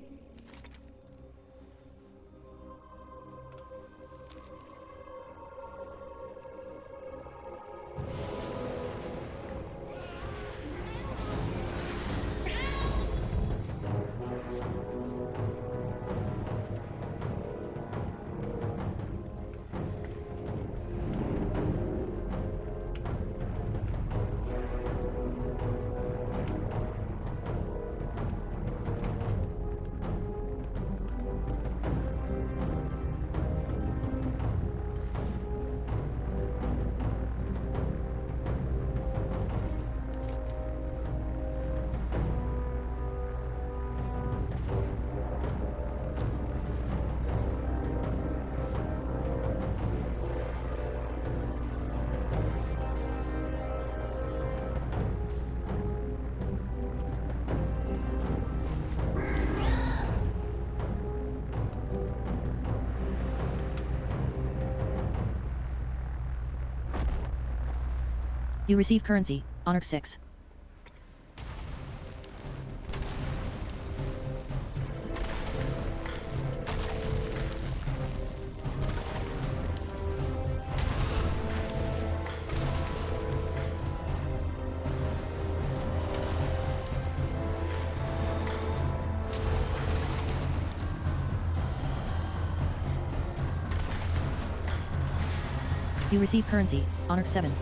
Speaker 2: You receive currency, Onyx 6. You receive currency, Onyx 7.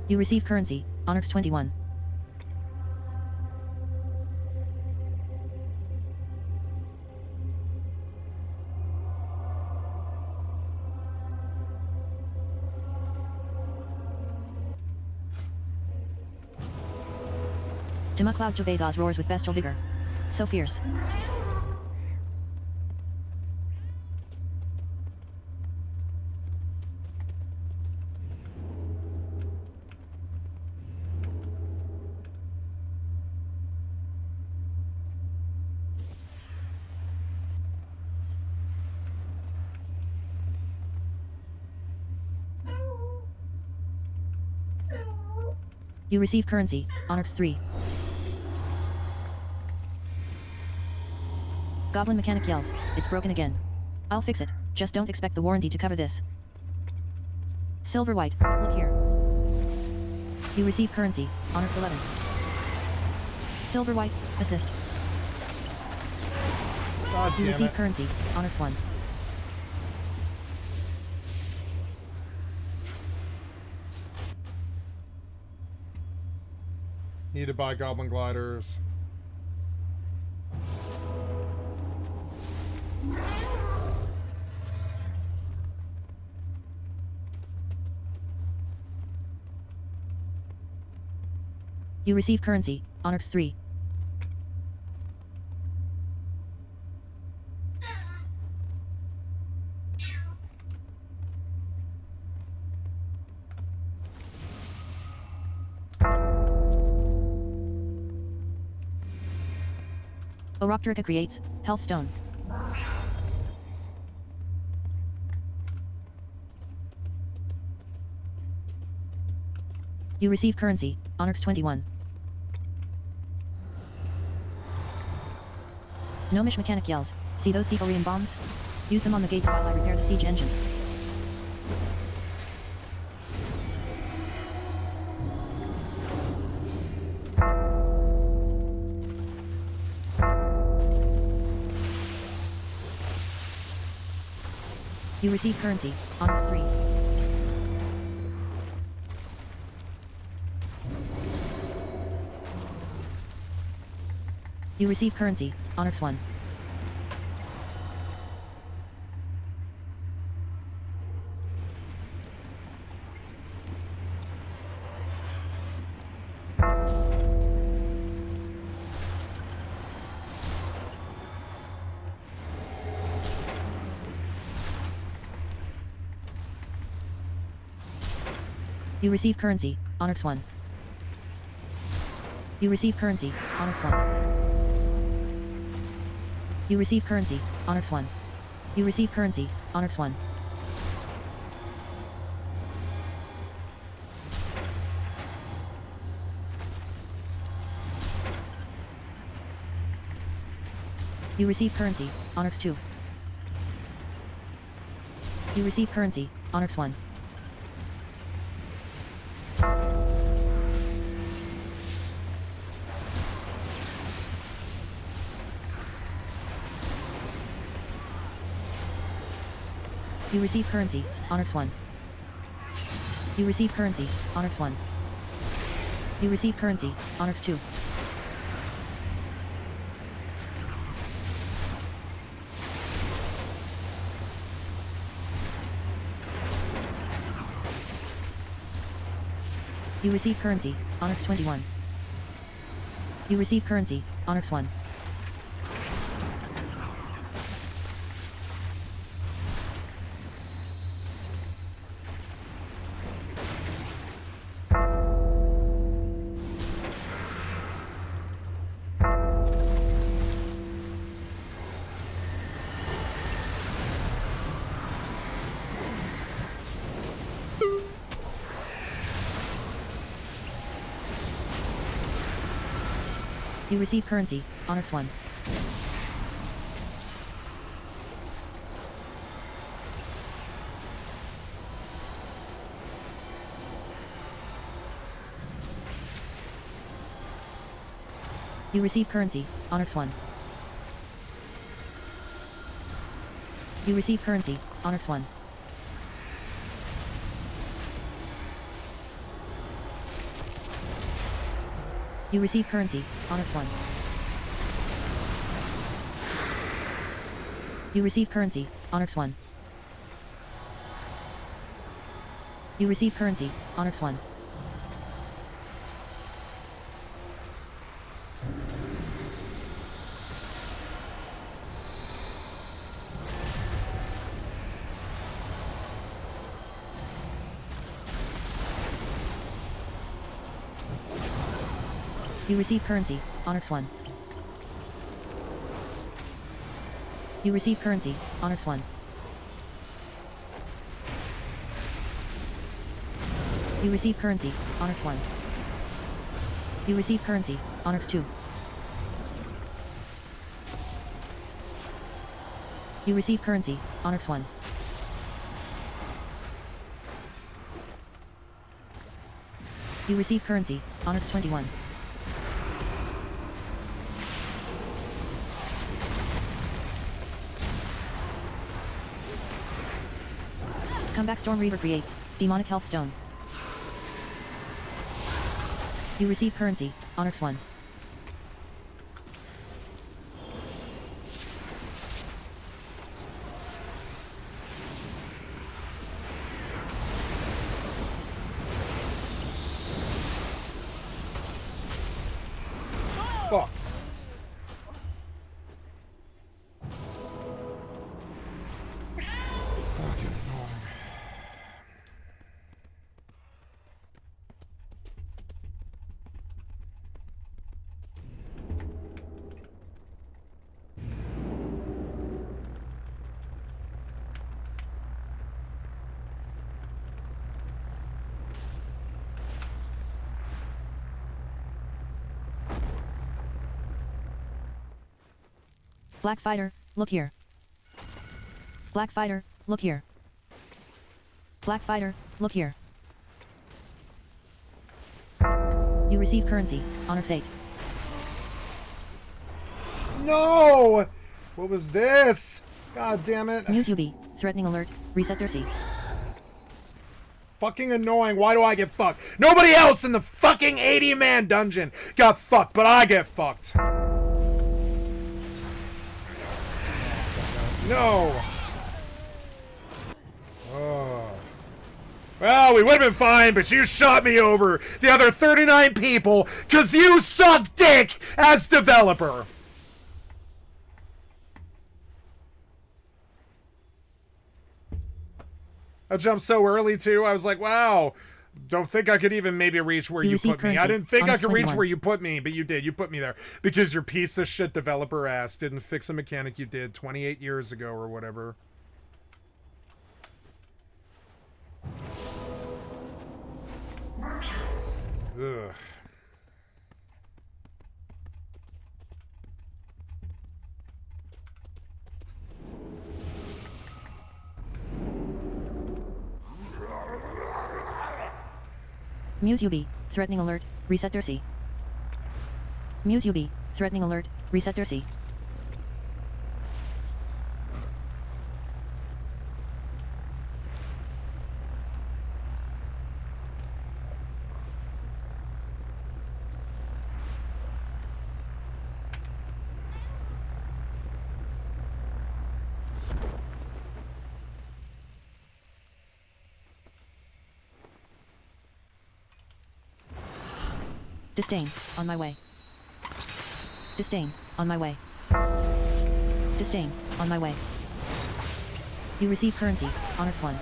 Speaker 2: You receive currency, Onyx 21. Timacloud Jabagaz roars with bestial vigor. So fierce. You receive currency, Onyx 3. Goblin mechanic yells, it's broken again. I'll fix it, just don't expect the warranty to cover this. Silver White, look here. You receive currency, Onyx 11. Silver White, assist.
Speaker 1: God
Speaker 2: You
Speaker 1: damn
Speaker 2: receive
Speaker 1: it.
Speaker 2: currency, Onyx 1.
Speaker 1: Need to buy goblin gliders.
Speaker 2: You receive currency, Onyx 3. Orocterica creates, Health Stone. You receive currency, Onyx 21. Gnomish mechanic yells, see those Sephorian bombs? Use them on the gates while I repair the siege engine. You receive currency, Onyx 3. You receive currency, Onyx 1. You receive currency, Onyx 1. You receive currency, Onyx 1. You receive currency, Onyx 1. You receive currency, Onyx 1. You receive currency, Onyx 2. You receive currency, Onyx 1. You receive currency, Onyx 1. You receive currency, Onyx 1. You receive currency, Onyx 2. You receive currency, Onyx 21. You receive currency, Onyx 1. You receive currency, Onyx 1. You receive currency, Onyx 1. You receive currency, Onyx 1. You receive currency, Onyx 1. You receive currency, Onyx 1. You receive currency, Onyx 1. You receive currency, Onyx 1. You receive currency, Onyx 1. You receive currency, Onyx 1. You receive currency, Onyx 2. You receive currency, Onyx 1. You receive currency, Onyx 21. Comeback Storm Reaver creates Demonic Health Stone. You receive currency, Onyx 1.
Speaker 1: Fuck. Fucking annoying.
Speaker 2: Black Fighter, look here. Black Fighter, look here. Black Fighter, look here. You receive currency, Onyx 8.
Speaker 1: No! What was this? God damn it.
Speaker 2: Muse UB, threatening alert, reset their C.
Speaker 1: Fucking annoying. Why do I get fucked? Nobody else in the fucking 80-man dungeon got fucked, but I get fucked. No. Oh. Well, we would have been fine, but you shot me over the other 39 people because you suck dick as developer. I jumped so early, too. I was like, wow. Don't think I could even maybe reach where you put me. I didn't think I could reach where you put me, but you did. You put me there. Because your piece of shit developer ass didn't fix a mechanic you did 28 years ago or whatever. Ugh.
Speaker 2: Muse UB, threatening alert, reset their C. Muse UB, threatening alert, reset their C. Disdain, on my way. Disdain, on my way. Disdain, on my way. You receive currency, Onyx 1.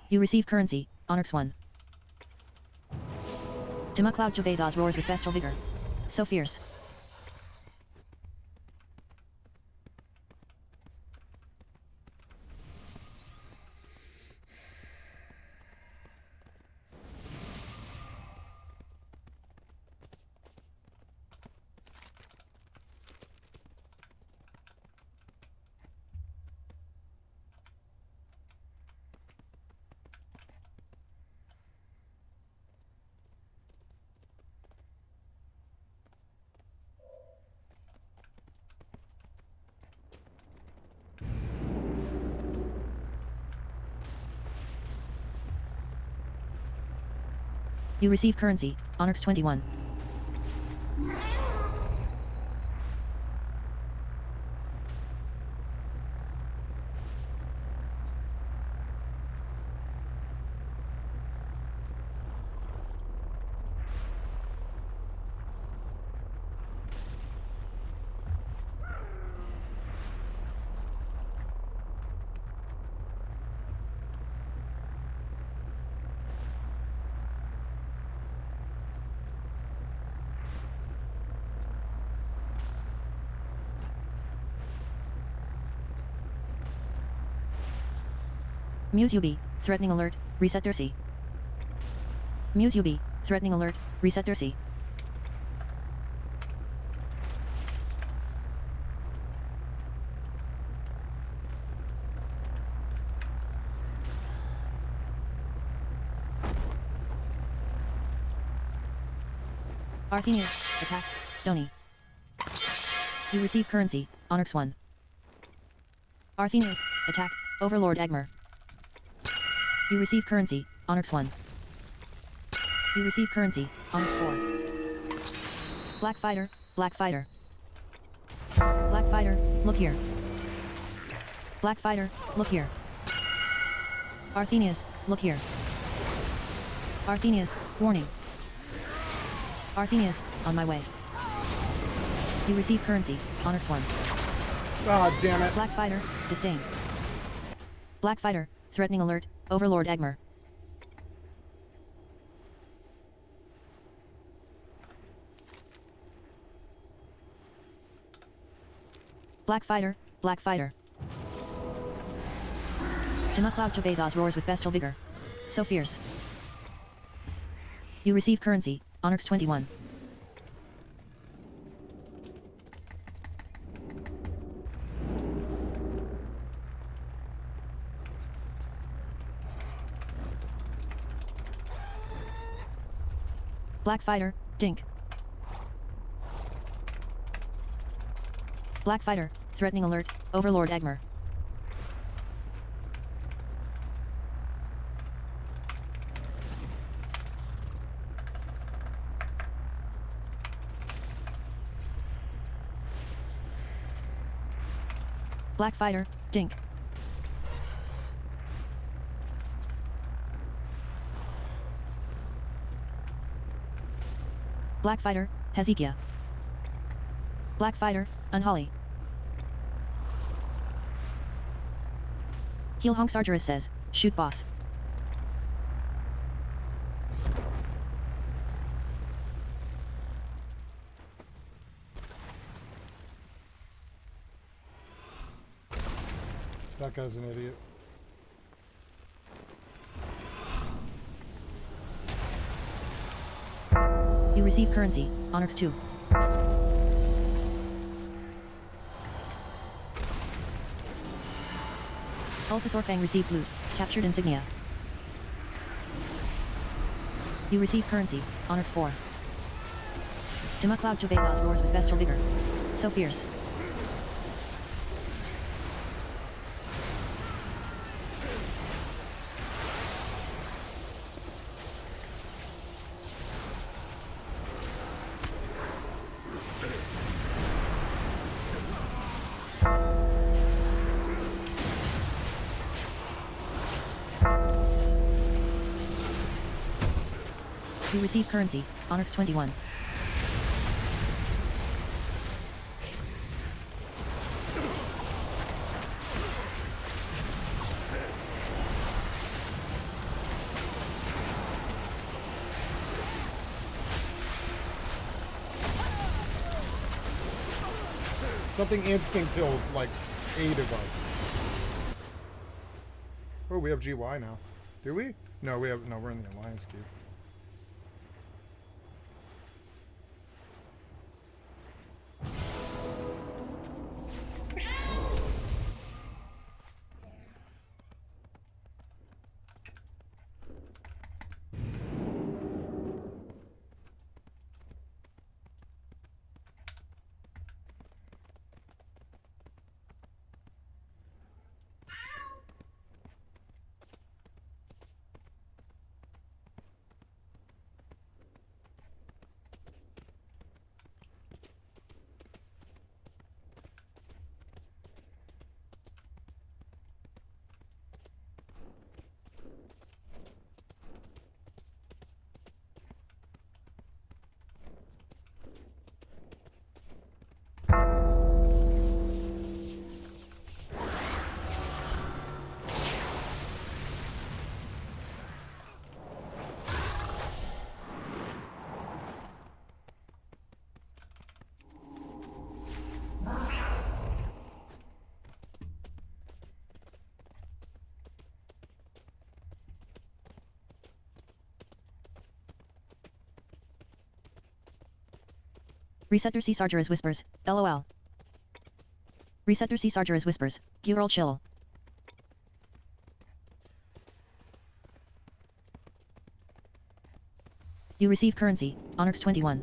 Speaker 2: You receive currency, Onyx 1. Tima Cloud Javedas roars with bestial vigor. So fierce. You receive currency, Onyx 21. Muse UB, threatening alert, reset their C. Muse UB, threatening alert, reset their C. Arthenius, attack, Stony. You receive currency, Onyx 1. Arthenius, attack, Overlord Agmer. You receive currency, Onyx 1. You receive currency, Onyx 4. Black Fighter, Black Fighter. Black Fighter, look here. Black Fighter, look here. Arthenius, look here. Arthenius, warning. Arthenius, on my way. You receive currency, Onyx 1.
Speaker 1: Ah, damn it.
Speaker 2: Black Fighter, disdain. Black Fighter, threatening alert, Overlord Agmer. Black Fighter, Black Fighter. Timacloud Javedas roars with bestial vigor. So fierce. You receive currency, Onyx 21. Black Fighter, Dink. Black Fighter, threatening alert, Overlord Agmer. Black Fighter, Dink. Black Fighter, Hezekiah. Black Fighter, Unholly. Heel Honk Sargeras says, shoot boss.
Speaker 1: That guy's an idiot.
Speaker 2: You receive currency, Onyx 2. Ulsus Orfang receives loot, captured insignia. You receive currency, Onyx 4. Timacloud Javedas roars with bestial vigor. So fierce. You receive currency, Onyx 21.
Speaker 1: Something instant killed like 8 of us. Oh, we have GY now. Do we? No, we're in the Alliance queue.
Speaker 2: Receptor C Sargeras whispers, LOL. Receptor C Sargeras whispers, Girl chill. You receive currency, Onyx 21.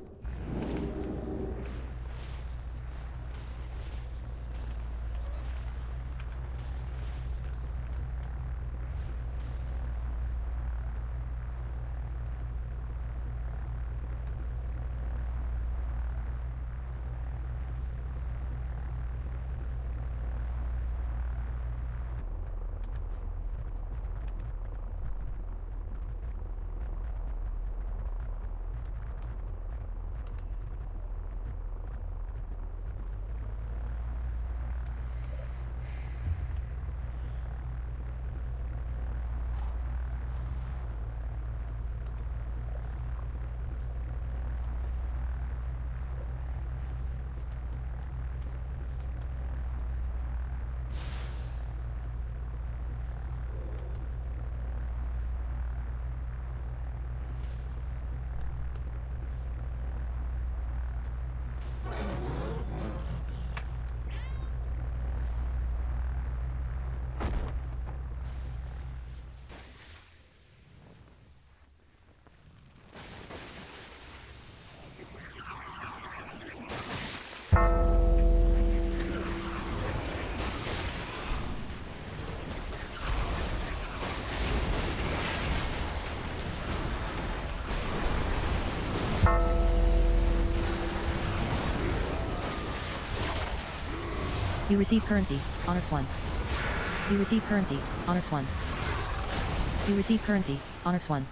Speaker 2: You receive currency, Onyx 1. You receive currency, Onyx 1. You receive currency, Onyx 1.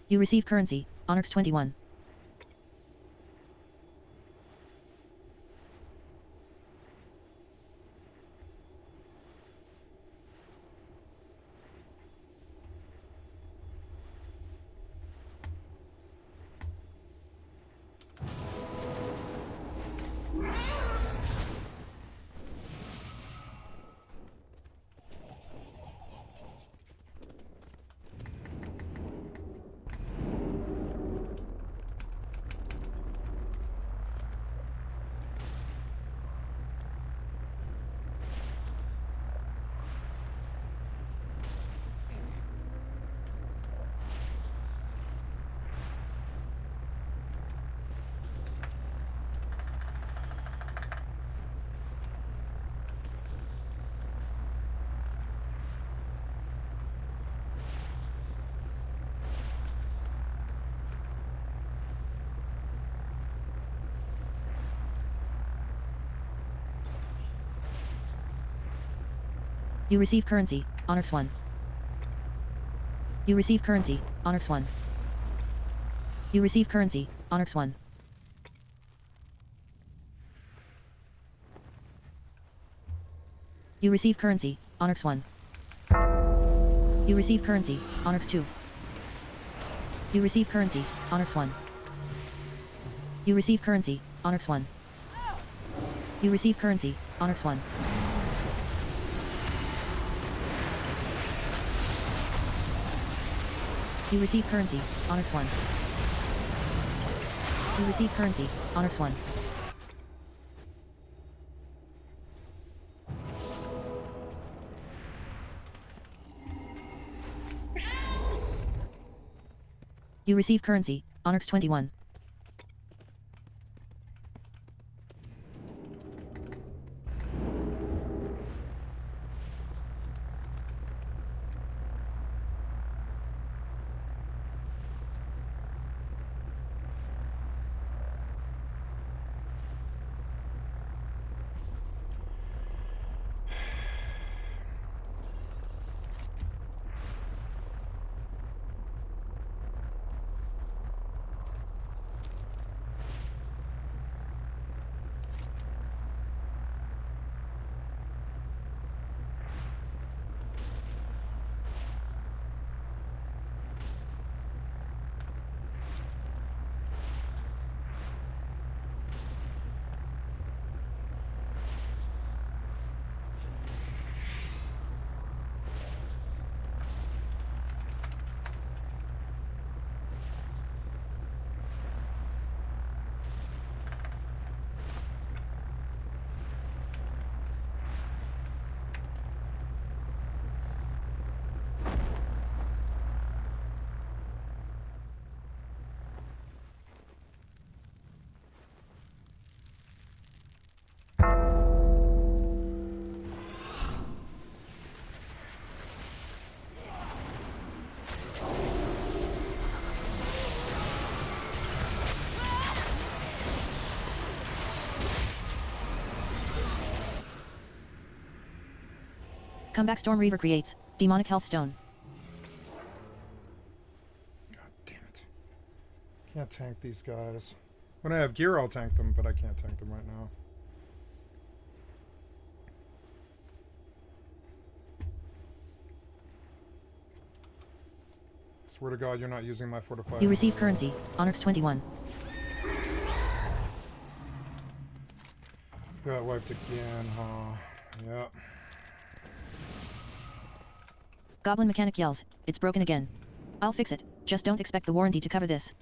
Speaker 2: You receive currency, Onyx 21. You receive currency, Onyx 1. You receive currency, Onyx 1. You receive currency, Onyx 1. You receive currency, Onyx 1. You receive currency, Onyx 2. You receive currency, Onyx 1. You receive currency, Onyx 1. You receive currency, Onyx 1. You receive currency, Onyx 1. You receive currency, Onyx 1. You receive currency, Onyx 21. Comeback Storm Reaver creates Demonic Health Stone.
Speaker 1: God damn it. Can't tank these guys. When I have gear, I'll tank them, but I can't tank them right now. Swear to God, you're not using my fortified.
Speaker 2: You receive currency, Onyx 21.
Speaker 1: Got wiped again, huh? Yep.
Speaker 2: Goblin Mechanic yells, it's broken again. I'll fix it, just don't expect the warranty to cover this.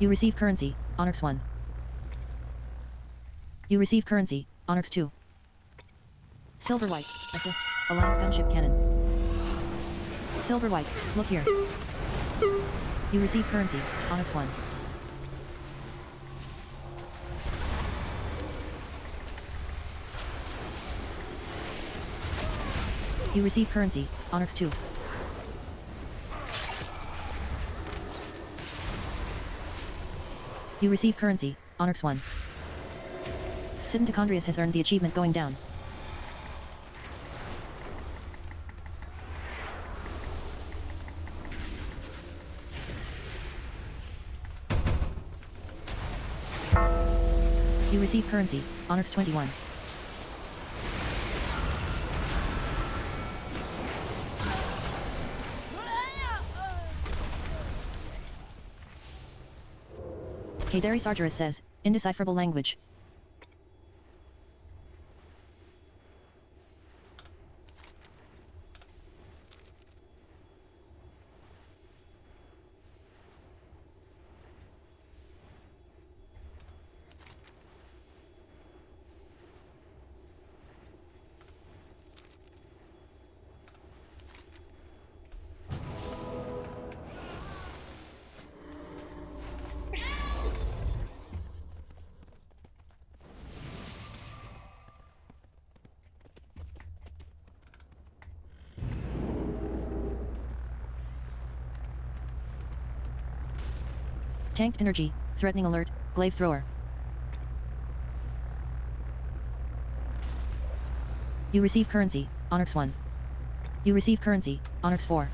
Speaker 2: You receive currency, Onyx 1. You receive currency, Onyx 2. Silver White, assist, Alliance Gunship Cannon. Silver White, look here. You receive currency, Onyx 1. You receive currency, Onyx 2. You receive currency, Onyx 1. Sidon Tichondrius has earned the achievement going down. You receive currency, Onyx 21. Kadari Sargeras says, indecipherable language. Tanked energy, threatening alert, glaive thrower. You receive currency, Onyx 1. You receive currency, Onyx 4.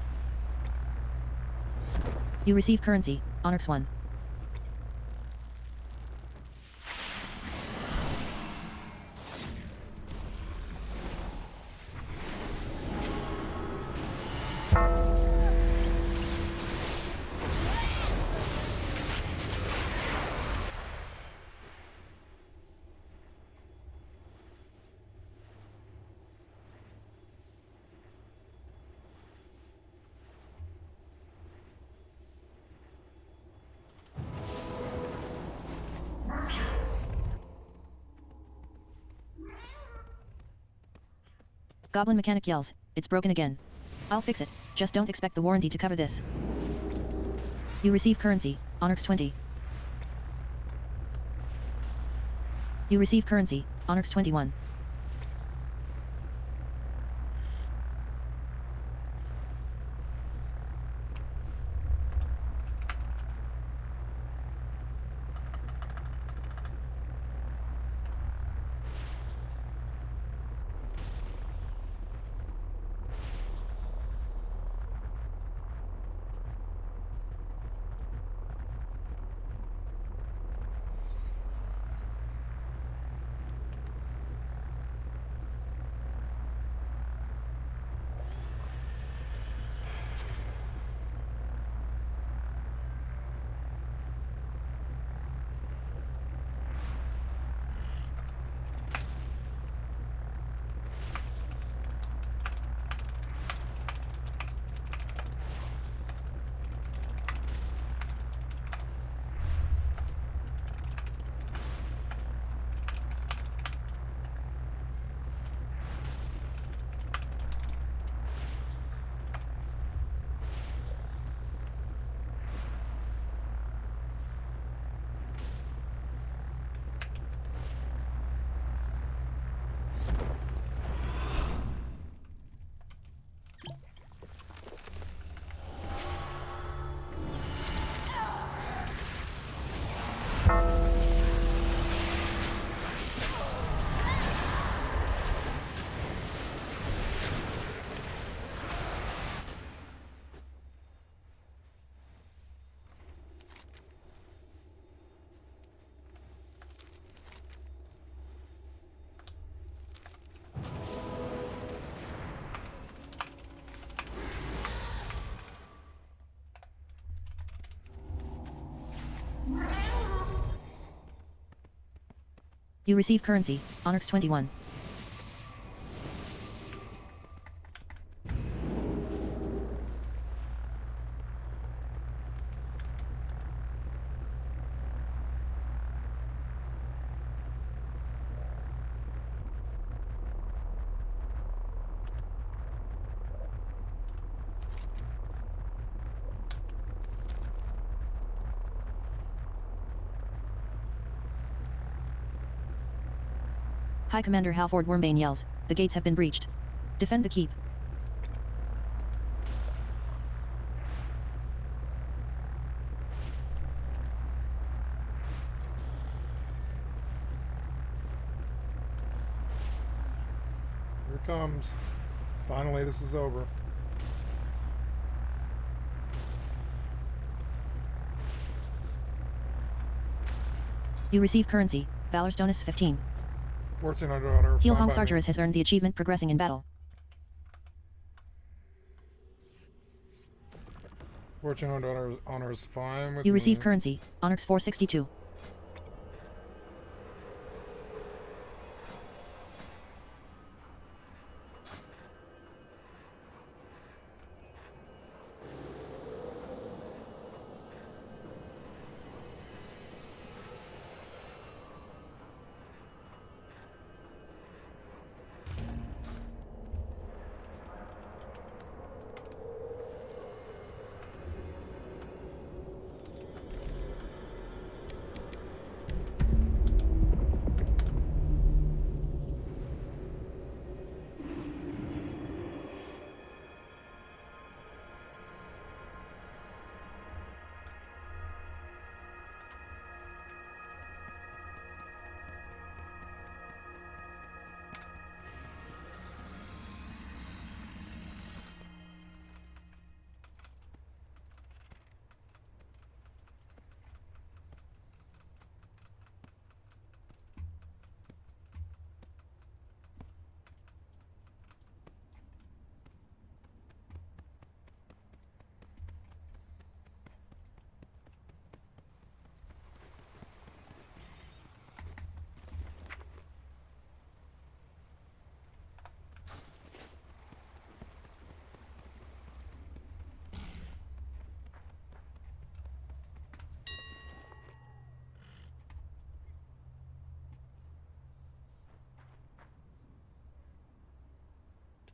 Speaker 2: You receive currency, Onyx 1. Goblin Mechanic yells, it's broken again. I'll fix it, just don't expect the warranty to cover this. You receive currency, Onyx 20. You receive currency, Onyx 21. You receive currency, Onyx 21. High Commander Halford Wormbane yells, the gates have been breached. Defend the keep.
Speaker 1: Here it comes. Finally, this is over.
Speaker 2: You receive currency, Valor Stonus 15.
Speaker 1: 1400 honor.
Speaker 2: Heel
Speaker 1: fine
Speaker 2: Hong
Speaker 1: by me.
Speaker 2: Sargeras has earned the achievement Progressing in Battle.
Speaker 1: 1400 honor is fine with
Speaker 2: You
Speaker 1: me.
Speaker 2: receive currency, Onyx 462.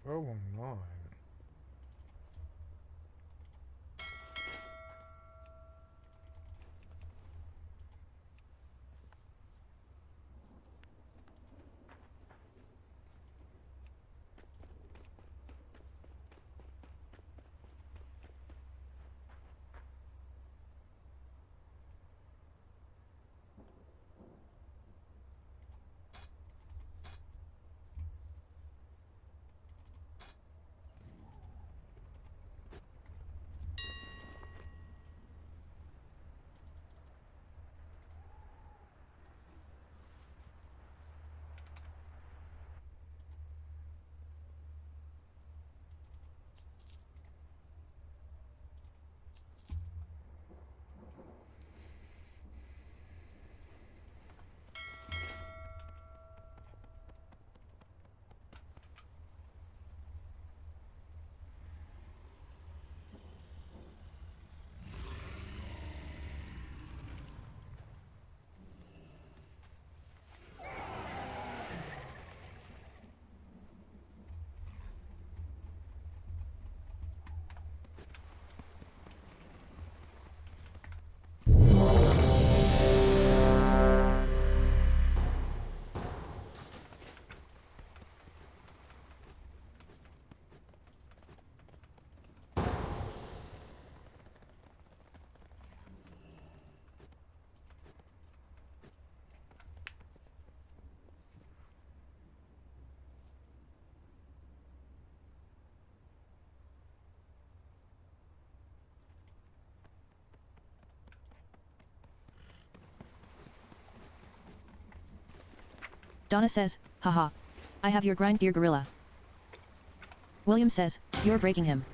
Speaker 1: Oh, 9.
Speaker 2: Donna says, haha. I have your grind gear gorilla. William says, you're breaking him.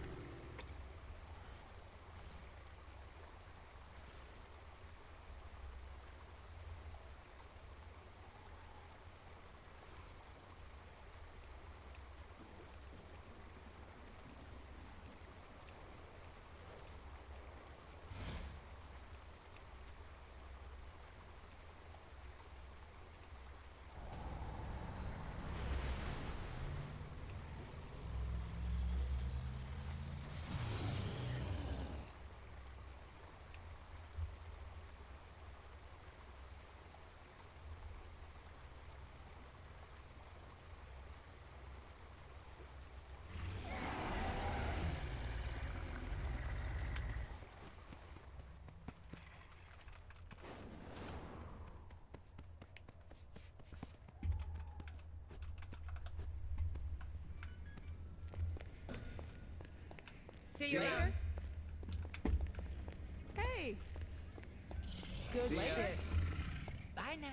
Speaker 5: See you later.
Speaker 6: Hey.
Speaker 5: Good
Speaker 4: See ya.
Speaker 5: later. Bye now.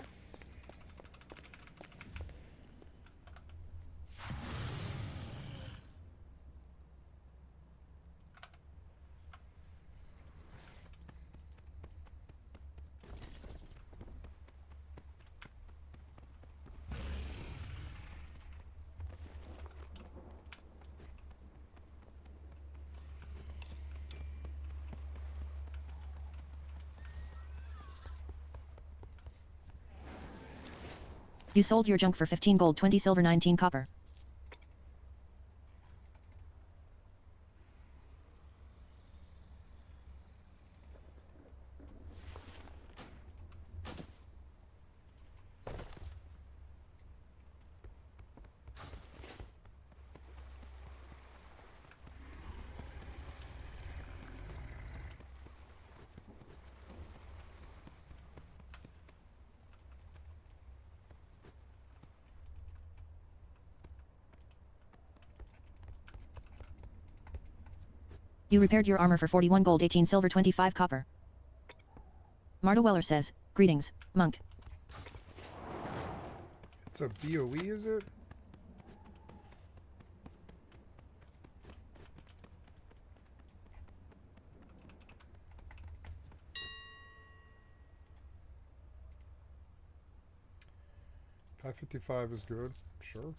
Speaker 2: You sold your junk for 15 gold, 20 silver, 19 copper. You repaired your armor for 41 gold, 18 silver, 25 copper. Marta Weller says, greetings, monk.
Speaker 1: It's a BOE, is it? $555 is good, sure.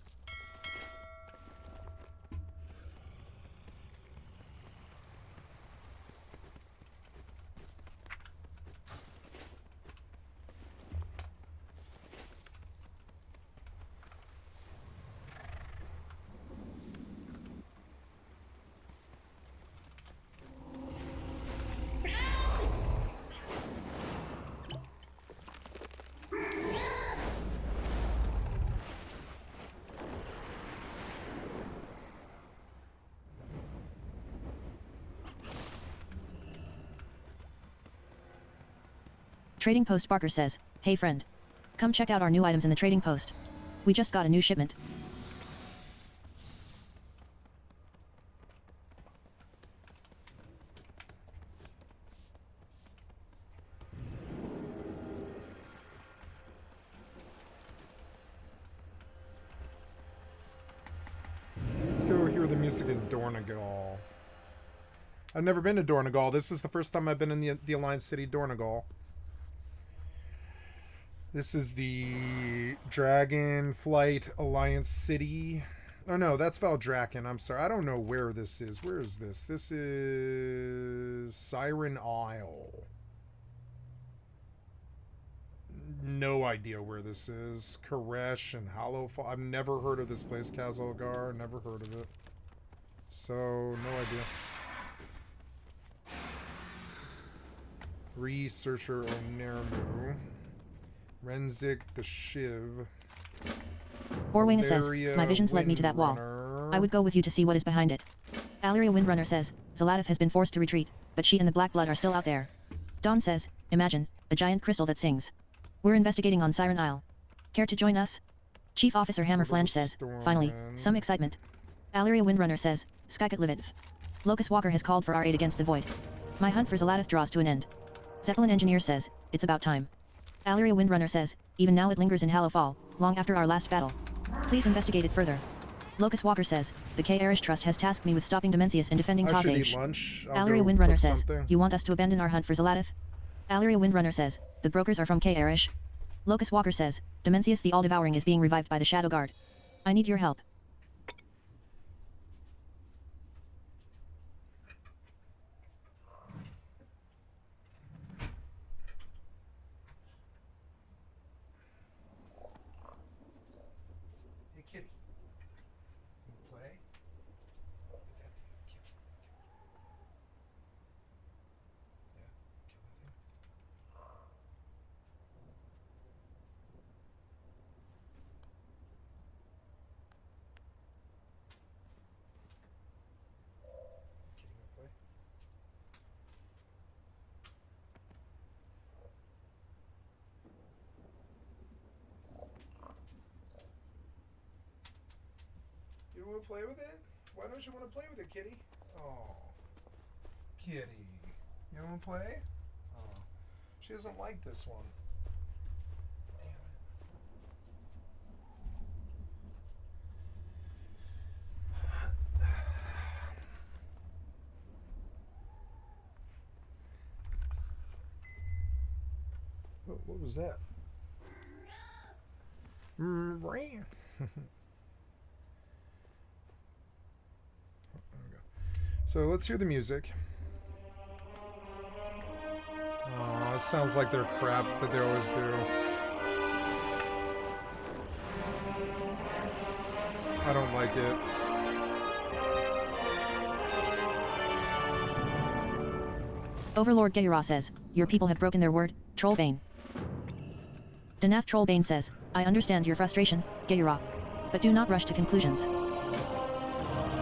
Speaker 2: Trading Post Barker says, hey friend. Come check out our new items in the trading post. We just got a new shipment.
Speaker 1: Let's go hear the music in Dornegal. I've never been to Dornegal. This is the first time I've been in the Alliance City, Dornegal. This is the Dragonflight Alliance City. Oh no, that's Valdraken. I'm sorry. I don't know where this is. Where is this? This is Siren Isle. No idea where this is. Koresh and Hollowfall. I've never heard of this place. Kazalgar. Never heard of it. So, no idea. Researcher Onermu. Renzik the Shiv.
Speaker 2: Orwayna says,
Speaker 1: Valeria
Speaker 2: my visions led me to that wall.
Speaker 1: Windrunner.
Speaker 2: I would go with you to see what is behind it. Allyria Windrunner says, Zalatif has been forced to retreat, but she and the Black Blood are still out there. Dawn says, imagine, a giant crystal that sings. We're investigating on Siren Isle. Care to join us? Chief Officer Hammerflange says, finally, some excitement. Allyria Windrunner says, Skycatlive. Locust Walker has called for our aid against the Void. My hunt for Zalatif draws to an end. Zeppelin Engineer says, it's about time. Allyria Windrunner says, even now it lingers in Hallowfall, long after our last battle. Please investigate it further. Locust Walker says, the K. Arish Trust has tasked me with stopping Demencius and defending
Speaker 1: I should eat
Speaker 2: Tassage.
Speaker 1: lunch.
Speaker 2: Allyria Windrunner says, you want us to abandon our hunt for Zalatif? Allyria Windrunner says, the brokers are from K. Arish. Locust Walker says, Demencius the All-Devouring is being revived by the Shadow Guard. I need your help.
Speaker 1: Hey, kitty. You play? Kitty, wanna play? You don't want to play with it? Why don't you want to play with it, kitty? Oh. Kitty. You want to play? Oh. She doesn't like this one. What was that? So let's hear the music. Oh, it sounds like their crap that they always do. I don't like it.
Speaker 2: Overlord Gayra says, your people have broken their word, Trollbane. Danath Trollbane says, I understand your frustration, Gayra. But do not rush to conclusions.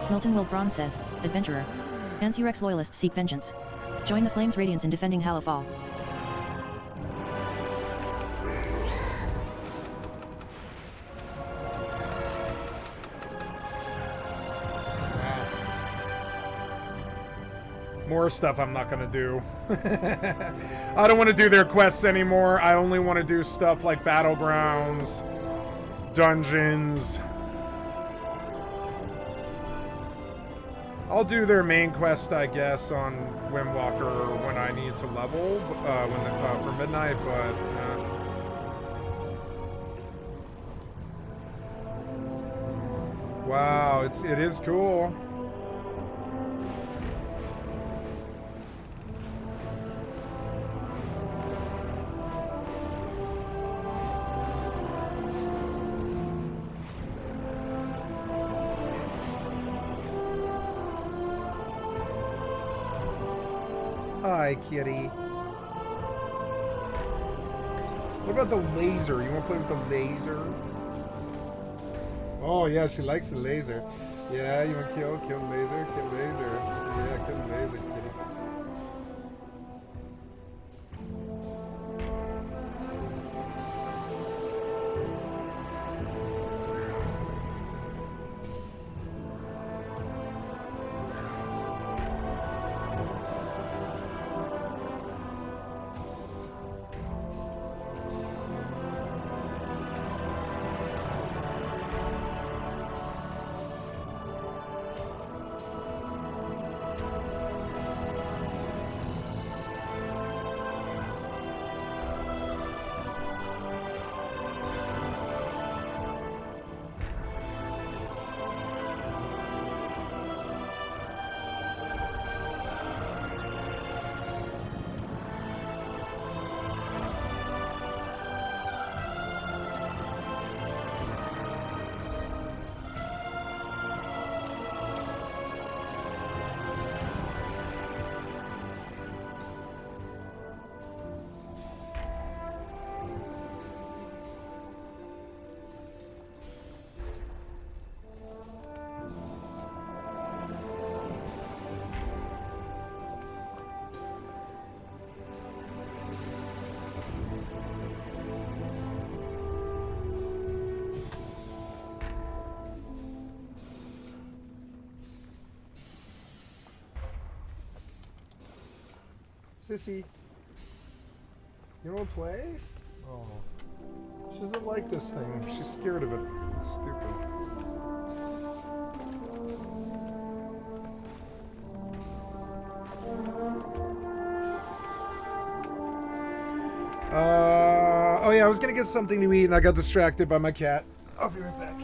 Speaker 2: Milton Wilbron says, adventurer. Anti-Rex loyalists seek vengeance. Join the Flames Radiance in defending Halifal.
Speaker 1: More stuff I'm not gonna do. I don't want to do their quests anymore. I only want to do stuff like Battlegrounds, dungeons. I'll do their main quest, I guess, on Windwalker when I need to level for midnight, but wow, it is cool. Hi, kitty. What about the laser? You want to play with the laser? Oh, yeah, she likes the laser. Yeah, you want to kill laser? Kill laser. Yeah, kill laser, kitty. Sissy, you want to play? Oh, she doesn't like this thing. She's scared of it. It's stupid. Oh yeah, I was gonna get something to eat and I got distracted by my cat. I'll be right back.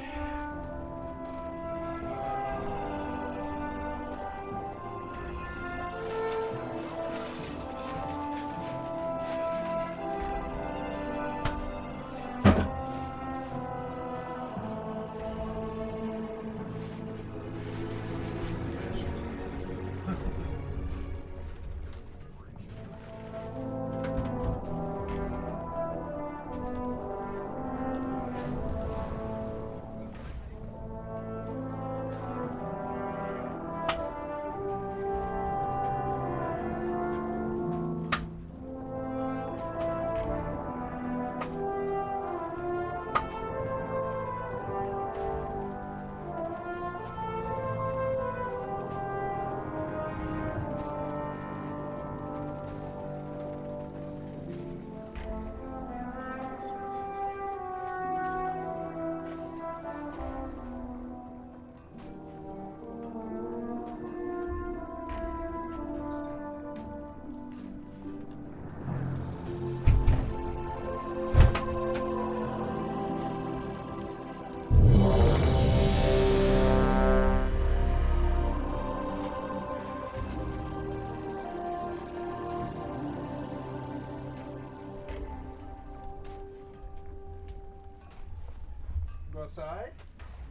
Speaker 1: side?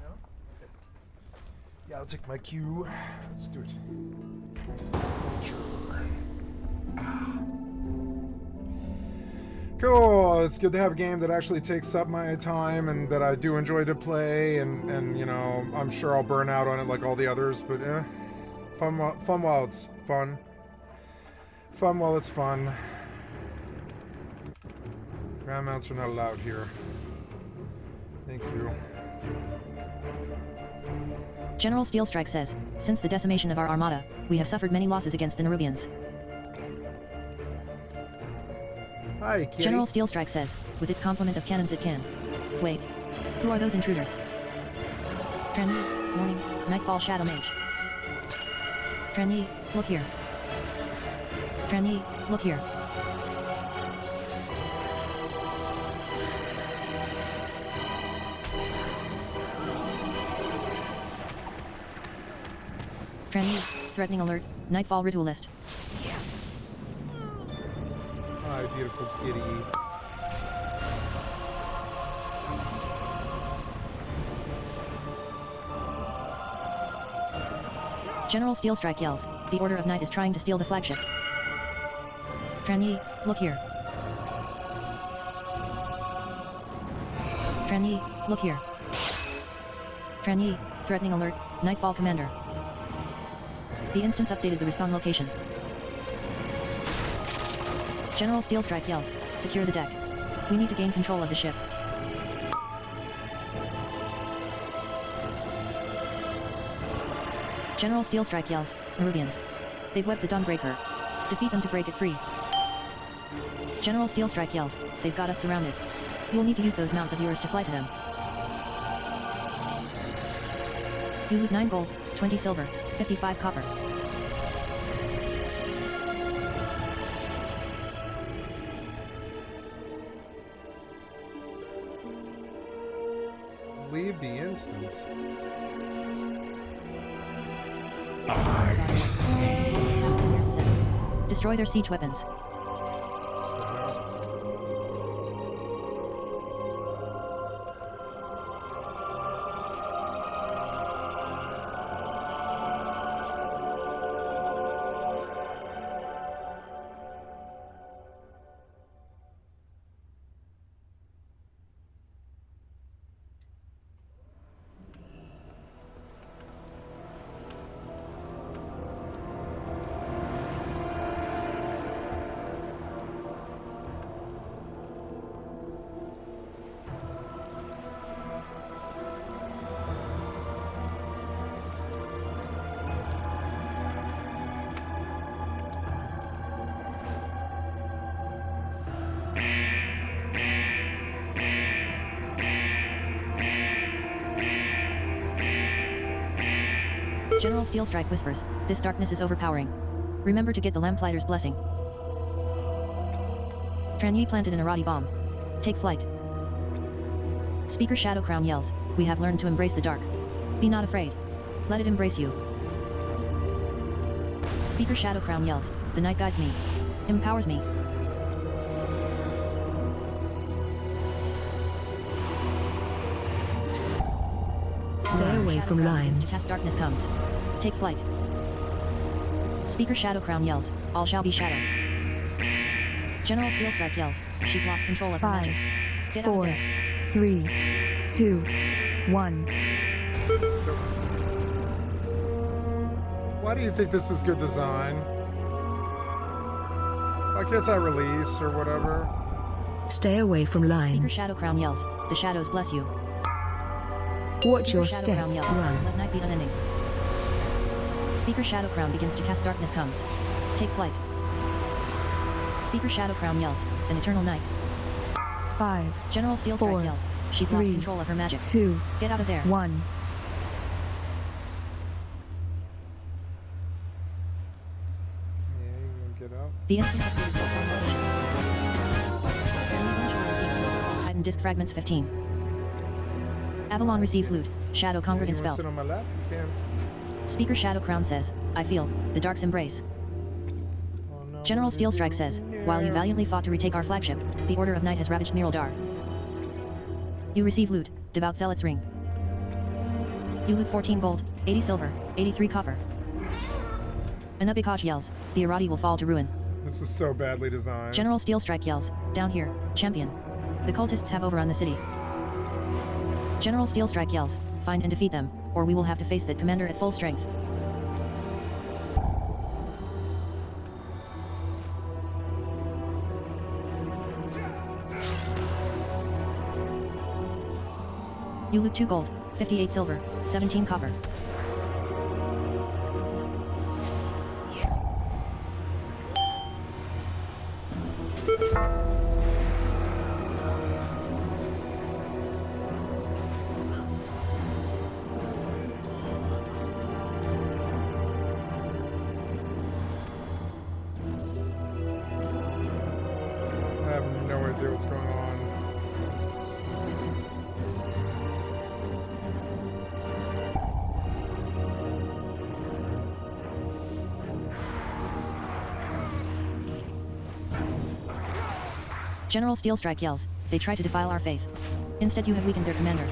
Speaker 1: No? Okay. Yeah, I'll take my cue. Let's do it. Cool. It's good to have a game that actually takes up my time and that I do enjoy to play, and you know, I'm sure I'll burn out on it like all the others, but fun while it's fun. Fun while it's fun. Ground mounts are not allowed here. Thank you.
Speaker 2: General Steelstrike says, since the decimation of our armada, we have suffered many losses against the Nerubians.
Speaker 1: Hi, kitty.
Speaker 2: General Steelstrike says, with its complement of cannons it can. Wait. Who are those intruders? Trenny, Morning, Nightfall Shadow Mage. Trenny, look here. Trenny, look here. Trenny, threatening alert, Nightfall Ritualist.
Speaker 1: Hi, beautiful kitty.
Speaker 2: General Steelstrike yells, the Order of Night is trying to steal the flagship. Trenny, look here. Trenny, look here. Trenny, threatening alert, Nightfall Commander. The instance updated the respawn location. General Steelstrike yells, secure the deck. We need to gain control of the ship. General Steelstrike yells, Nerubians. They've webbed the Dawnbreaker. Defeat them to break it free. General Steelstrike yells, they've got us surrounded. You will need to use those mounts of yours to fly to them. You loot 9 gold, 20 silver, 55 copper.
Speaker 1: Leave the instance.
Speaker 2: Destroy their siege weapons. General Steelstrike whispers, this darkness is overpowering. Remember to get the Lamplighter's blessing. Tranyi planted an Arati bomb. Take flight. Speaker Shadowcrown yells, we have learned to embrace the dark. Be not afraid. Let it embrace you. Speaker Shadowcrown yells, the night guides me. Empowers me.
Speaker 6: Stay away from lines.
Speaker 2: Cast darkness comes. Take flight. Speaker Shadowcrown yells, all shall be shadow. General Steelstrike yells, she's lost control of her magic. Get out of
Speaker 6: 4,
Speaker 2: there.
Speaker 6: 3, 2, 1.
Speaker 1: Why do you think this is good design? Why can't I release or whatever?
Speaker 6: Stay away from
Speaker 2: Speaker
Speaker 6: lines.
Speaker 2: Shadowcrown yells, the shadows bless you.
Speaker 6: Watch
Speaker 2: Speaker
Speaker 6: your step.
Speaker 2: Shadowcrown yells,
Speaker 6: Run.
Speaker 2: let night be unending. Speaker Shadowcrown begins to cast darkness comes. Take flight. Speaker Shadowcrown yells, an eternal night.
Speaker 6: 5,
Speaker 2: General Steelstrike
Speaker 6: 4,
Speaker 2: yells, she's lost
Speaker 6: 3,
Speaker 2: control of her magic.
Speaker 6: 2,
Speaker 2: Get out of there.
Speaker 6: 1.
Speaker 1: Yeah, you gonna get out?
Speaker 2: The instant updated the respawn location. Eventually receives loot. Titan Disc Fragments 15. Avalon receives loot. Shadow
Speaker 1: Yeah,
Speaker 2: Congregant
Speaker 1: you wanna
Speaker 2: spelled.
Speaker 1: sit on my lap? You can.
Speaker 2: Speaker Shadowcrown says, I feel the dark's embrace.
Speaker 1: Oh, no,
Speaker 2: General
Speaker 1: what did you
Speaker 2: Steelstrike
Speaker 1: do?
Speaker 2: says, while you valiantly fought to retake our flagship, the Order of Night has ravaged Miraldar. You receive loot, Devout Zealot's Ring. You loot 14 gold, 80 silver, 83 copper. Anubikaj yells, the Arati will fall to ruin.
Speaker 1: This is so badly designed.
Speaker 2: General Steel Strike yells, down here, champion. The cultists have overrun the city. General Steel Strike yells, find and defeat them, or we will have to face that commander at full strength. You loot 2 gold, 58 silver, 17 copper.
Speaker 1: I have no idea what's going on.
Speaker 2: General Steel Strike yells, they try to defile our faith. Instead you have weakened their commander.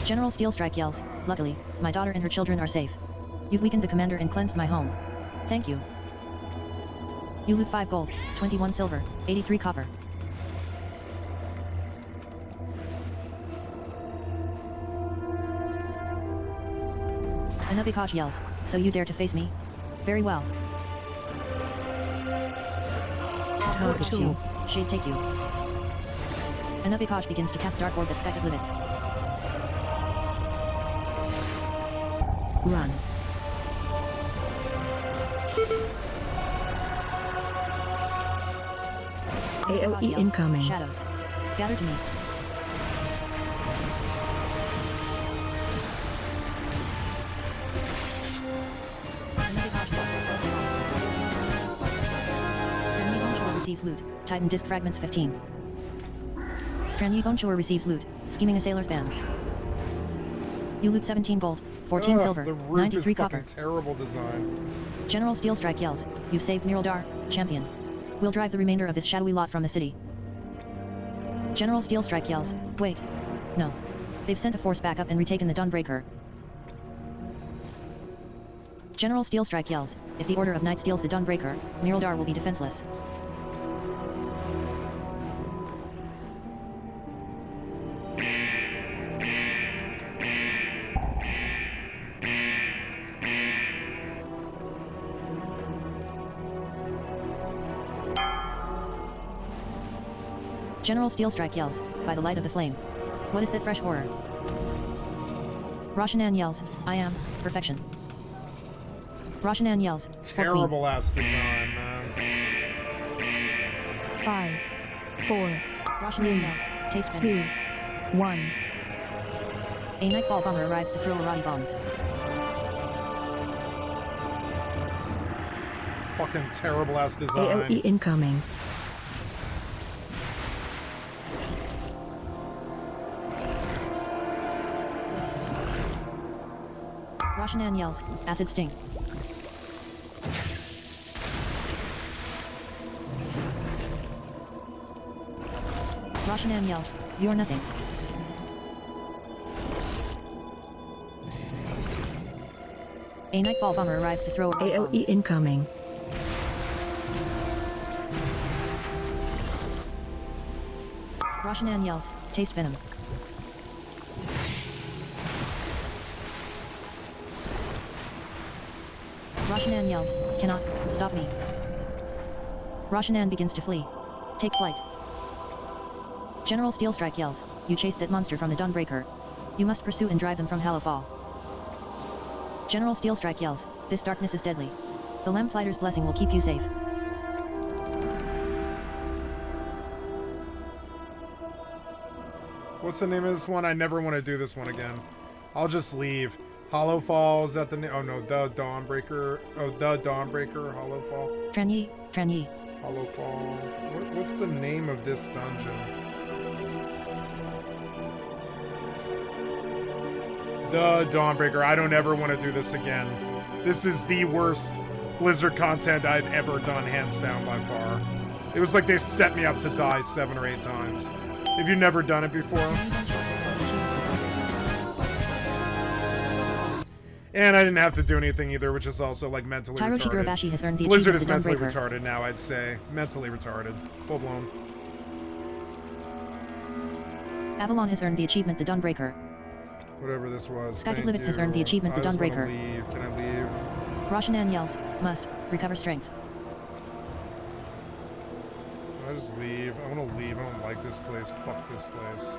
Speaker 2: General Steel Strike yells, luckily, my daughter and her children are safe. You've weakened the commander and cleansed my home. Thank you. You loot 5 gold, 21 silver, 83 copper. Anubikaj yells, so you dare to face me? Very well.
Speaker 6: Target you.
Speaker 2: Yells, shade take you. Anubikaj begins to cast Dark Orb at Skycatlive.
Speaker 6: Run.
Speaker 2: Anubikaj
Speaker 6: AOE
Speaker 2: yells,
Speaker 6: incoming.
Speaker 2: Shadows. Gather to me. Receives loot. Titan disc fragments 15. Tranyegonshore receives loot. Scheming a sailor's bands. You loot 17 gold, 14 silver,
Speaker 1: the roof
Speaker 2: 93
Speaker 1: is
Speaker 2: copper.
Speaker 1: fucking terrible design.
Speaker 2: General Steel Strike yells, you've saved Niraldar, champion. We'll drive the remainder of this shadowy lot from the city. General Steel Strike yells, wait. No. They've sent a force back up and retaken the Dawnbreaker. General Steel Strike yells, if the Order of Night steals the Dawnbreaker, Niraldar will be defenseless. General Steel Strike yells, by the light of the flame. What is that fresh horror? Roshanan yells, I am, perfection. Roshanan yells,
Speaker 1: Terrible ass design, man.
Speaker 6: 5, 4,
Speaker 2: Roshanan yells, taste
Speaker 6: 2,
Speaker 2: venom.
Speaker 6: 1.
Speaker 2: A nightfall bomber arrives to throw Arati bombs.
Speaker 1: Fucking terrible ass design.
Speaker 6: AOE incoming.
Speaker 2: Roshanan yells, acid sting. Roshanan yells, you're nothing. A nightfall bomber arrives to throw Arati
Speaker 6: AOE
Speaker 2: bombs.
Speaker 6: incoming.
Speaker 2: Roshanan yells, taste venom. Roshanan yells, cannot, stop me. Roshanan begins to flee. Take flight. General Steelstrike yells, you chased that monster from the Dawnbreaker. You must pursue and drive them from Hellfall. General Steelstrike yells, this darkness is deadly. The Lamplighter's blessing will keep you safe.
Speaker 1: What's the name of this one? I never want to do this one again. I'll just leave. Hollow Fall, is that the name? Oh no, the Dawnbreaker. Oh, the Dawnbreaker, Hollow Fall.
Speaker 2: Tranyi.
Speaker 1: Hollow Fall. What's the name of this dungeon? The Dawnbreaker. I don't ever want to do this again. This is the worst Blizzard content I've ever done, hands down by far. It was like they set me up to die 7 or 8 times. Have you never done it before? And I didn't have to do anything either, which is also like mentally
Speaker 2: Tyro
Speaker 1: retarded.
Speaker 2: Shigurabashi has earned the
Speaker 1: Blizzard
Speaker 2: achievement
Speaker 1: is
Speaker 2: of the
Speaker 1: mentally
Speaker 2: Dawnbreaker.
Speaker 1: retarded now, I'd say. Mentally retarded. Full blown.
Speaker 2: Avalon has earned the achievement the Dawnbreaker.
Speaker 1: Whatever this was.
Speaker 2: Skycatlive has earned the achievement the Dawnbreaker.
Speaker 1: Leave. Can I leave?
Speaker 2: Roshanan yells, must, recover strength.
Speaker 1: I just leave. I want to leave. I don't like this place. Fuck this place.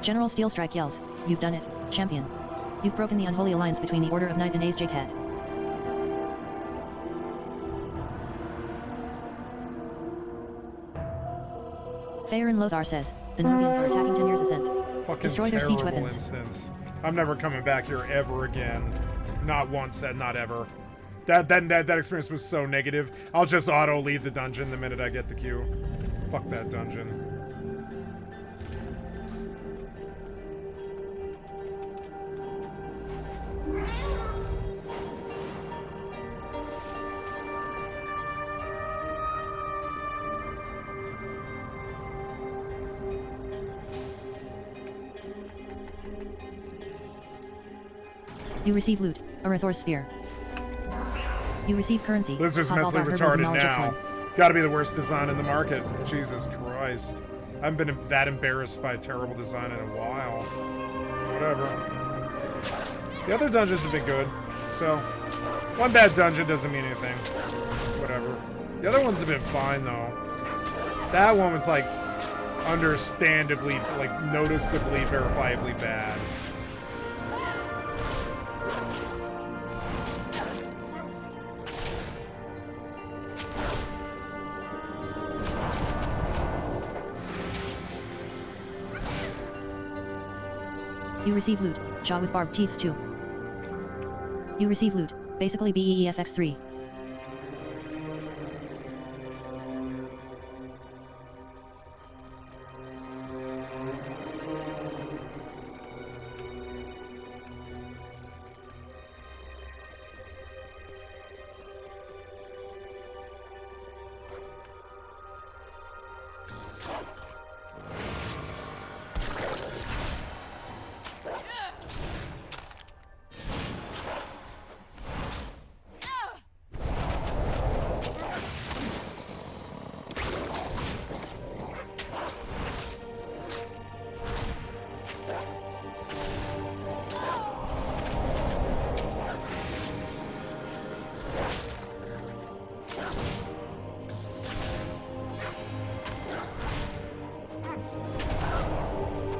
Speaker 2: General Steelstrike yells, you've done it, champion. You've broken the unholy alliance between the Order of Night and Skycat. Faerun Lothar says, the Nubians are attacking Tenir's ascent.
Speaker 1: Fucking
Speaker 2: Destroy their siege
Speaker 1: terrible
Speaker 2: weapons.
Speaker 1: instance. I'm never coming back here ever again. Not once, and not ever. That experience was so negative. I'll just auto leave the dungeon the minute I get the queue. Fuck that dungeon.
Speaker 2: You receive loot, a Rathor's spear. You receive currency.
Speaker 1: Blizzard's mentally
Speaker 2: Aldar Herbalism
Speaker 1: retarded
Speaker 2: Knowledge
Speaker 1: now.
Speaker 2: X1.
Speaker 1: Gotta be the worst design in the market. Jesus Christ. I haven't been that embarrassed by a terrible design in a while. Whatever. The other dungeons have been good, so one bad dungeon doesn't mean anything. Whatever. The other ones have been fine though. That one was like understandably, like noticeably, verifiably bad.
Speaker 2: You receive loot, jaw with barbed teeth too. You receive loot, basically BEEFX3.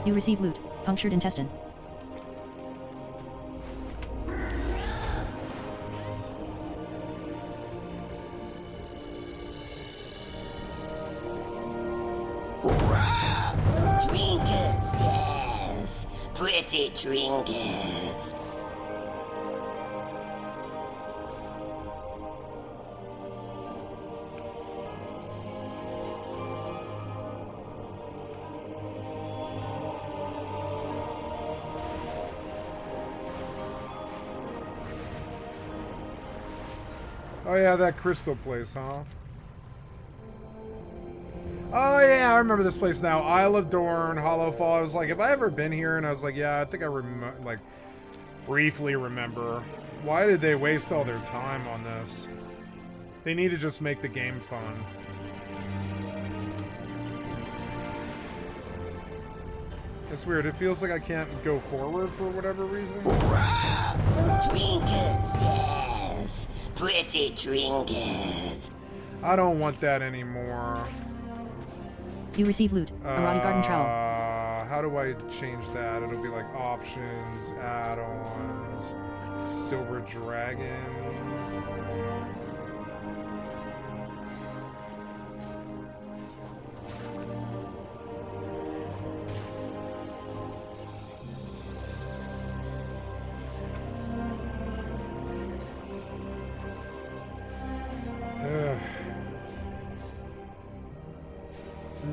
Speaker 2: You receive loot, punctured intestine.
Speaker 7: Trinkets, yes. Pretty trinkets.
Speaker 1: Oh yeah, that crystal place, huh? Oh yeah, I remember this place now. Isle of Dorn, Hollowfall. I was like, have I ever been here? And I was like, yeah, I think I like briefly remember. Why did they waste all their time on this? They need to just make the game fun. It's weird. It feels like I can't go forward for whatever reason.
Speaker 7: trinkets, yes. Pretty trinkets.
Speaker 1: I don't want that anymore.
Speaker 2: You receive loot. A rotty garden trowel.
Speaker 1: How do I change that? It'll be like options, add-ons, silver dragon. Ugh.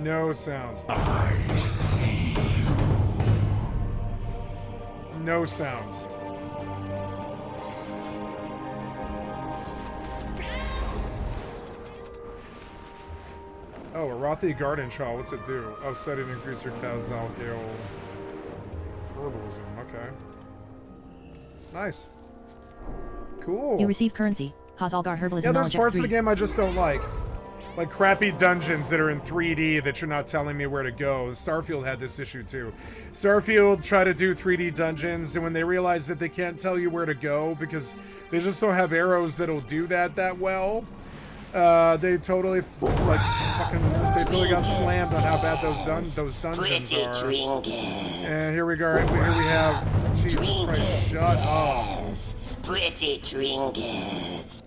Speaker 1: No sounds. No sounds. Oh, a Rothy Garden Trowel. What's it do? Oh, set it increase your Kazal Gale herbalism. Okay. Nice. Cool.
Speaker 2: You receive currency. Hazalgar herbalism
Speaker 1: Yeah, there's
Speaker 2: knowledge
Speaker 1: parts of the
Speaker 2: X3.
Speaker 1: game I just don't like. Like crappy dungeons that are in 3D that you're not telling me where to go. Starfield had this issue too. Starfield tried to do 3D dungeons, and when they realized that they can't tell you where to go because they just don't have arrows that'll do that well, they totally they totally got slammed on how bad those dungeons are. And here we go. Here we have Jesus Christ. Shut up.
Speaker 7: Pretty trinkets.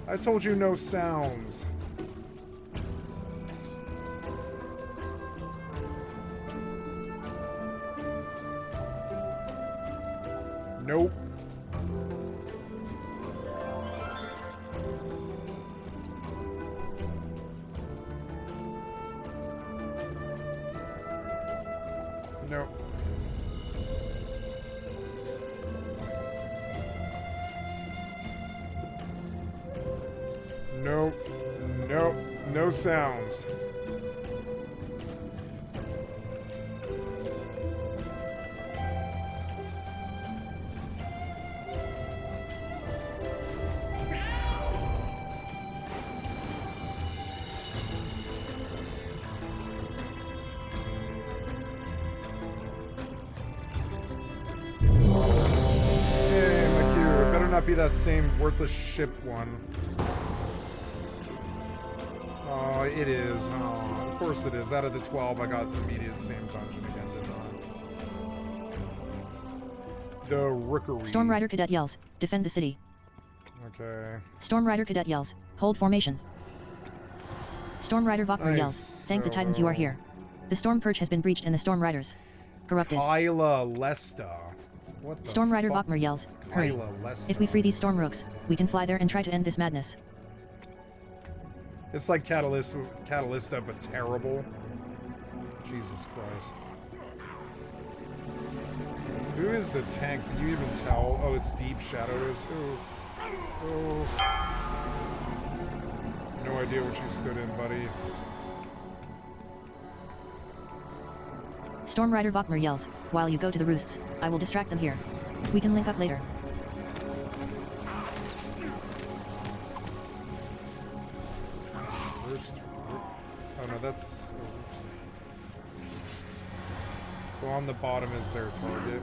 Speaker 1: I told you no sounds. Nope. Nope. Nope. Nope. No sounds. Hey, my cue. It better not be that same worthless ship one. Oh, it is. Oh, of course it is. Out of the 12, I got the immediate same dungeon again, didn't I? The Rookery.
Speaker 2: Storm Rider Cadet yells, defend the city.
Speaker 1: Okay.
Speaker 2: Storm Rider Cadet yells, hold formation. Storm Rider Vokmer
Speaker 1: Nice.
Speaker 2: yells, thank the Titans you are here. The Storm Perch has been breached and the Storm Riders corrupted.
Speaker 1: Kyla Lesta. What the
Speaker 2: Storm Rider
Speaker 1: fuck?
Speaker 2: Vokmer yells, hurry.
Speaker 1: Kyla Lesta.
Speaker 2: If we free these Storm Rooks, we can fly there and try to end this madness.
Speaker 1: It's like Catalysta, but terrible. Jesus Christ. Who is the tank? Can you even tell? Oh, it's Deep Shadows. Oh. Oh. No idea what you stood in, buddy.
Speaker 2: Storm Rider Vokmer yells, while you go to the roosts, I will distract them here. We can link up later.
Speaker 1: Oh no, that's... oops. So on the bottom is their target.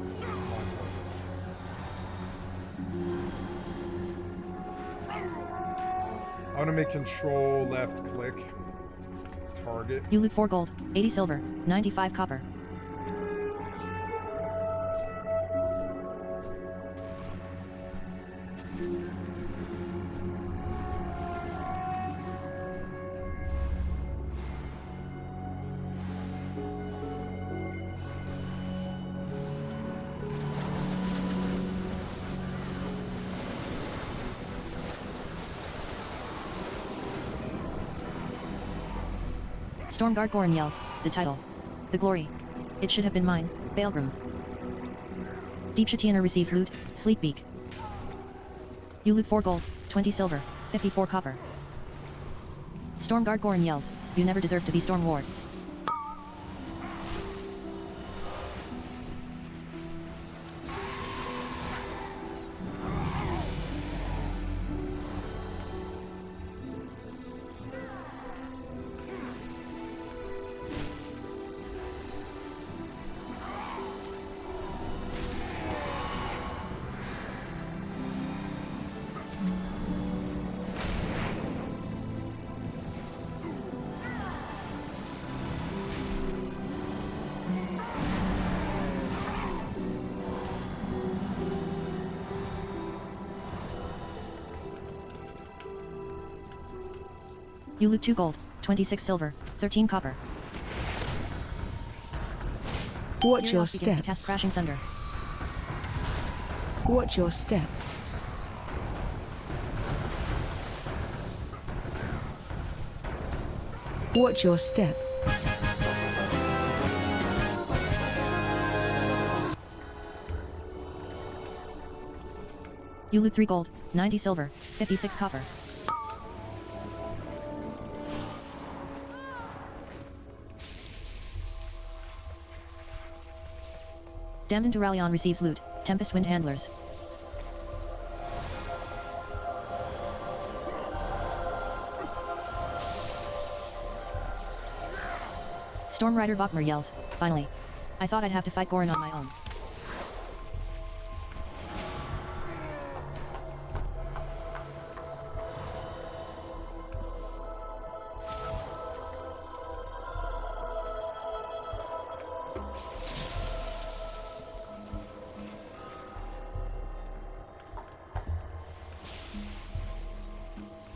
Speaker 1: I want to make control left click. Target.
Speaker 2: You loot 4 gold, 80 silver, 95 copper. Stormguard Goran yells, the title. The glory. It should have been mine, Baelgrim. Deep Shatiana receives loot, Sleepbeak. You loot 4 gold, 20 silver, 54 copper. Stormguard Goran yells, you never deserved to be Storm Ward. You loot 2 gold, 26 silver, 13 copper.
Speaker 6: Watch your
Speaker 2: Helios begins to
Speaker 6: step.
Speaker 2: cast crashing thunder.
Speaker 6: Watch your step. Watch your step.
Speaker 2: You loot 3 gold, 90 silver, 56 copper. Damned Duralion receives loot, Tempest Wind Handlers. Storm Rider Vokmer yells, finally. I thought I'd have to fight Gorin on my own.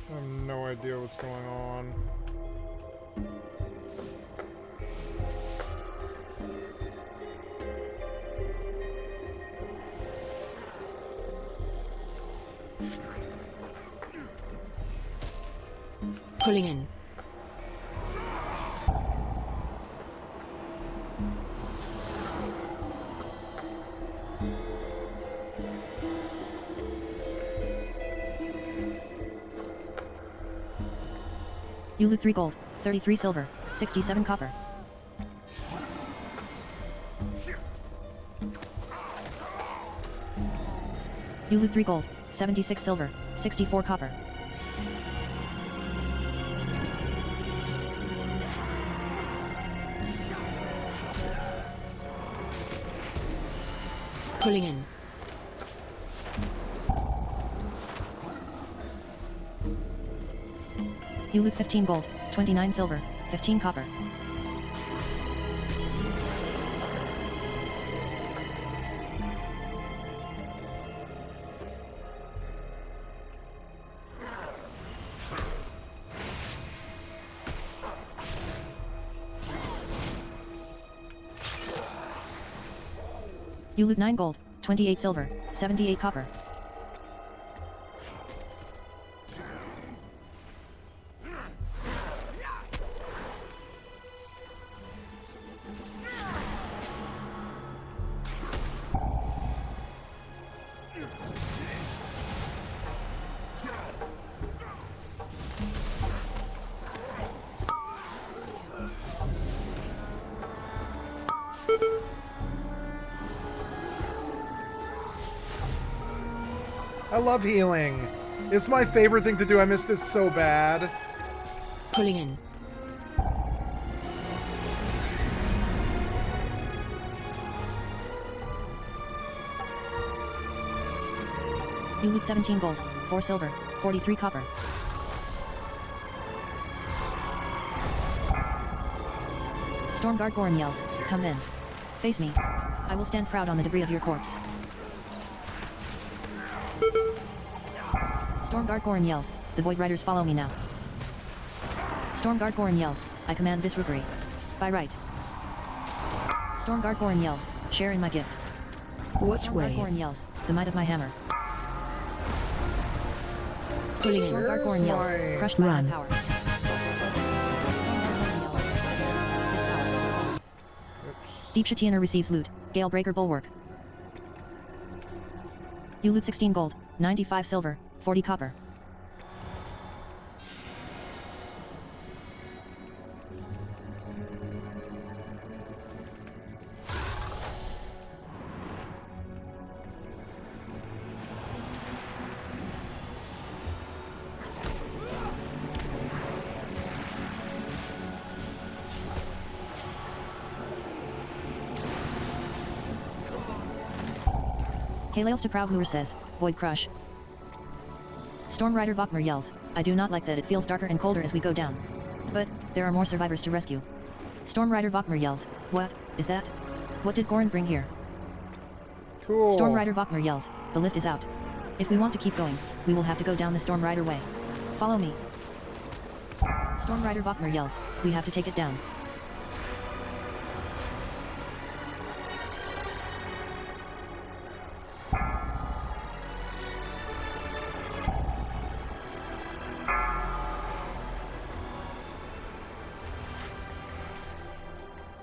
Speaker 1: I have no idea what's going on.
Speaker 6: Pulling in.
Speaker 2: You loot 3 gold, 33 silver, 67 copper. You loot 3 gold, 76 silver, 64 copper.
Speaker 6: Pulling in.
Speaker 2: You loot 15 gold, 29 silver, 15 copper. You loot 9 gold, 28 silver, 78 copper.
Speaker 1: I love healing. It's my favorite thing to do. I miss this so bad.
Speaker 6: Pulling in.
Speaker 2: You loot 17 gold, 4 silver, 43 copper. Stormguard Gorin yells, come in. Face me. I will stand proud on the debris of your corpse. Stormguard Gorin yells, the Void Riders follow me now. Stormguard Gorin yells, I command this rookery. By right. Stormguard Gorin yells, share in my gift.
Speaker 6: Which
Speaker 2: Stormguard
Speaker 6: way?
Speaker 2: Gorin yells, the might of my hammer.
Speaker 6: Pulling in.
Speaker 2: Stormguard Gorin yells,
Speaker 1: my-
Speaker 2: crushed by my
Speaker 6: Run.
Speaker 2: power. Stormguard Gorin yells, his power. Deep Shatianer receives loot, Galebreaker Bulwark. You loot 16 gold, 95 silver, 40 copper. Kalails to Proudhooer says, Void Crush. Storm Rider Vokmer yells, I do not like that it feels darker and colder as we go down. But, there are more survivors to rescue. Storm Rider Vokmer yells, what, is that? What did Gorin bring here?
Speaker 1: Cool.
Speaker 2: Storm Rider Vokmer yells, the lift is out. If we want to keep going, we will have to go down the Storm Rider way. Follow me. Storm Rider Bachmer yells, we have to take it down.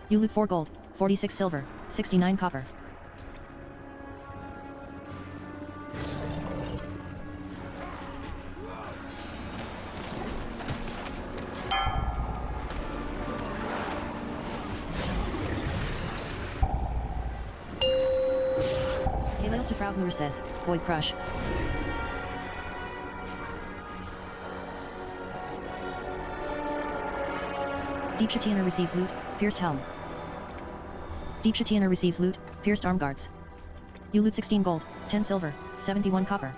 Speaker 2: You loot 4 gold, 46 silver, 69 copper. Hails to Proudmoor says, Void Crush. Deep Shatiana receives loot, pierced helm. Deep Shatiana receives loot, pierced arm guards. You loot 16 gold, 10 silver, 71 copper.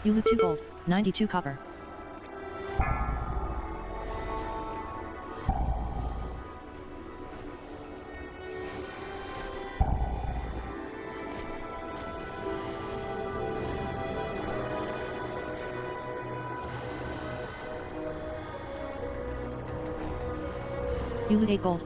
Speaker 2: You loot 2 gold, 92 copper. You loot 8 gold,